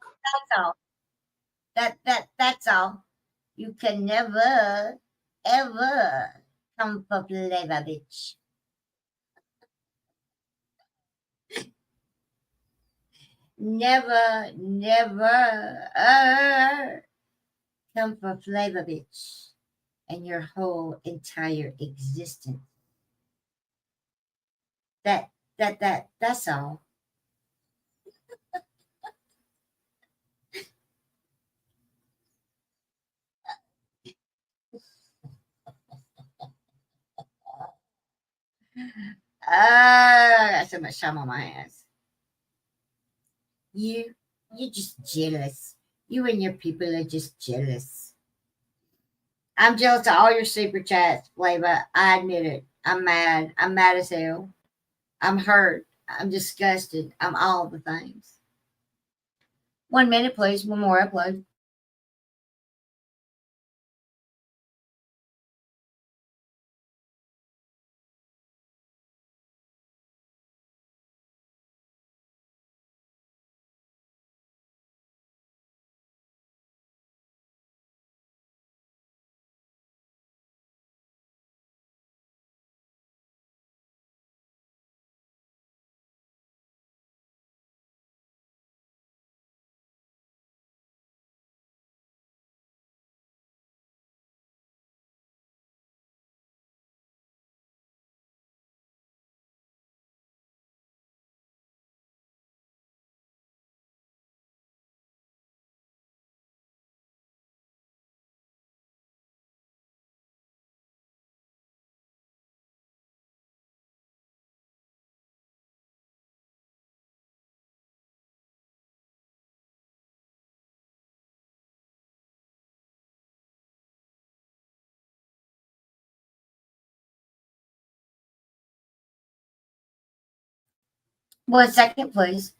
That's all. That's all. You can never, ever come for flavor, bitch. Never, never come for flavor, bitch, and your whole entire existence. That's all. I got so much time on my hands. You're just jealous. You and your people are just jealous. I'm jealous of all your super chats, Flavor. I admit it. I'm mad. I'm mad as hell. I'm hurt. I'm disgusted. I'm all the things. 1 minute, please. One more upload. One second, please.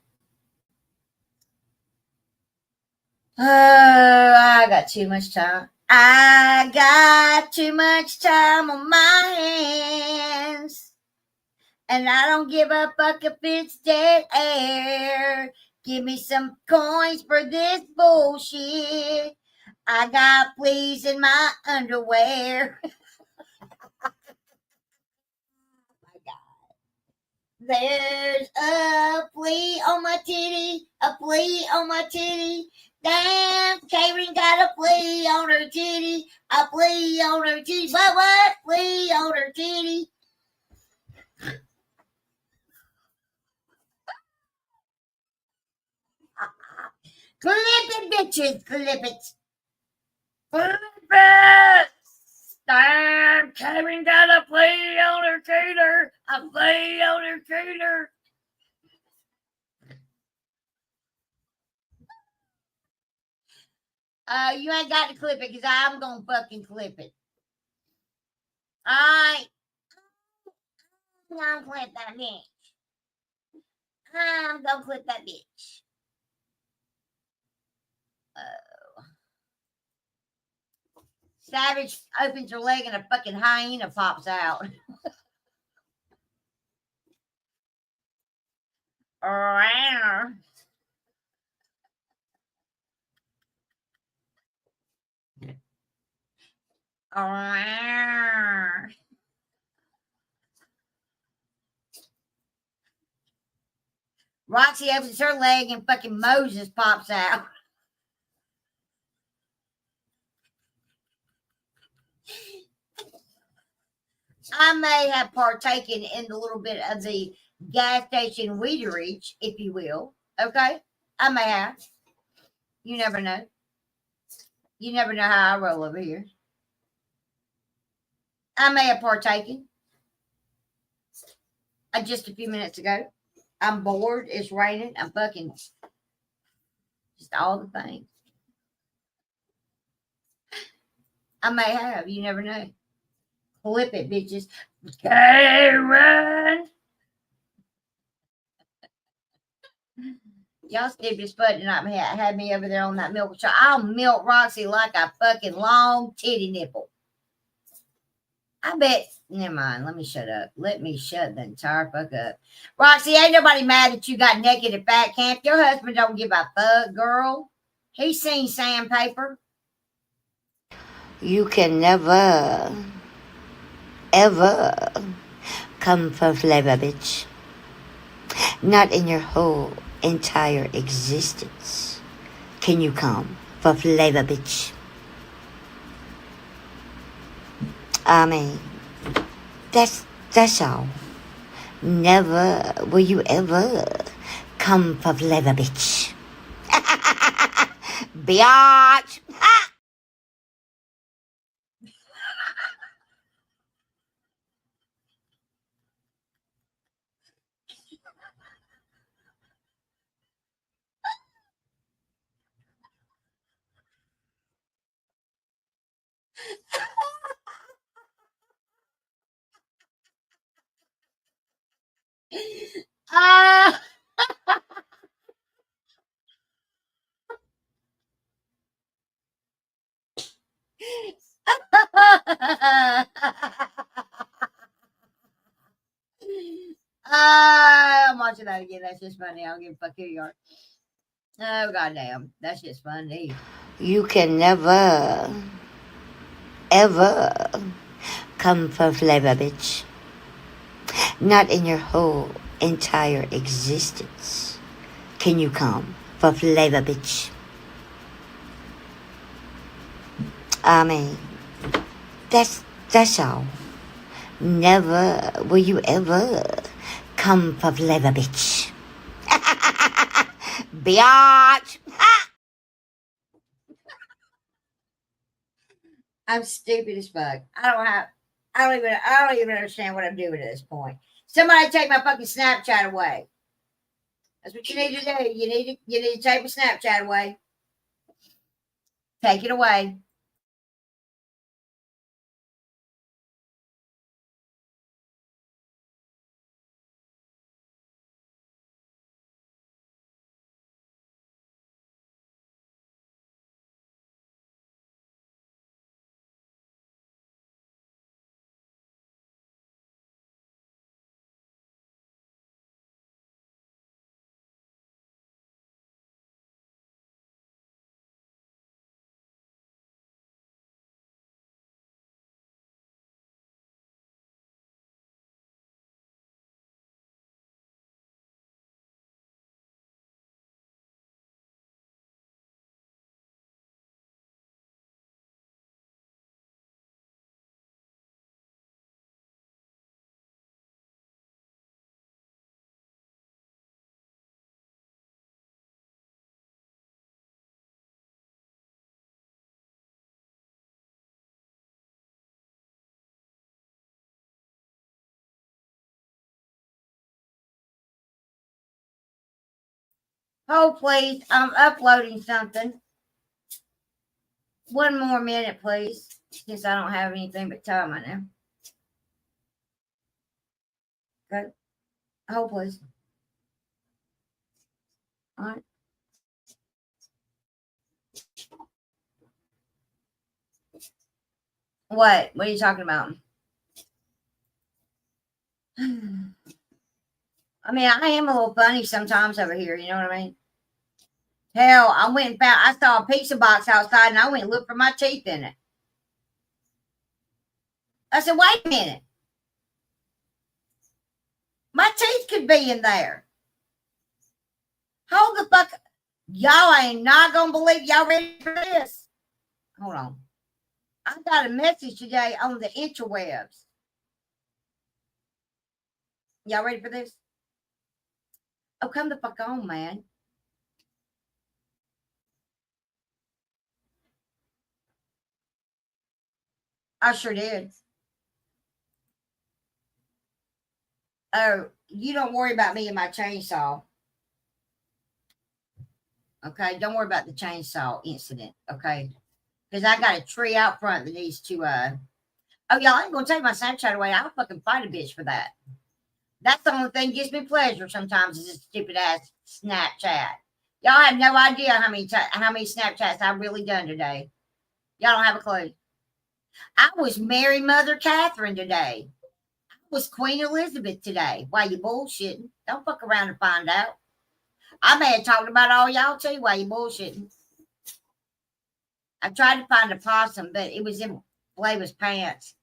Oh, I got too much time. I got too much time on my hands. And I don't give a fuck if it's dead air. Give me some coins for this bullshit. I got fleas in my underwear. There's a flea on my titty, a flea on my titty. Damn, Karen got a flea on her titty, a flea on her titty. What? Flea on her titty. Clip it, bitches, clip it. Clip it. Damn, Karen got a flea on her cooter, a flea on her cooter. You ain't got to clip it because I'm going to fucking clip it. I'm going to clip that bitch. I'm going to clip that bitch. Savage opens her leg and a fucking hyena pops out. Roxy opens her leg and fucking Moses pops out. I may have partaken in a little bit of the gas station weederage, if you will. Okay? I may have. You never know. You never know how I roll over here. I may have partaken just a few minutes ago. I'm bored. It's raining. I'm fucking Just all the things. I may have. You never know. Clip it, bitches. Karen! Y'all stupid as fuck tonight. Had me over there on that milk shot. I'll milk Roxy like a fucking long titty nipple. I bet. Never mind. Let me shut up. Let me shut the entire fuck up. Roxy, ain't nobody mad that you got naked at fat camp. Your husband don't give a fuck, girl. He's seen sandpaper. You can never, ever come for flavor, bitch. Not in your whole entire existence can you come for flavor, bitch. I mean, that's all. Never will you ever come for flavor, bitch. Biatch. Ah. I'm watching that again. That's just funny. I don't give a fuck who you are. Oh, goddamn. That's just funny. You can never, ever come for flavor, bitch. Not in your whole entire existence can you come for flavor, bitch. I mean, that's all. Never will you ever come for flavor, bitch. Biatch. I'm stupid as fuck. I don't even understand what I'm doing at this point. Somebody take my fucking Snapchat away. That's what you need to do. You need to take my Snapchat away. Take it away. Hold, please. I'm uploading something. 1 more minute, please, since I don't have anything but time right now. Okay. Hold, please. All right. What? What are you talking about? I mean, I am a little funny sometimes over here. You know what I mean? Hell, I went and found, I saw a pizza box outside and I went and looked for my teeth in it. I said, wait a minute. My teeth could be in there. Hold the fuck. Y'all ain't not going to believe. Y'all ready for this? Hold on. I got a message today on the interwebs. Y'all ready for this? Oh, come the fuck on, man. I sure did. Oh, you don't worry about me and my chainsaw. Okay, don't worry about the chainsaw incident. Okay, because I got a tree out front that needs to. Oh, y'all ain't gonna take my Snapchat away. I'll fucking fight a bitch for that. That's the only thing that gives me pleasure sometimes is this stupid ass Snapchat. Y'all have no idea how many Snapchats I've really done today. Y'all don't have a clue. I was Mary Mother Catherine today. I was Queen Elizabeth today. Why you bullshitting? Don't fuck around and find out. I may have talked about all y'all too while you bullshitting. I tried to find a possum, but it was in Flavor's pants.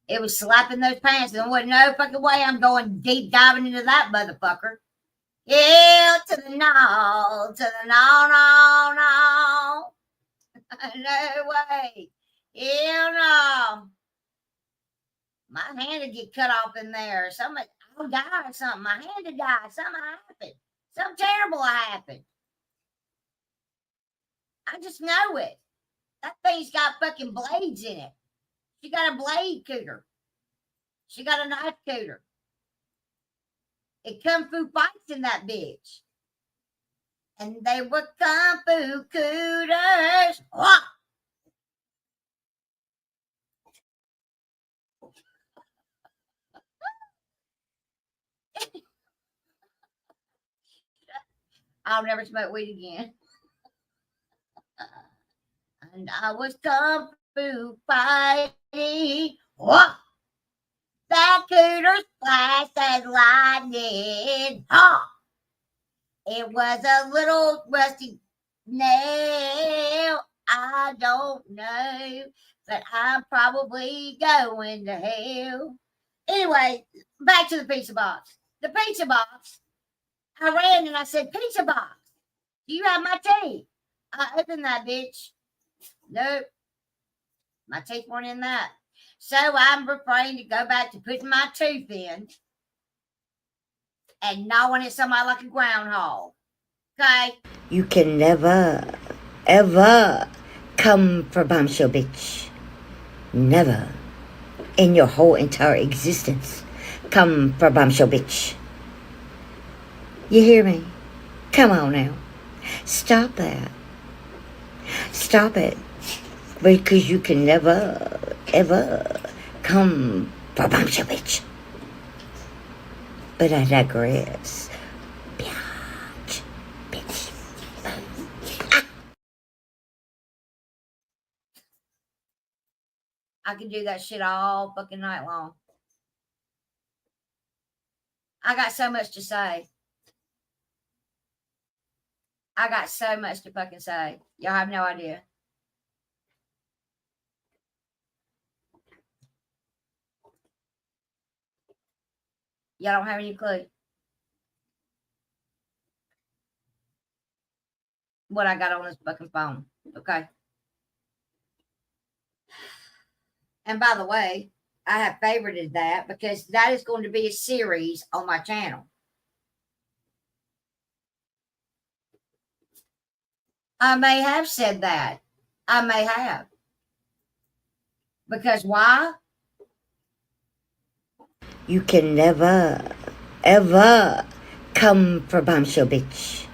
It was slapping those pants. There wasn't no fucking way I'm going deep diving into that motherfucker. Yeah, to the no, to the no, no, no. No way. Hell no. My hand would get cut off in there. Somebody, I'll die or something. My hand would die. Something happened. Something terrible happened. I just know it. That thing's got fucking blades in it. She got a blade cooter. She got a knife cooter. It kung fu fights in that bitch. And they were kung fu cooters. Oh! I'll never smoke weed again. And I was kung fu fighting. Oh! That cooter flashed as lightning. Oh! It was a little rusty nail. I don't know, but I'm probably going to hell. Anyway, back to the pizza box. The pizza box. I ran and I said, pizza box, do you have my teeth? I opened that bitch. Nope. My teeth weren't in that. So I'm refraining to go back to putting my tooth in and gnawing at somebody like a groundhog. Okay? You can never, ever come for bombshell, bitch. Never in your whole entire existence come for bombshell, bitch. You hear me? Come on now. Stop that. Stop it. Because you can never, ever come for bombshell, bitch. But I digress. Bitch. Bitch. I can do that shit all fucking night long. I got so much to say. I got so much to fucking say. Y'all have no idea. Y'all don't have any clue what I got on this fucking phone. Okay. And by the way, I have favorited that because that is going to be a series on my channel. I may have said that. I may have. Because why? You can never, ever come for bombshell, bitch.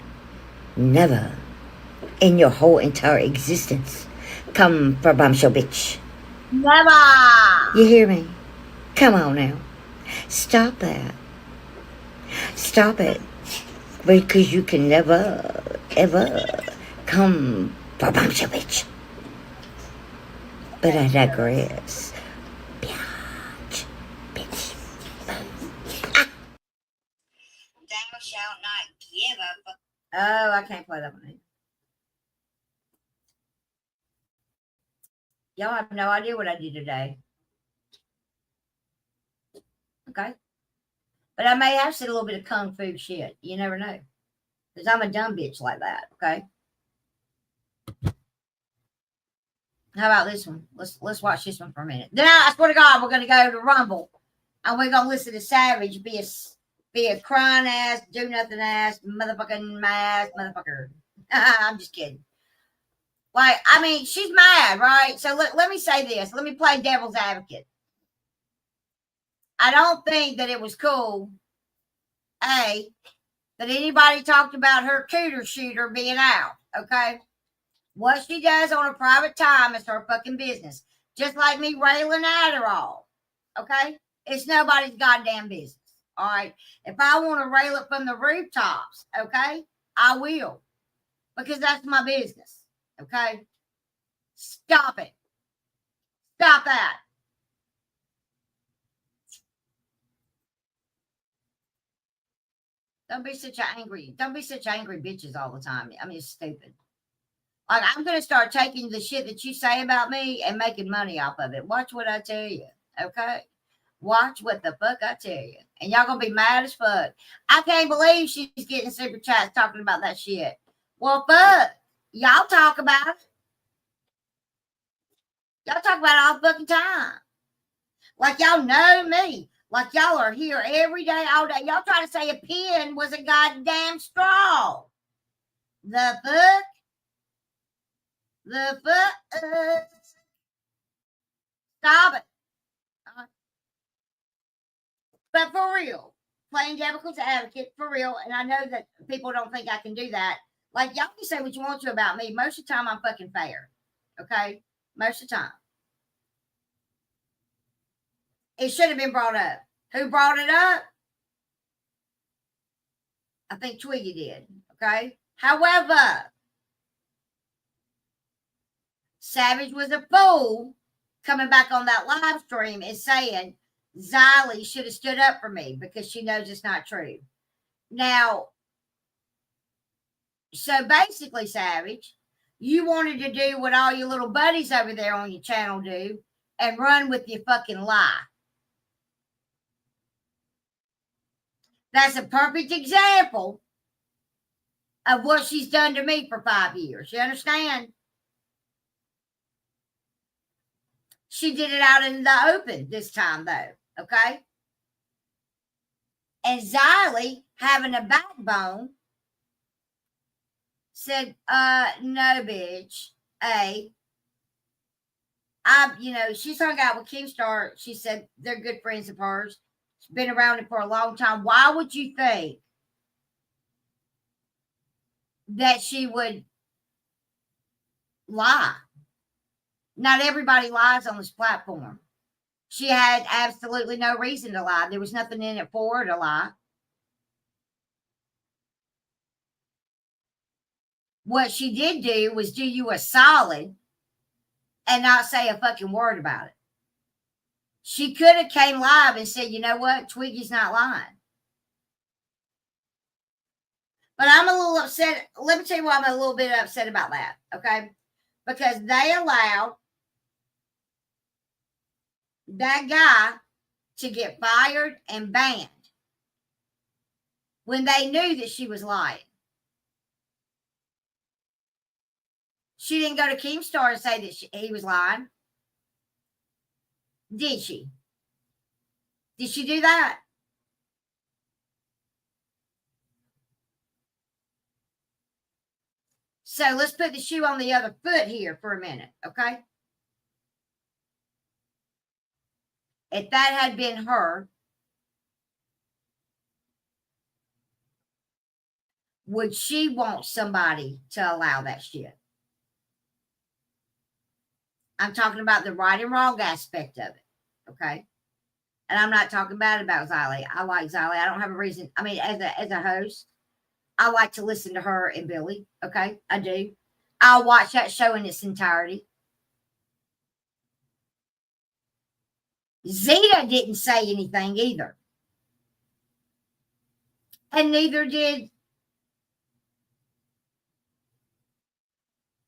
Never in your whole entire existence come for bombshell, bitch. Never. You hear me? Come on now. Stop that. Stop it. Because you can never, ever come for bombshell, bitch. But I digress. Bitch. Bitch. Thou shalt not give up. Oh, I can't play that one. Y'all have no idea what I did today. Okay. But I may have said a little bit of kung fu shit. You never know. Because I'm a dumb bitch like that. Okay. How about this one? Let's watch this one for a minute. Then I swear to God, we're gonna go to Rumble and we're gonna listen to Savage be Be a crying ass, do nothing ass, motherfucking ass, motherfucker. I'm just kidding. Like, I mean, she's mad, right? So let me say this. Let me play devil's advocate. I don't think that it was cool, A, that anybody talked about her cooter shooter being out, okay? What she does on her private time is her fucking business. Just like me railing Adderall, okay? It's nobody's goddamn business, all right? If I want to rail it from the rooftops, okay, I will, because that's my business, okay? Stop it. Stop that. Don't be such angry bitches all the time. I mean, it's stupid. Like, I'm going to start taking the shit that you say about me and making money off of it. Watch what I tell you, okay? Watch what the fuck I tell you. And y'all going to be mad as fuck. I can't believe she's getting super chats talking about that shit. Well, fuck. Y'all talk about it. Y'all talk about it all the fucking time. Like y'all know me. Like y'all are here every day, all day. Y'all try to say a pen was a goddamn straw. The fuck? The fuck? Stop it. But for real, playing devil's advocate, for real, and I know that people don't think I can do that. Like, y'all can say what you want to about me. Most of the time, I'm fucking fair. Okay? Most of the time. It should have been brought up. Who brought it up? I think Twiggy did. Okay? However, Savage was a fool coming back on that live stream and saying Xylee should have stood up for me because she knows it's not true. Now, so basically, Savage, you wanted to do what all your little buddies over there on your channel do and run with your fucking lie. That's a perfect example of what she's done to me for 5 years. You understand? She did it out in the open this time, though. Okay? And Xylee, having a backbone, said, no, bitch. She's hung out with Keemstar. She said they're good friends of hers. She's been around it for a long time. Why would you think that she would lie? Not everybody lies on this platform. She had absolutely no reason to lie. There was nothing in it for her to lie. What she did do was do you a solid and not say a fucking word about it. She could have came live and said, you know what? Twiggy's not lying. But I'm a little upset. Let me tell you why I'm a little bit upset about that, okay? Because they allowed that guy to get fired and banned when they knew that she was lying. She didn't go to Keemstar and say that he was lying. Did she? Did she do that? So let's put the shoe on the other foot here for a minute, okay? If that had been her, would she want somebody to allow that shit? I'm talking about the right and wrong aspect of it, okay? And I'm not talking bad about Xylee. I like Xylee. I don't have a reason. I mean, as a host, I like to listen to her and Billy, okay? I do. I'll watch that show in its entirety. Zeta didn't say anything either. And neither did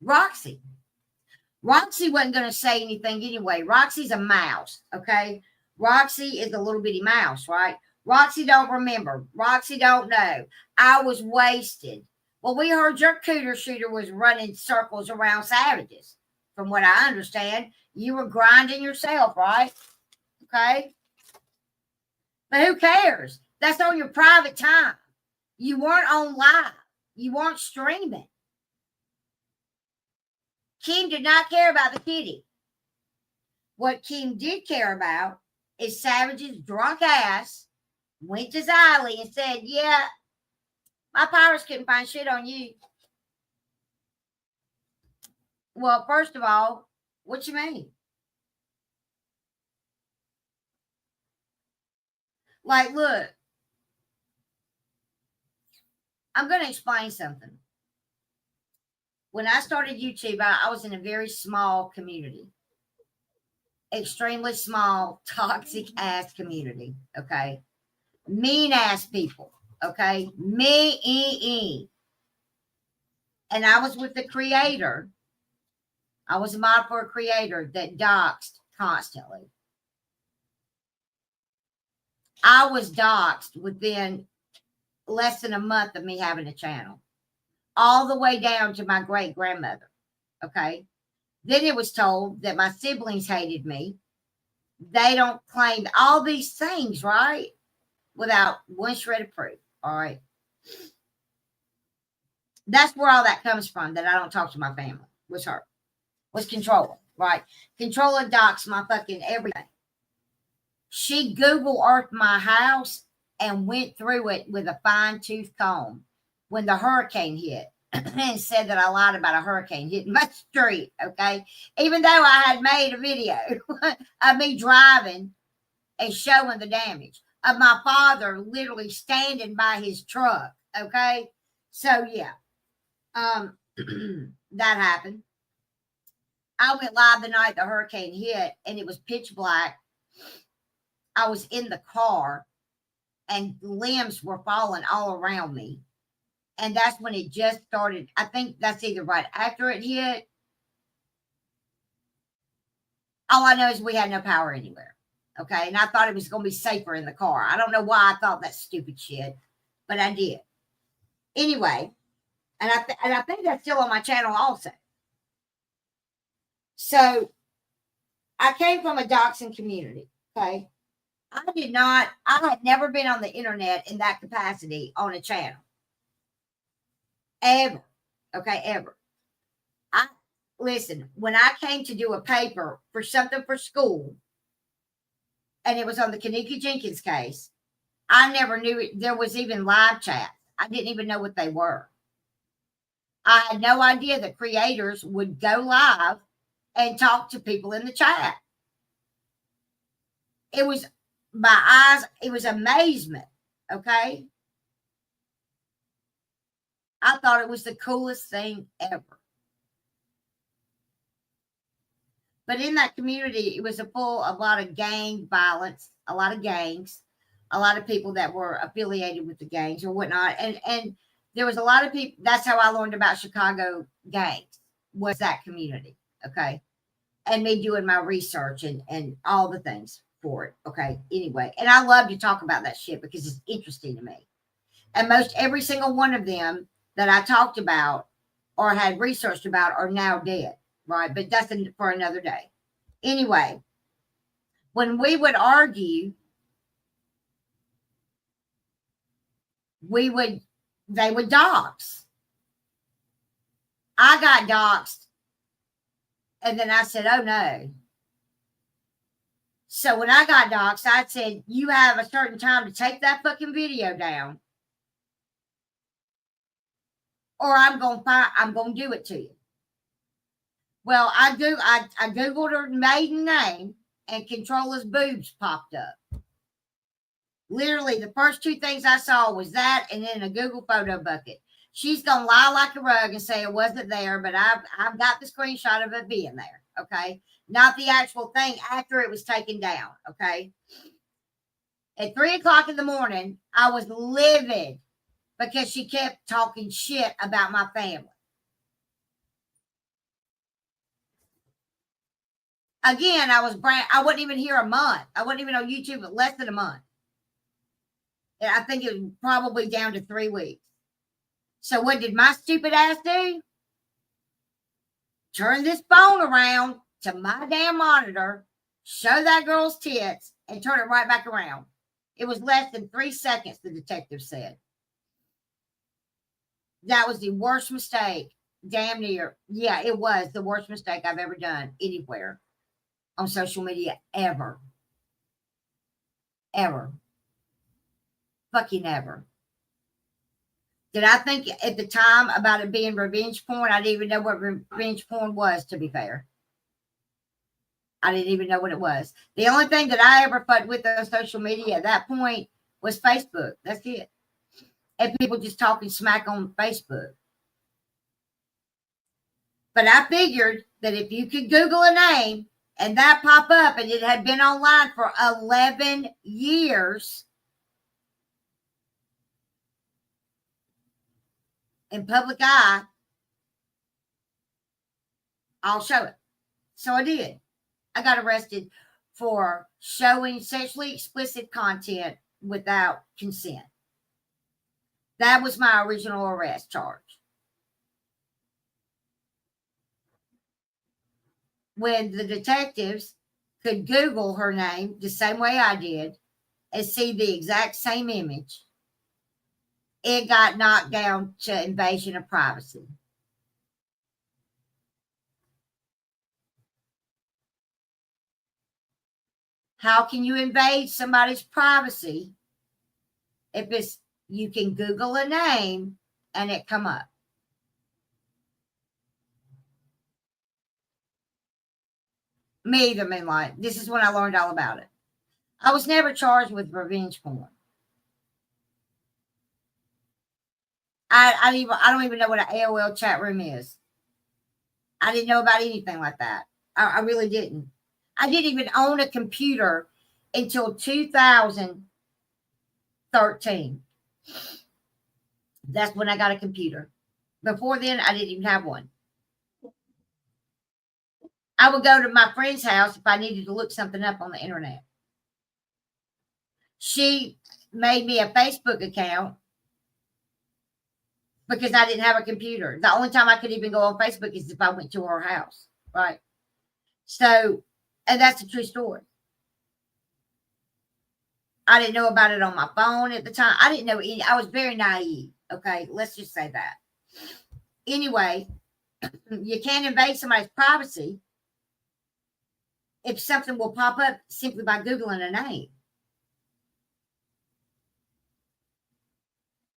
Roxy. Roxy wasn't going to say anything anyway. Roxy's a mouse, okay? Roxy is a little bitty mouse, right? Roxy don't remember. Roxy don't know. I was wasted. Well, we heard your cooter shooter was running circles around savages. From what I understand, you were grinding yourself, right? Okay? But who cares? That's on your private time. You weren't on live. You weren't streaming. Keem did not care about the kitty. What Keem did care about is Savage's drunk ass went to Xylee and said, yeah, my pirates couldn't find shit on you. Well, first of all, what you mean? Like, look, I'm going to explain something. When I started YouTube, I was in a very small community. Extremely small, toxic ass community. Okay. Mean ass people. Okay. Me. And I was with the creator. I was a mod for a creator that doxed constantly. I was doxed within less than a month of me having a channel, all the way down to my great grandmother. Okay. Then it was told that my siblings hated me. They don't claim all these things, right? Without one shred of proof. All right. That's where all that comes from, that I don't talk to my family. Was her. Was Controller, right? Controller doxed my fucking everything. She Google Earthed my house and went through it with a fine-tooth comb when the hurricane hit and said that I lied about a hurricane hitting my street, okay? Even though I had made a video of me driving and showing the damage, of my father literally standing by his truck, okay? So, yeah, that happened. I went live the night the hurricane hit, and it was pitch black. I was in the car, and limbs were falling all around me. And that's when it just started. I think that's either right after it hit. All I know is we had no power anywhere. Okay. And I thought it was going to be safer in the car. I don't know why I thought that stupid shit, but I did. Anyway, and I think that's still on my channel also. So I came from a doxing community. Okay. I had never been on the internet in that capacity on a channel. Ever. Okay, ever. Listen, when I came to do a paper for something for school, and it was on the Kanika Jenkins case, I never knew there was even live chat. I didn't even know what they were. I had no idea that creators would go live and talk to people in the chat. It was my eyes, it was amazement. Okay. I thought it was the coolest thing ever. But in that community, it was full of a lot of gang violence, a lot of gangs, a lot of people that were affiliated with the gangs or whatnot. And there was a lot of people. That's how I learned about Chicago gangs, was that community. Okay. And me doing my research and all the things for it. Okay. Anyway, and I love to talk about that shit because it's interesting to me. And most every single one of them that I talked about or had researched about are now dead. Right. But that's for another day. Anyway, when we would argue, they would dox. I got doxed. And then I said, oh no. So when I got doxed, I said, you have a certain time to take that fucking video down, or I'm going to do it to you. Well, I Googled her maiden name and Controller's boobs popped up. Literally, the first two things I saw was that and then a Google photo bucket. She's going to lie like a rug and say it wasn't there, but I've got the screenshot of it being there, okay? Not the actual thing after it was taken down, okay? At 3 o'clock in the morning, I was livid because she kept talking shit about my family. Again, I wasn't even here a month. I wasn't even on YouTube but less than a month. And I think it was probably down to 3 weeks. So what did my stupid ass do? Turn this phone around to my damn monitor, show that girl's tits, and turn it right back around It was less than 3 seconds, the detective said. That was the worst mistake, damn near. Yeah, it was the worst mistake I've ever done anywhere on social media, ever. Ever. Fucking ever. Did I think at the time about it being revenge porn? I didn't even know what revenge porn was, to be fair. I didn't even know what it was. The only thing that I ever fucked with on social media at that point was Facebook. That's it. And people just talking smack on Facebook. But I figured that if you could Google a name and that pop up and it had been online for 11 years in public eye, I'll show it. So I did. I got arrested for showing sexually explicit content without consent. That was my original arrest charge. When the detectives could Google her name the same way I did and see the exact same image, it got knocked down to invasion of privacy. How can you invade somebody's privacy if it's you can Google a name and it come up? Me either, Moonlight. This is when I learned all about it. I was never charged with revenge porn. I don't even know what an AOL chat room is. I didn't know about anything like that. I really didn't. I didn't even own a computer until 2013. That's when I got a computer. Before then, I didn't even have one. I would go to my friend's house if I needed to look something up on the internet. She made me a Facebook account because I didn't have a computer. The only time I could even go on Facebook is if I went to her house, right? So, and that's a true story. I didn't know about it on my phone at the time. I didn't know any. I was very naive. Okay, let's just say that. Anyway, you can't invade somebody's privacy if something will pop up simply by Googling a name.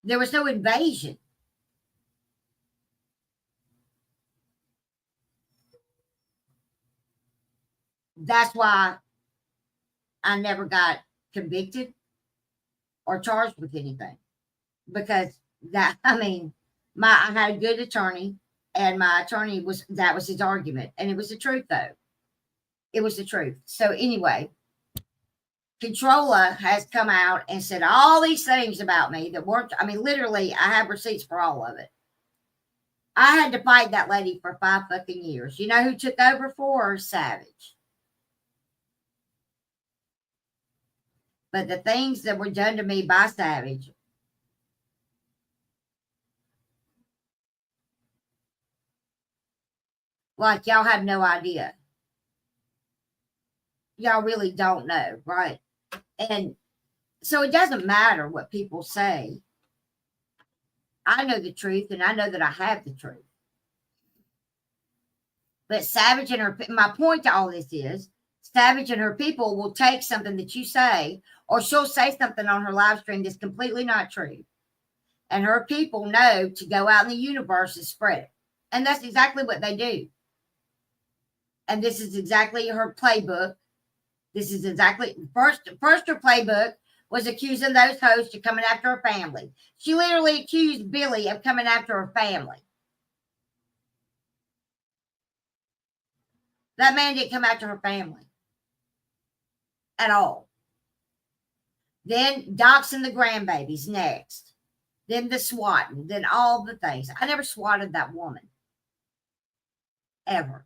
There was no invasion. That's why I never got convicted or charged with anything. Because that, I mean, I had a good attorney, and my attorney that was his argument. And it was the truth, though. It was the truth. So anyway, Controller has come out and said all these things about me that weren't, I mean, literally, I have receipts for all of it. I had to fight that lady for 5 fucking years. You know who took over for her? Savage. But the things that were done to me by Savage, like, y'all have no idea. Y'all really don't know, right? And so it doesn't matter what people say. I know the truth, and I know that I have the truth. But Savage and my point to all this is, Savage and her people will take something that you say, or she'll say something on her live stream that's completely not true. And her people know to go out in the universe and spread it. And that's exactly what they do. And this is exactly her playbook. This is exactly first her playbook was accusing those hosts of coming after her family. She literally accused Billy of coming after her family. That man didn't come after her family at all. Then doxing the grandbabies next. Then the swatting. Then all the things. I never swatted that woman. Ever.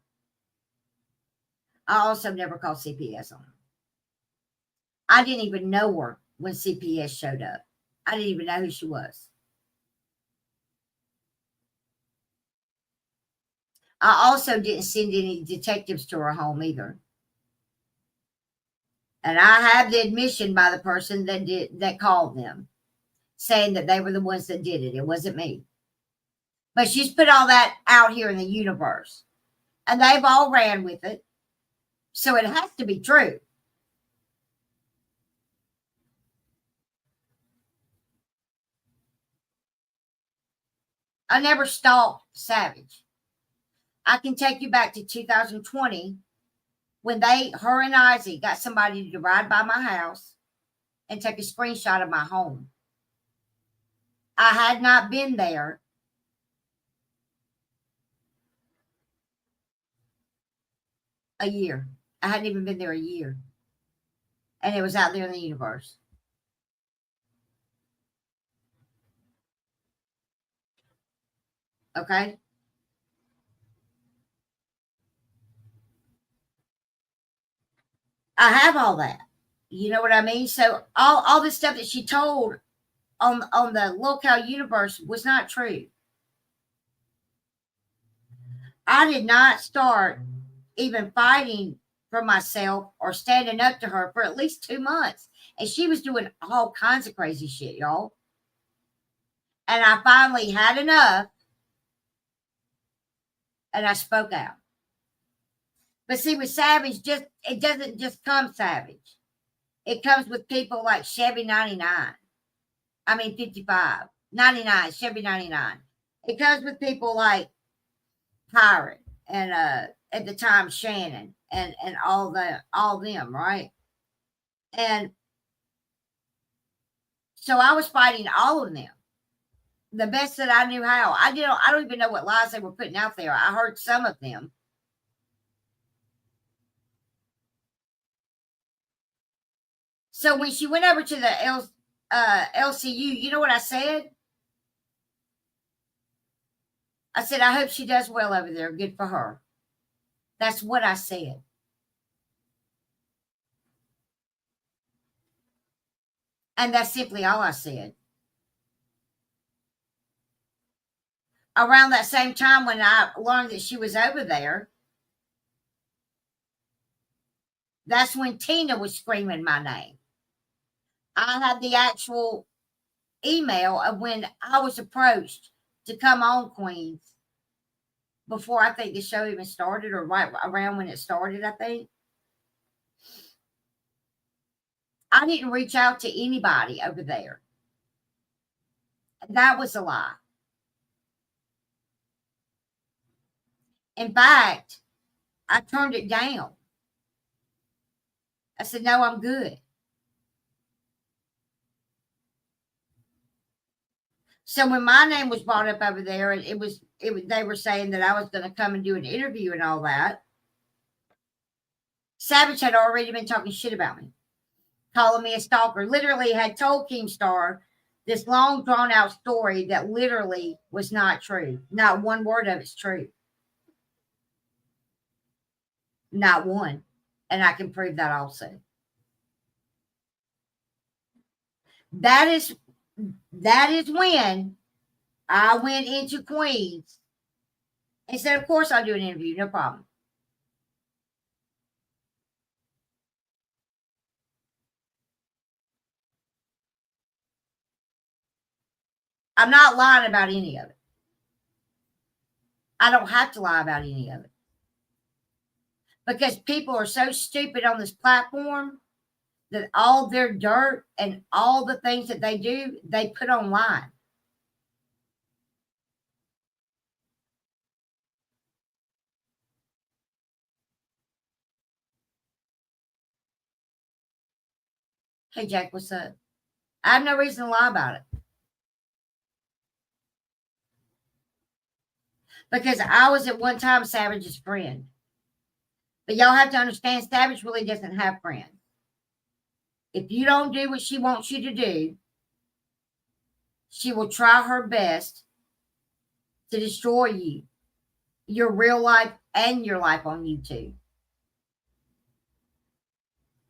I also never called CPS on her. I didn't even know her when CPS showed up. I didn't even know who she was. I also didn't send any detectives to her home either. And I have the admission by the person that called them, saying that they were the ones that did it. It wasn't me. But she's put all that out here in the universe. And they've all ran with it. So it has to be true. I never stalked Savage. I can take you back to 2020 when her and Isaac got somebody to ride by my house and take a screenshot of my home. I had not been there a year. I hadn't even been there a year. And it was out there in the universe. Okay? I have all that. You know what I mean? So all this stuff that she told on the Locale universe was not true. I did not start even fighting for myself or standing up to her for at least 2 months. And she was doing all kinds of crazy shit, y'all. And I finally had enough. And I spoke out. But see, with Savage, it doesn't just come Savage. It comes with people like Chevy 99. I mean 55. 99, Chevy 99. It comes with people like Pirate and at the time Shannon and all them, right? And so I was fighting all of them the best that I knew how. I don't even know what lies they were putting out there. I heard some of them. So when she went over to the LCU, you know what I said? I said, I hope she does well over there. Good for her. That's what I said. And that's simply all I said. Around that same time when I learned that she was over there, that's when Tina was screaming my name. I had the actual email of when I was approached to come on Queens before I think the show even started, or right around when it started, I think. I didn't reach out to anybody over there. That was a lie. In fact, I turned it down. I said, no, I'm good. So when my name was brought up over there, and they were saying that I was going to come and do an interview and all that, Savage had already been talking shit about me, calling me a stalker. Literally had told Keemstar this long drawn out story that literally was not true. Not one word of it's true. Not one. And I can prove that also. That is when I went into Queens and said, of course I'll do an interview, no problem. I'm not lying about any of it. I don't have to lie about any of it. Because people are so stupid on this platform that all their dirt and all the things that they do, they put online. Hey, Jack, what's up? I have no reason to lie about it. Because I was at one time Savage's friend. But y'all have to understand, Savage really doesn't have friends. If you don't do what she wants you to do, she will try her best to destroy you, your real life and your life on YouTube.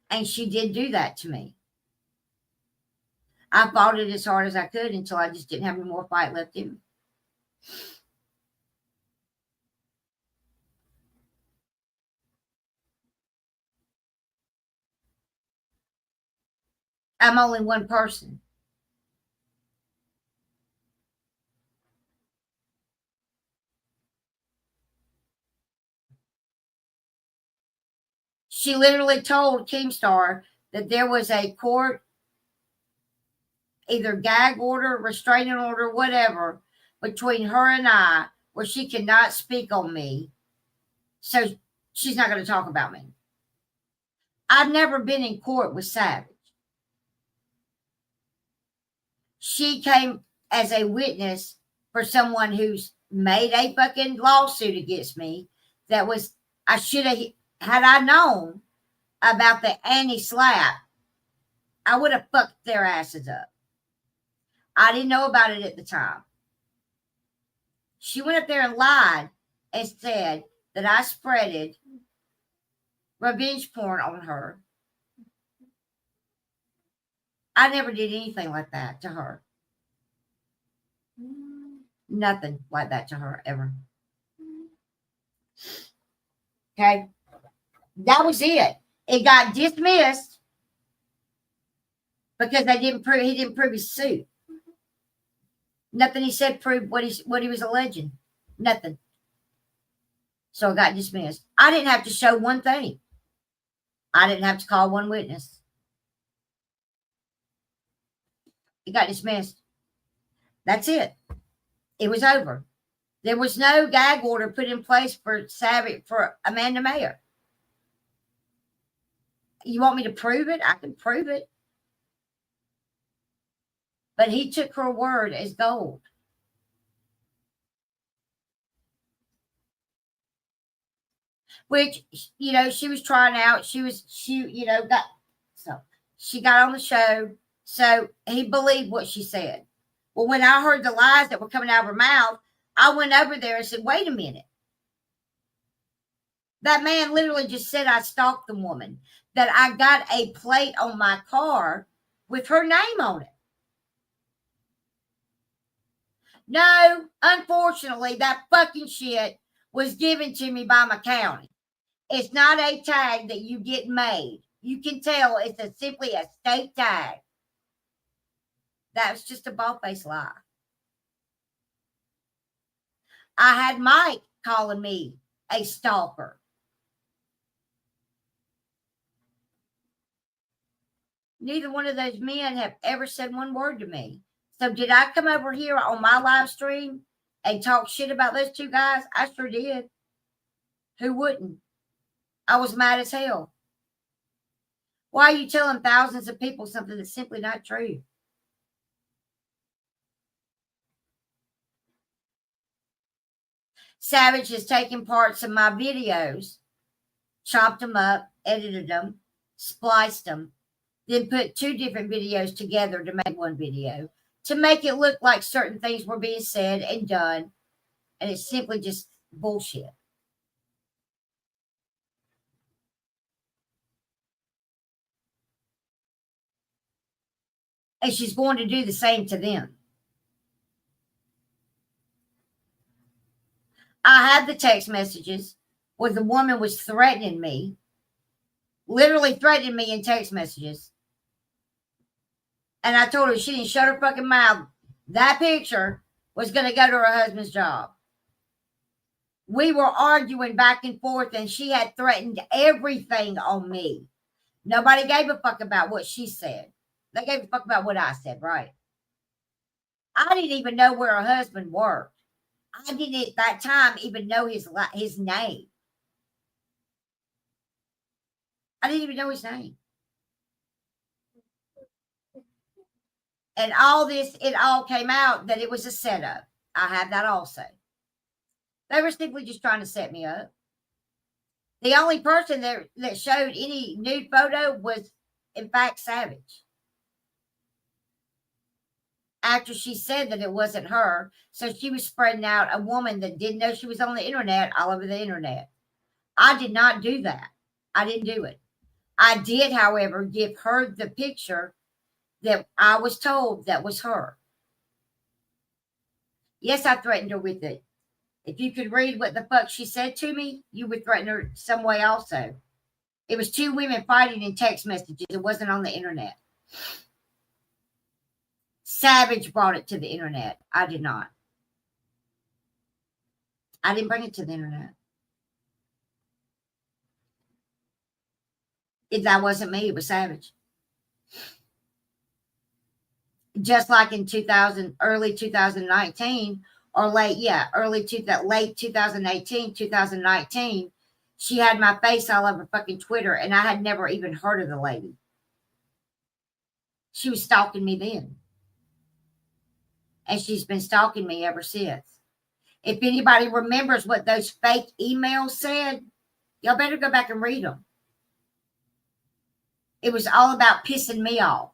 And she did do that to me. I fought it as hard as I could until I just didn't have any more fight left in me. I'm only one person. She literally told Keemstar that there was a court, either gag order, restraining order, whatever, between her and I, where she cannot speak on me. So she's not going to talk about me. I've never been in court with Savage. She came as a witness for someone who's made a fucking lawsuit against me. That was, I should have, had I known about the anti-slap, I would have fucked their asses up. I didn't know about it at the time. She went up there and lied and said that I spreaded revenge porn on her. I never did anything like that to her. Nothing like that to her ever. Okay. That was it. It got dismissed because he didn't prove his suit. Nothing he said proved what he was alleging. Nothing. So it got dismissed. I didn't have to show one thing. I didn't have to call one witness. It got dismissed. That's it. It was over. There was no gag order put in place for Amanda Mayer. You want me to prove it? I can prove it. But he took her word as gold. Which, she was trying out. She got on the show. So he believed what she said. Well, when I heard the lies that were coming out of her mouth, I went over there and said, wait a minute. That man literally just said I stalked the woman, that I got a plate on my car with her name on it. No, unfortunately, that fucking shit was given to me by my county. It's not a tag that you get made. You can tell it's simply a state tag. That was just a bald-faced lie. I had Mike calling me a stalker. Neither one of those men have ever said one word to me. So did I come over here on my live stream and talk shit about those two guys? I sure did. Who wouldn't? I was mad as hell. Why are you telling thousands of people something that's simply not true? Savage has taken parts of my videos, chopped them up, edited them, spliced them, then put two different videos together to make one video, to make it look like certain things were being said and done, and it's simply just bullshit. And she's going to do the same to them. I had the text messages where the woman was threatening me, literally threatening me in text messages. And I told her she didn't shut her fucking mouth. That picture was going to go to her husband's job. We were arguing back and forth, and she had threatened everything on me. Nobody gave a fuck about what she said. They gave a fuck about what I said, right? I didn't even know where her husband worked. I didn't at that time even know his name. I didn't even know his name. And all this, it all came out that it was a setup. I had that also. They were simply just trying to set me up. The only person that showed any nude photo was, in fact, Savage. After she said that it wasn't her, so she was spreading out a woman that didn't know she was on the internet all over the internet. I did not do that. I didn't do it. I did, however, give her the picture that I was told that was her. Yes, I threatened her with it. If you could read what the fuck she said to me, you would threaten her some way also. It was two women fighting in text messages. It wasn't on the internet. Savage brought it to the internet. I did not. I didn't bring it to the internet. If that wasn't me, it was Savage. Just like in early 2019, or late 2018, 2019, she had my face all over fucking Twitter, and I had never even heard of the lady. She was stalking me then. And she's been stalking me ever since. If anybody remembers what those fake emails said, y'all better go back and read them. It was all about pissing me off.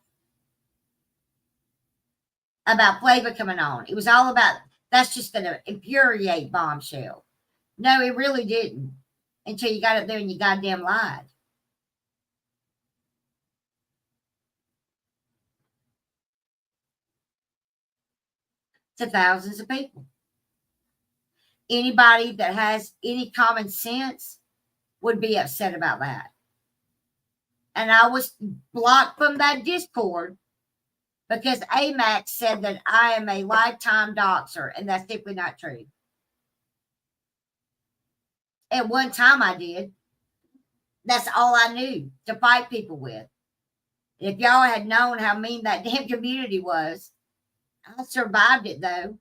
About Flavor coming on. It was all about, that's just going to infuriate Bombshell. No, it really didn't. Until you got up there and you goddamn lied. To thousands of people. Anybody that has any common sense would be upset about that. And I was blocked from that Discord because AMAX said that I am a lifetime doxer, and that's simply not true. At one time I did. That's all I knew to fight people with. If y'all had known how mean that damn community was, I survived it though,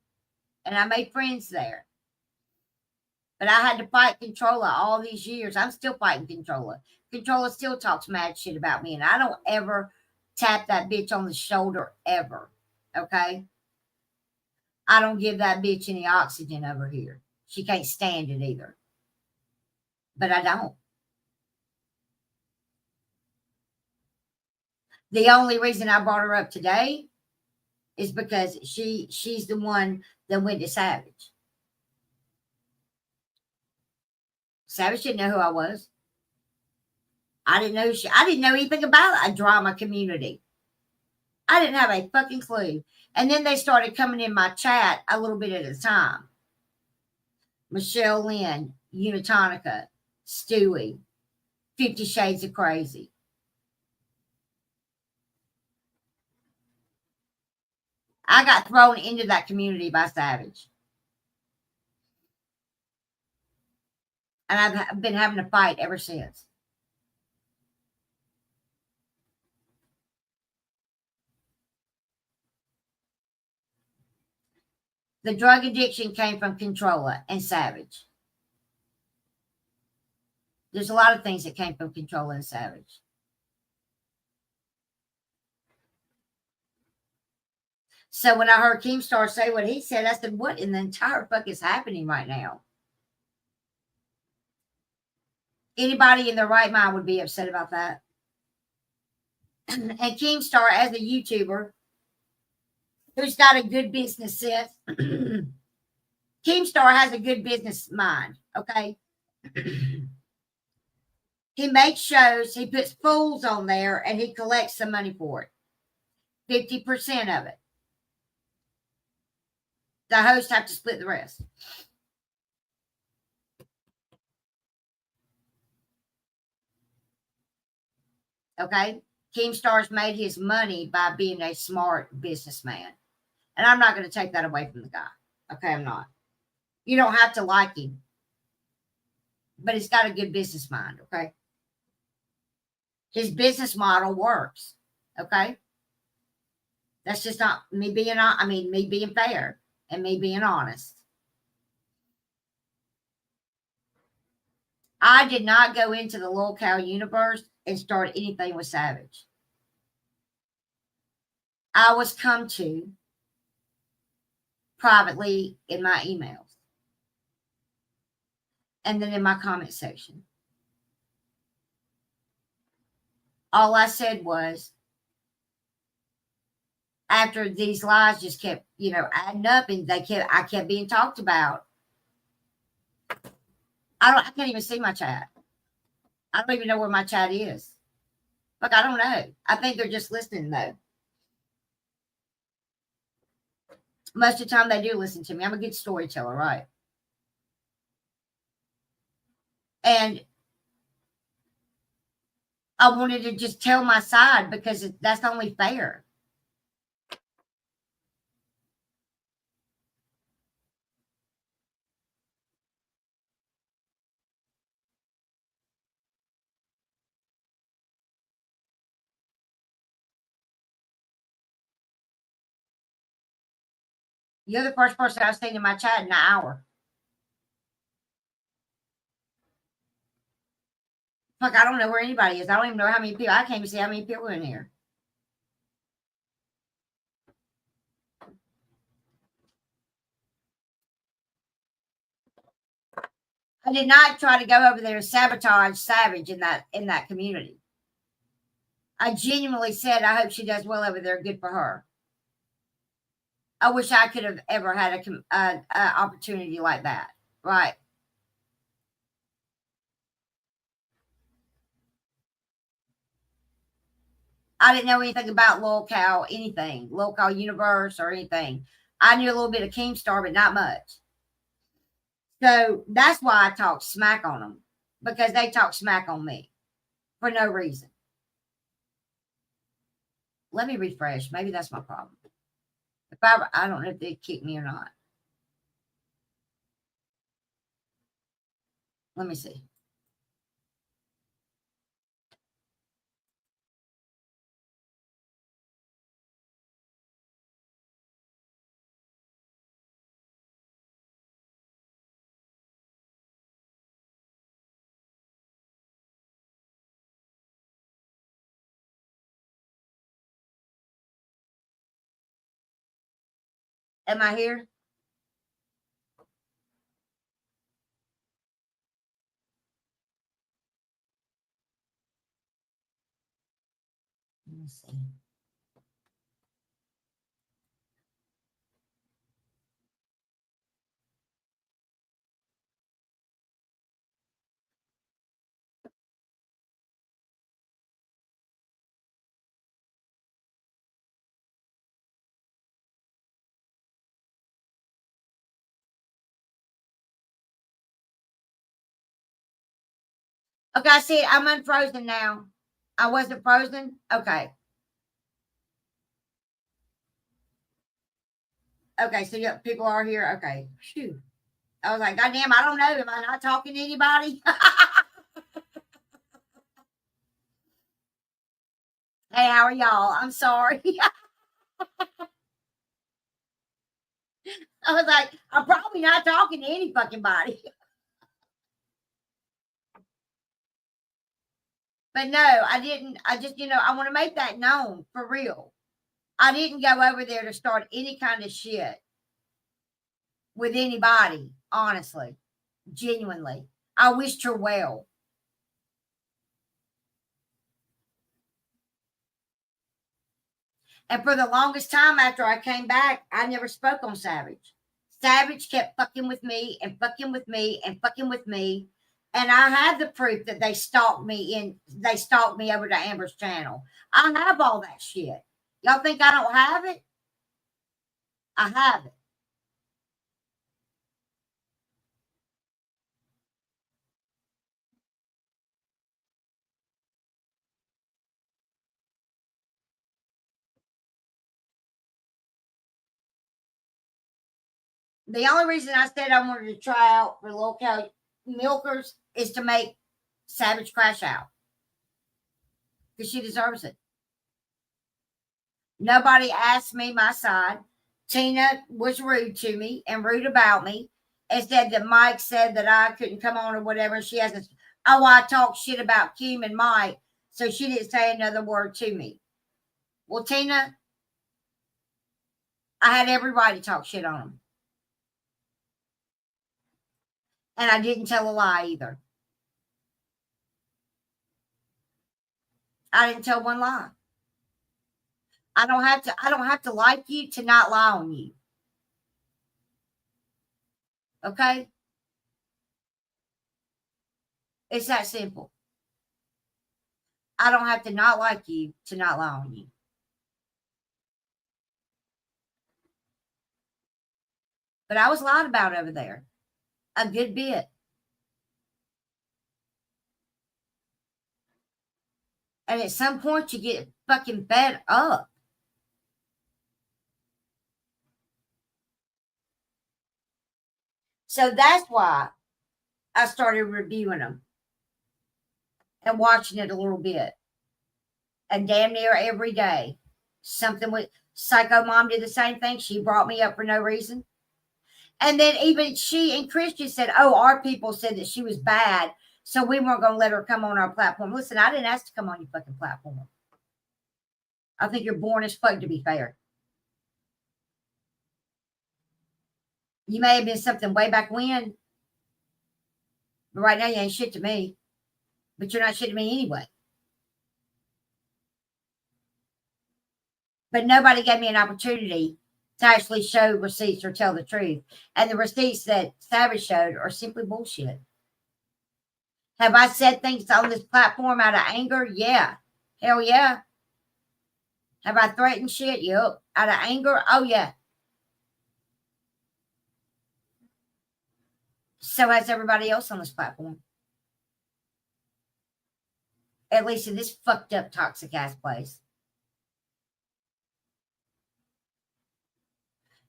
and I made friends there. But I had to fight Controller all these years. I'm still fighting Controller. Controller still talks mad shit about me, and I don't ever tap that bitch on the shoulder ever. Okay? I don't give that bitch any oxygen over here. She can't stand it either. But I don't. The only reason I brought her up today is because she's the one that went to Savage. Savage didn't know who I was. I didn't know anything about a drama community. I didn't have a fucking clue. And then they started coming in my chat a little bit at a time. Michelle Lynn, Unitonica, Stewie, 50 Shades of Crazy. I got thrown into that community by Savage. And I've been having to fight ever since. The drug addiction came from Controller and Savage. There's a lot of things that came from Controller and Savage. So when I heard Keemstar say what he said, I said, what in the entire fuck is happening right now? Anybody in their right mind would be upset about that. And Keemstar, as a YouTuber, who's got a good business sense, Keemstar has a good business mind, okay? He makes shows, he puts fools on there, and he collects some money for it. 50% of it. The hosts have to split the rest. Okay? Keemstar's made his money by being a smart businessman. And I'm not going to take that away from the guy. Okay, I'm not. You don't have to like him. But he's got a good business mind, okay? His business model works, okay? That's just not me being fair and me being honest. I did not go into the Lil Cow universe and start anything with Savage. I was come to privately in my emails and then in my comment section. All I said was, after these lies just kept, adding up, and I kept being talked about. I can't even see my chat. I don't even know where my chat is. Look, I don't know. I think they're just listening though. Most of the time they do listen to me. I'm a good storyteller, right? And I wanted to just tell my side because that's only fair. You're the first person I've seen in my chat in an hour. Fuck, I don't know where anybody is. I don't even know how many people. I can't even see how many people are in here. I did not try to go over there and sabotage Savage in that community. I genuinely said I hope she does well over there. Good for her. I wish I could have ever had a opportunity like that. Right. I didn't know anything about locale, anything, locale universe or anything. I knew a little bit of Keemstar, but not much. So that's why I talk smack on them, because they talk smack on me for no reason. Let me refresh. Maybe that's my problem. If I don't know if they kick me or not. Let me see. Am I here? Let me see. Okay, I see it. I'm unfrozen now. I wasn't frozen? Okay. Okay, so yeah, people are here. Okay. Phew. I was like, God damn, I don't know. Am I not talking to anybody? Hey, how are y'all? I'm sorry. I was like, I'm probably not talking to any fucking body. But no, I didn't. I just, I want to make that known for real. I didn't go over there to start any kind of shit with anybody, honestly, genuinely. I wished her well. And for the longest time after I came back, I never spoke on Savage. Savage kept fucking with me and fucking with me and fucking with me. And I have the proof that they stalked me over to Amber's channel. I have all that shit. Y'all think I don't have it? I have it. The only reason I said I wanted to try out for local milkers is to make Savage crash out. Because she deserves it. Nobody asked me my side. Tina was rude to me and rude about me and said that Mike said that I couldn't come on or whatever. And she has this, oh, I talk shit about Keem and Mike. So she didn't say another word to me. Well, Tina, I had every right to talk shit on them. And I didn't tell a lie either. I didn't tell one lie. I don't have to like you to not lie on you. Okay? It's that simple. I don't have to not like you to not lie on you. But I was lied about over there a good bit. And at some point, you get fucking fed up. So that's why I started reviewing them and watching it a little bit. And damn near every day, something Psycho Mom did the same thing. She brought me up for no reason. And then even she and Christian said, oh, our people said that she was bad, so we weren't going to let her come on our platform. Listen, I didn't ask to come on your fucking platform. I think you're born as fuck, to be fair. You may have been something way back when, but right now you ain't shit to me. But you're not shit to me anyway. But nobody gave me an opportunity to actually show receipts or tell the truth. And the receipts that Savage showed are simply bullshit. Have I said things on this platform out of anger? Yeah. Hell yeah. Have I threatened shit? Yep. Out of anger? Oh yeah. So has everybody else on this platform. At least in this fucked up toxic ass place.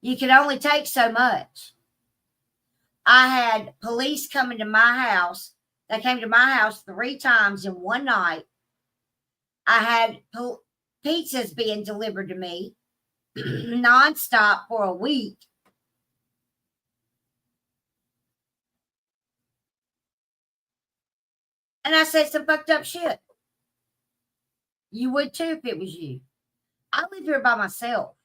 You can only take so much. I had police coming to my house. They came to my house 3 times in one night. I had pizzas being delivered to me nonstop for a week. And I said some fucked up shit. You would too if it was you. I live here by myself.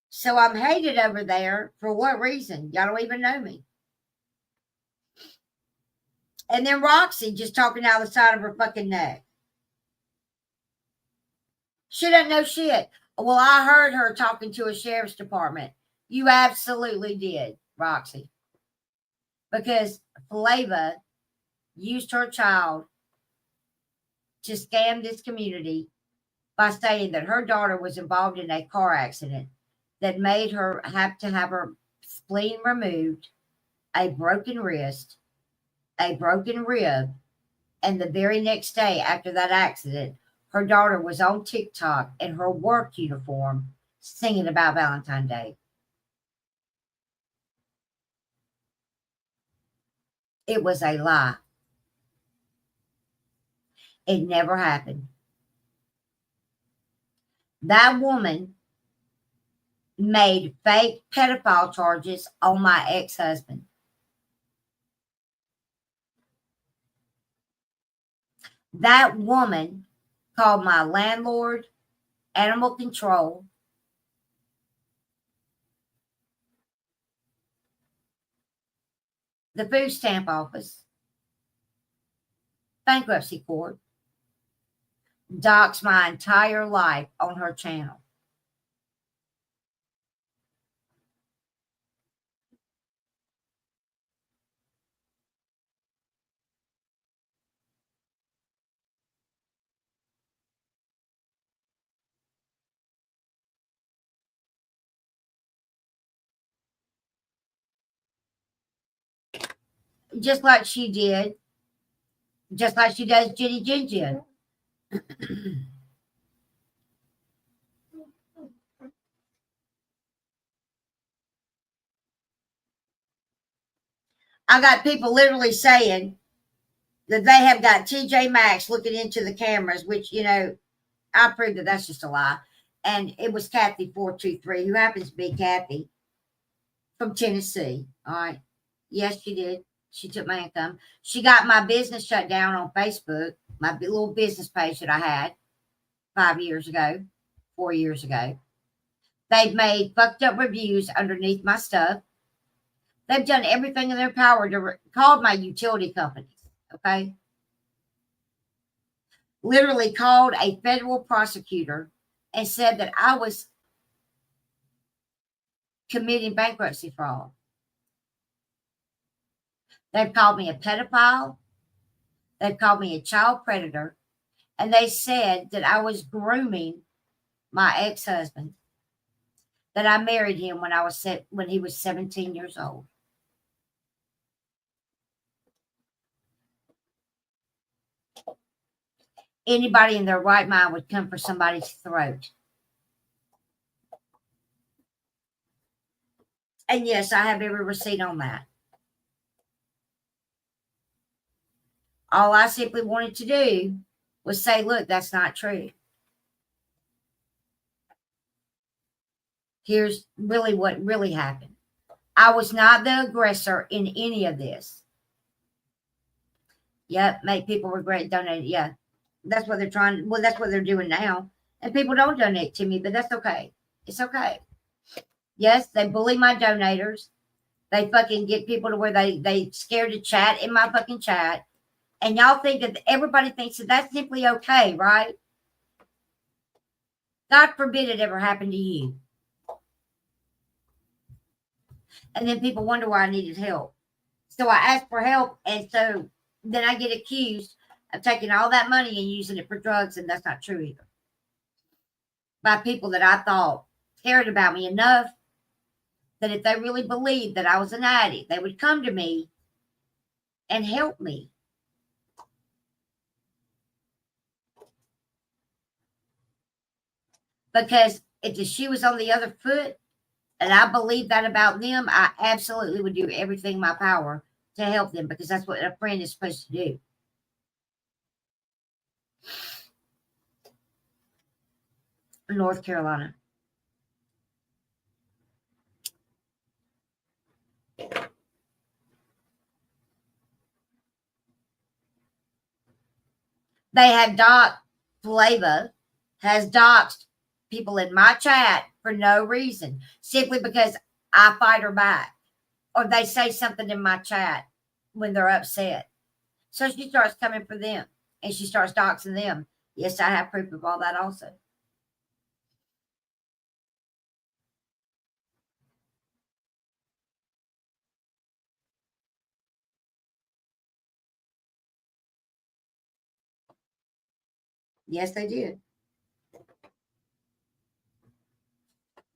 So I'm hated over there. For what reason? Y'all don't even know me. And then Roxy just talking out the side of her fucking neck. She doesn't know shit. Well, I heard her talking to a sheriff's department. You absolutely did, Roxy. Because Flava used her child to scam this community by saying that her daughter was involved in a car accident that made her have to have her spleen removed, a broken wrist, a broken rib, and the very next day after that accident, her daughter was on TikTok in her work uniform singing about Valentine's Day. It was a lie. It never happened. That woman made fake pedophile charges on my ex-husband. That woman called my landlord, animal control, the food stamp office, bankruptcy court, doxed my entire life on her channel. Just like she did, just like she does Jenny Jin Jin. I got people literally saying that they have got TJ Maxx looking into the cameras, which, you know, I proved that that's just a lie. And it was Kathy423, who happens to be Kathy from Tennessee. All right. Yes, she did. She took my income. She got my business shut down on Facebook, my little business page that I had 5 years ago, 4 years ago. They've made fucked up reviews underneath my stuff. They've done everything in their power to call my utility companies. Okay. Literally called a federal prosecutor and said that I was committing bankruptcy fraud. They've called me a pedophile. They've called me a child predator. And they said that I was grooming my ex-husband, that I married him when he was 17 years old. Anybody in their right mind would come for somebody's throat. And yes, I have every receipt on that. All I simply wanted to do was say, look, that's not true. Here's really what really happened. I was not the aggressor in any of this. Yep, make people regret donating. Yeah, that's what they're trying. Well, that's what they're doing now. And people don't donate to me, but that's okay. It's okay. Yes, they bully my donators. They fucking get people to where they scared to chat in my fucking chat. And y'all think that everybody thinks that that's simply okay, right? God forbid it ever happened to you. And then people wonder why I needed help. So I asked for help, and so then I get accused of taking all that money and using it for drugs, and that's not true either. By people that I thought cared about me enough that if they really believed that I was an addict, they would come to me and help me. Because if the shoe was on the other foot and I believed that about them, I absolutely would do everything in my power to help them, because that's what a friend is supposed to do. North Carolina. They have doxed, Flava has doxed people in my chat for no reason, simply because I fight her back or they say something in my chat when they're upset. So she starts coming for them and she starts doxing them. Yes, I have proof of all that also. Yes, they did.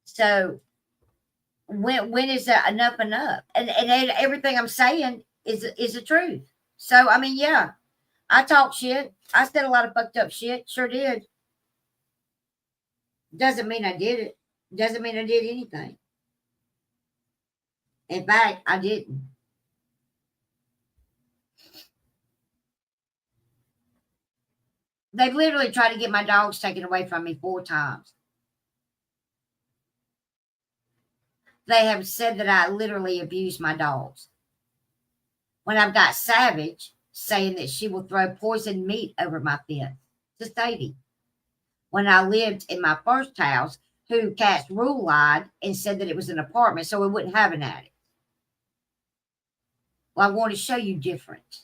So when is that enough? And everything I'm saying is the truth. So I mean, yeah, I talk shit. I said a lot of fucked up shit. Sure did. Doesn't mean I did it. Doesn't mean I did anything. In fact, I didn't. They've literally tried to get my dogs taken away from me 4 times. They have said that I literally abused my dogs. When I've got Savage saying that she will throw poisoned meat over my fence to Sadie. When I lived in my first house, who cast rule lied and said that it was an apartment, so it wouldn't have an attic. Well, I want to show you different.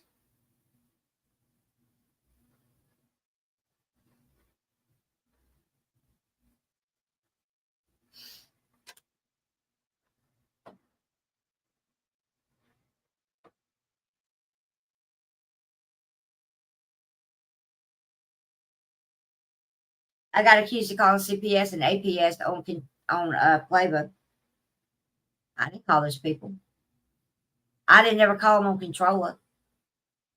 I got accused of calling CPS and APS on Flava. I didn't call those people. I didn't ever call them on Controller.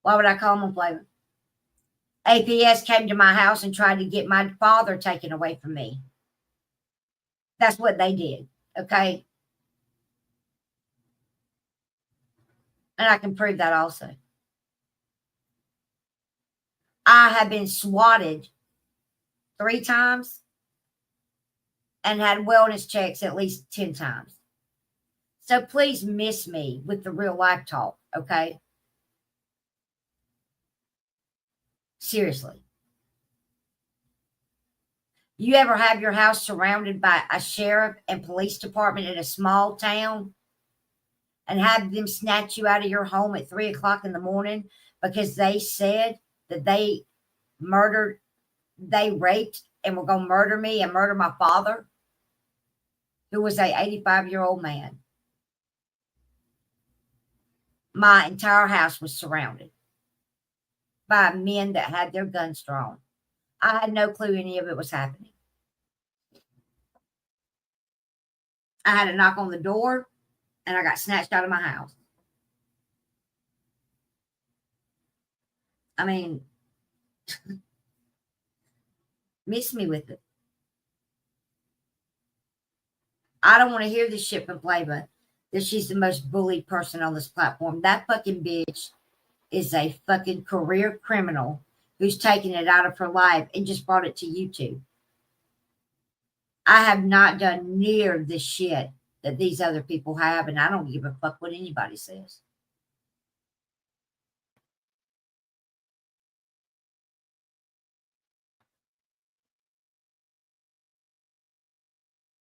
Why would I call them on Flava? APS came to my house and tried to get my father taken away from me. That's what they did. Okay. And I can prove that also. I have been swatted 3 times and had wellness checks at least 10 times. So please miss me with the real life talk, okay? Seriously. You ever have your house surrounded by a sheriff and police department in a small town and have them snatch you out of your home at 3 o'clock in the morning because they said that they raped and were going to murder me and murder my father, who was a 85-year-old man? My entire house was surrounded by men that had their guns drawn. I had no clue any of it was happening. I had a knock on the door and I got snatched out of my house. I mean, miss me with it. I don't want to hear this shit from Flava. that she's the most bullied person on this platform. That fucking bitch is a fucking career criminal who's taken it out of her life and just brought it to YouTube. I have not done near the shit that these other people have, and I don't give a fuck what anybody says.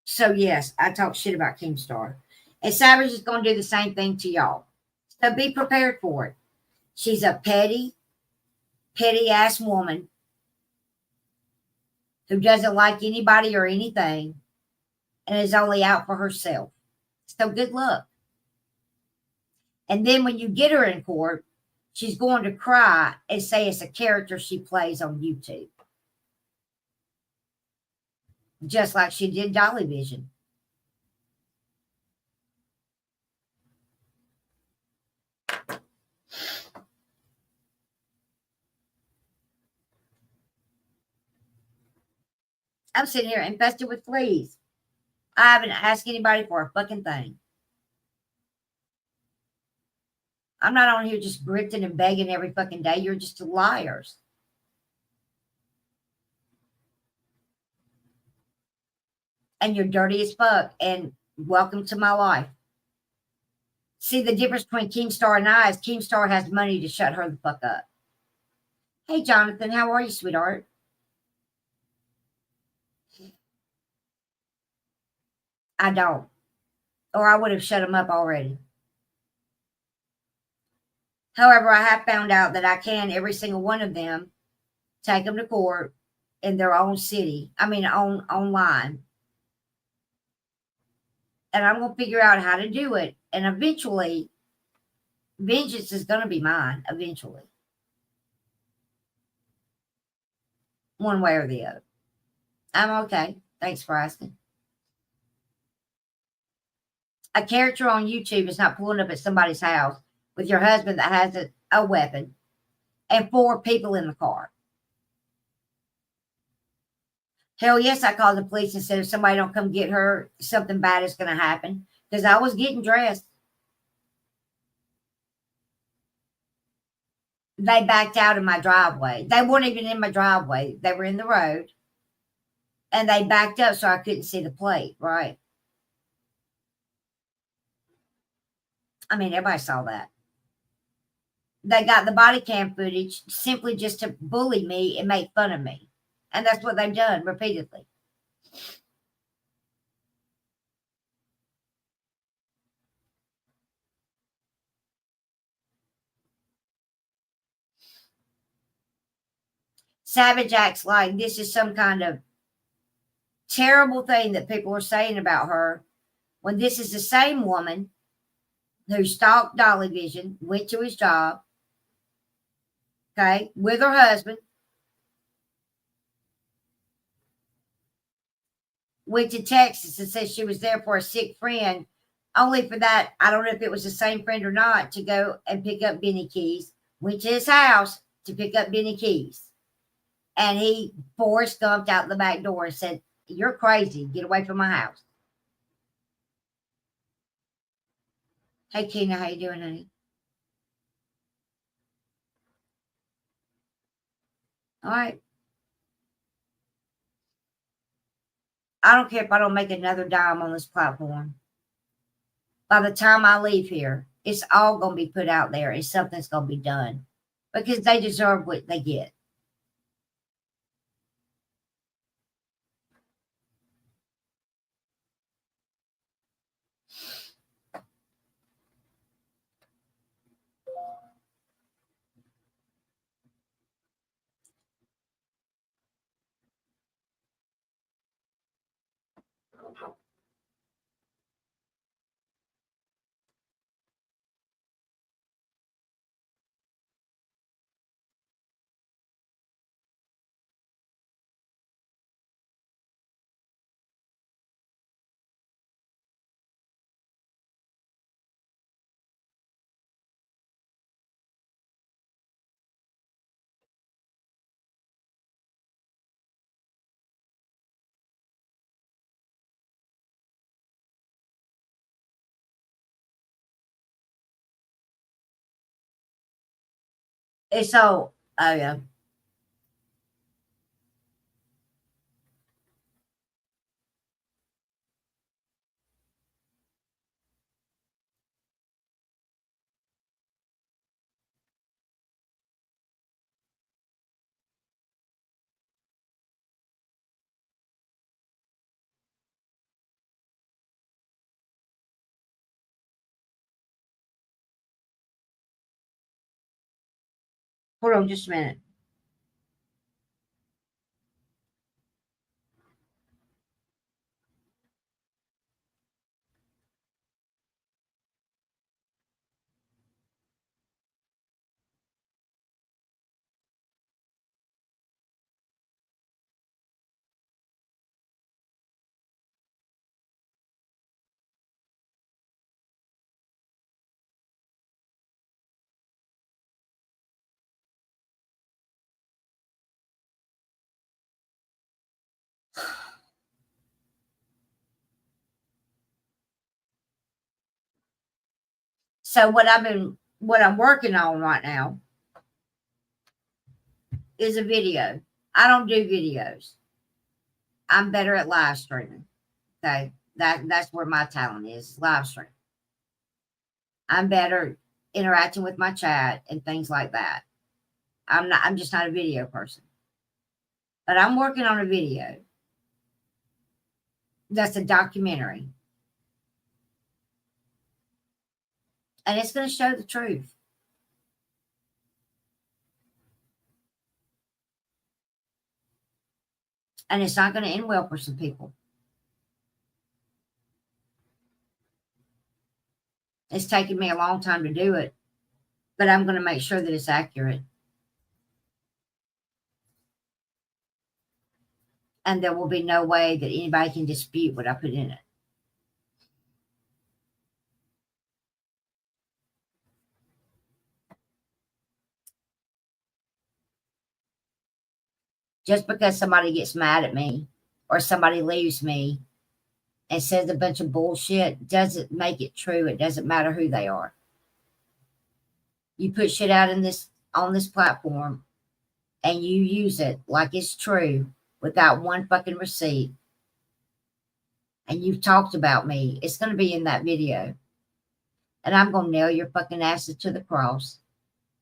So yes, I talk shit about Keemstar. And Savage is going to do the same thing to y'all. So be prepared for it. She's a petty ass woman who doesn't like anybody or anything and is only out for herself. So good luck. And then when you get her in court, she's going to cry and say it's a character she plays on YouTube. Just like she did Dolly Vision. I'm sitting here infested with fleas. I haven't asked anybody for a fucking thing. I'm not on here just grifting and begging every fucking day. You're just liars. And you're dirty as fuck. And welcome to my life. See, the difference between Keemstar and I is Keemstar has money to shut her the fuck up. Hey, Jonathan, how are you, sweetheart? I don't. Or I would have shut him up already. However, I have found out that I can, every single one of them, take them to court in their own city. I mean, online. And I'm going to figure out how to do it. And eventually, vengeance is going to be mine, eventually. One way or the other. I'm okay. Thanks for asking. A character on YouTube is not pulling up at somebody's house with your husband that has a weapon and 4 people in the car. Hell yes, I called the police and said if somebody don't come get her, something bad is going to happen. Because I was getting dressed. They backed out in my driveway. They weren't even in my driveway. They were in the road. And they backed up so I couldn't see the plate, right? I mean, everybody saw that. They got the body cam footage simply just to bully me and make fun of me. And that's what they've done repeatedly. Savage acts like this is some kind of terrible thing that people are saying about her, when this is the same woman who stalked Dolly Vision, went to his job, okay, with her husband, went to Texas and said she was there for a sick friend, only for that, I don't know if it was the same friend or not, to go and pick up Benny Keys, went to his house to pick up Benny Keys. And he Forrest Gumped out the back door and said, "You're crazy. Get away from my house." Hey, Keena, how you doing, honey? All right. I don't care if I don't make another dime on this platform. By the time I leave here, it's all going to be put out there and something's going to be done because they deserve what they get. It's all, oh yeah. Hold on just a minute. So what I'm working on right now is a video. I don't do videos. I'm better at live streaming. Okay. That's where my talent is, live stream. I'm better interacting with my chat and things like that. I'm just not a video person. But I'm working on a video that's a documentary. And it's going to show the truth. And it's not going to end well for some people. It's taken me a long time to do it, but I'm going to make sure that it's accurate. And there will be no way that anybody can dispute what I put in it. Just because somebody gets mad at me or somebody leaves me and says a bunch of bullshit doesn't make it true. It doesn't matter who they are. You put shit out on this platform and you use it like it's true without one fucking receipt, and you've talked about me, it's going to be in that video. And I'm going to nail your fucking asses to the cross.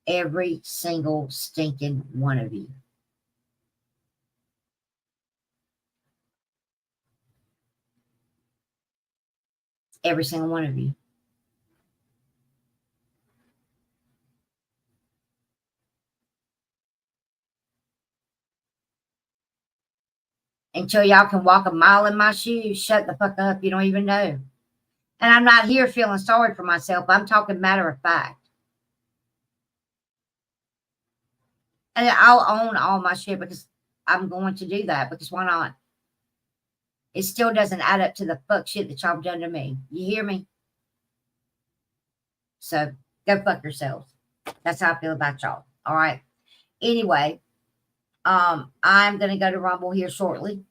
Every single stinking one of you. Every single one of you. Until y'all can walk a mile in my shoes, shut the fuck up. You don't even know. And I'm not here feeling sorry for myself. I'm talking matter of fact. And I'll own all my shit because I'm going to do that, because why not? It still doesn't add up to the fuck shit that y'all done to me. You hear me? So go fuck yourselves. That's how I feel about y'all. All right. Anyway, I'm going to go to Rumble here shortly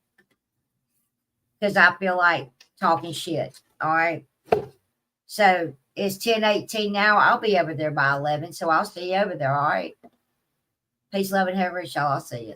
because I feel like talking shit. All right. So it's 10:18 now. I'll be over there by 11. So I'll see you over there. All right. Peace, love, and hair, y'all. I'll see you.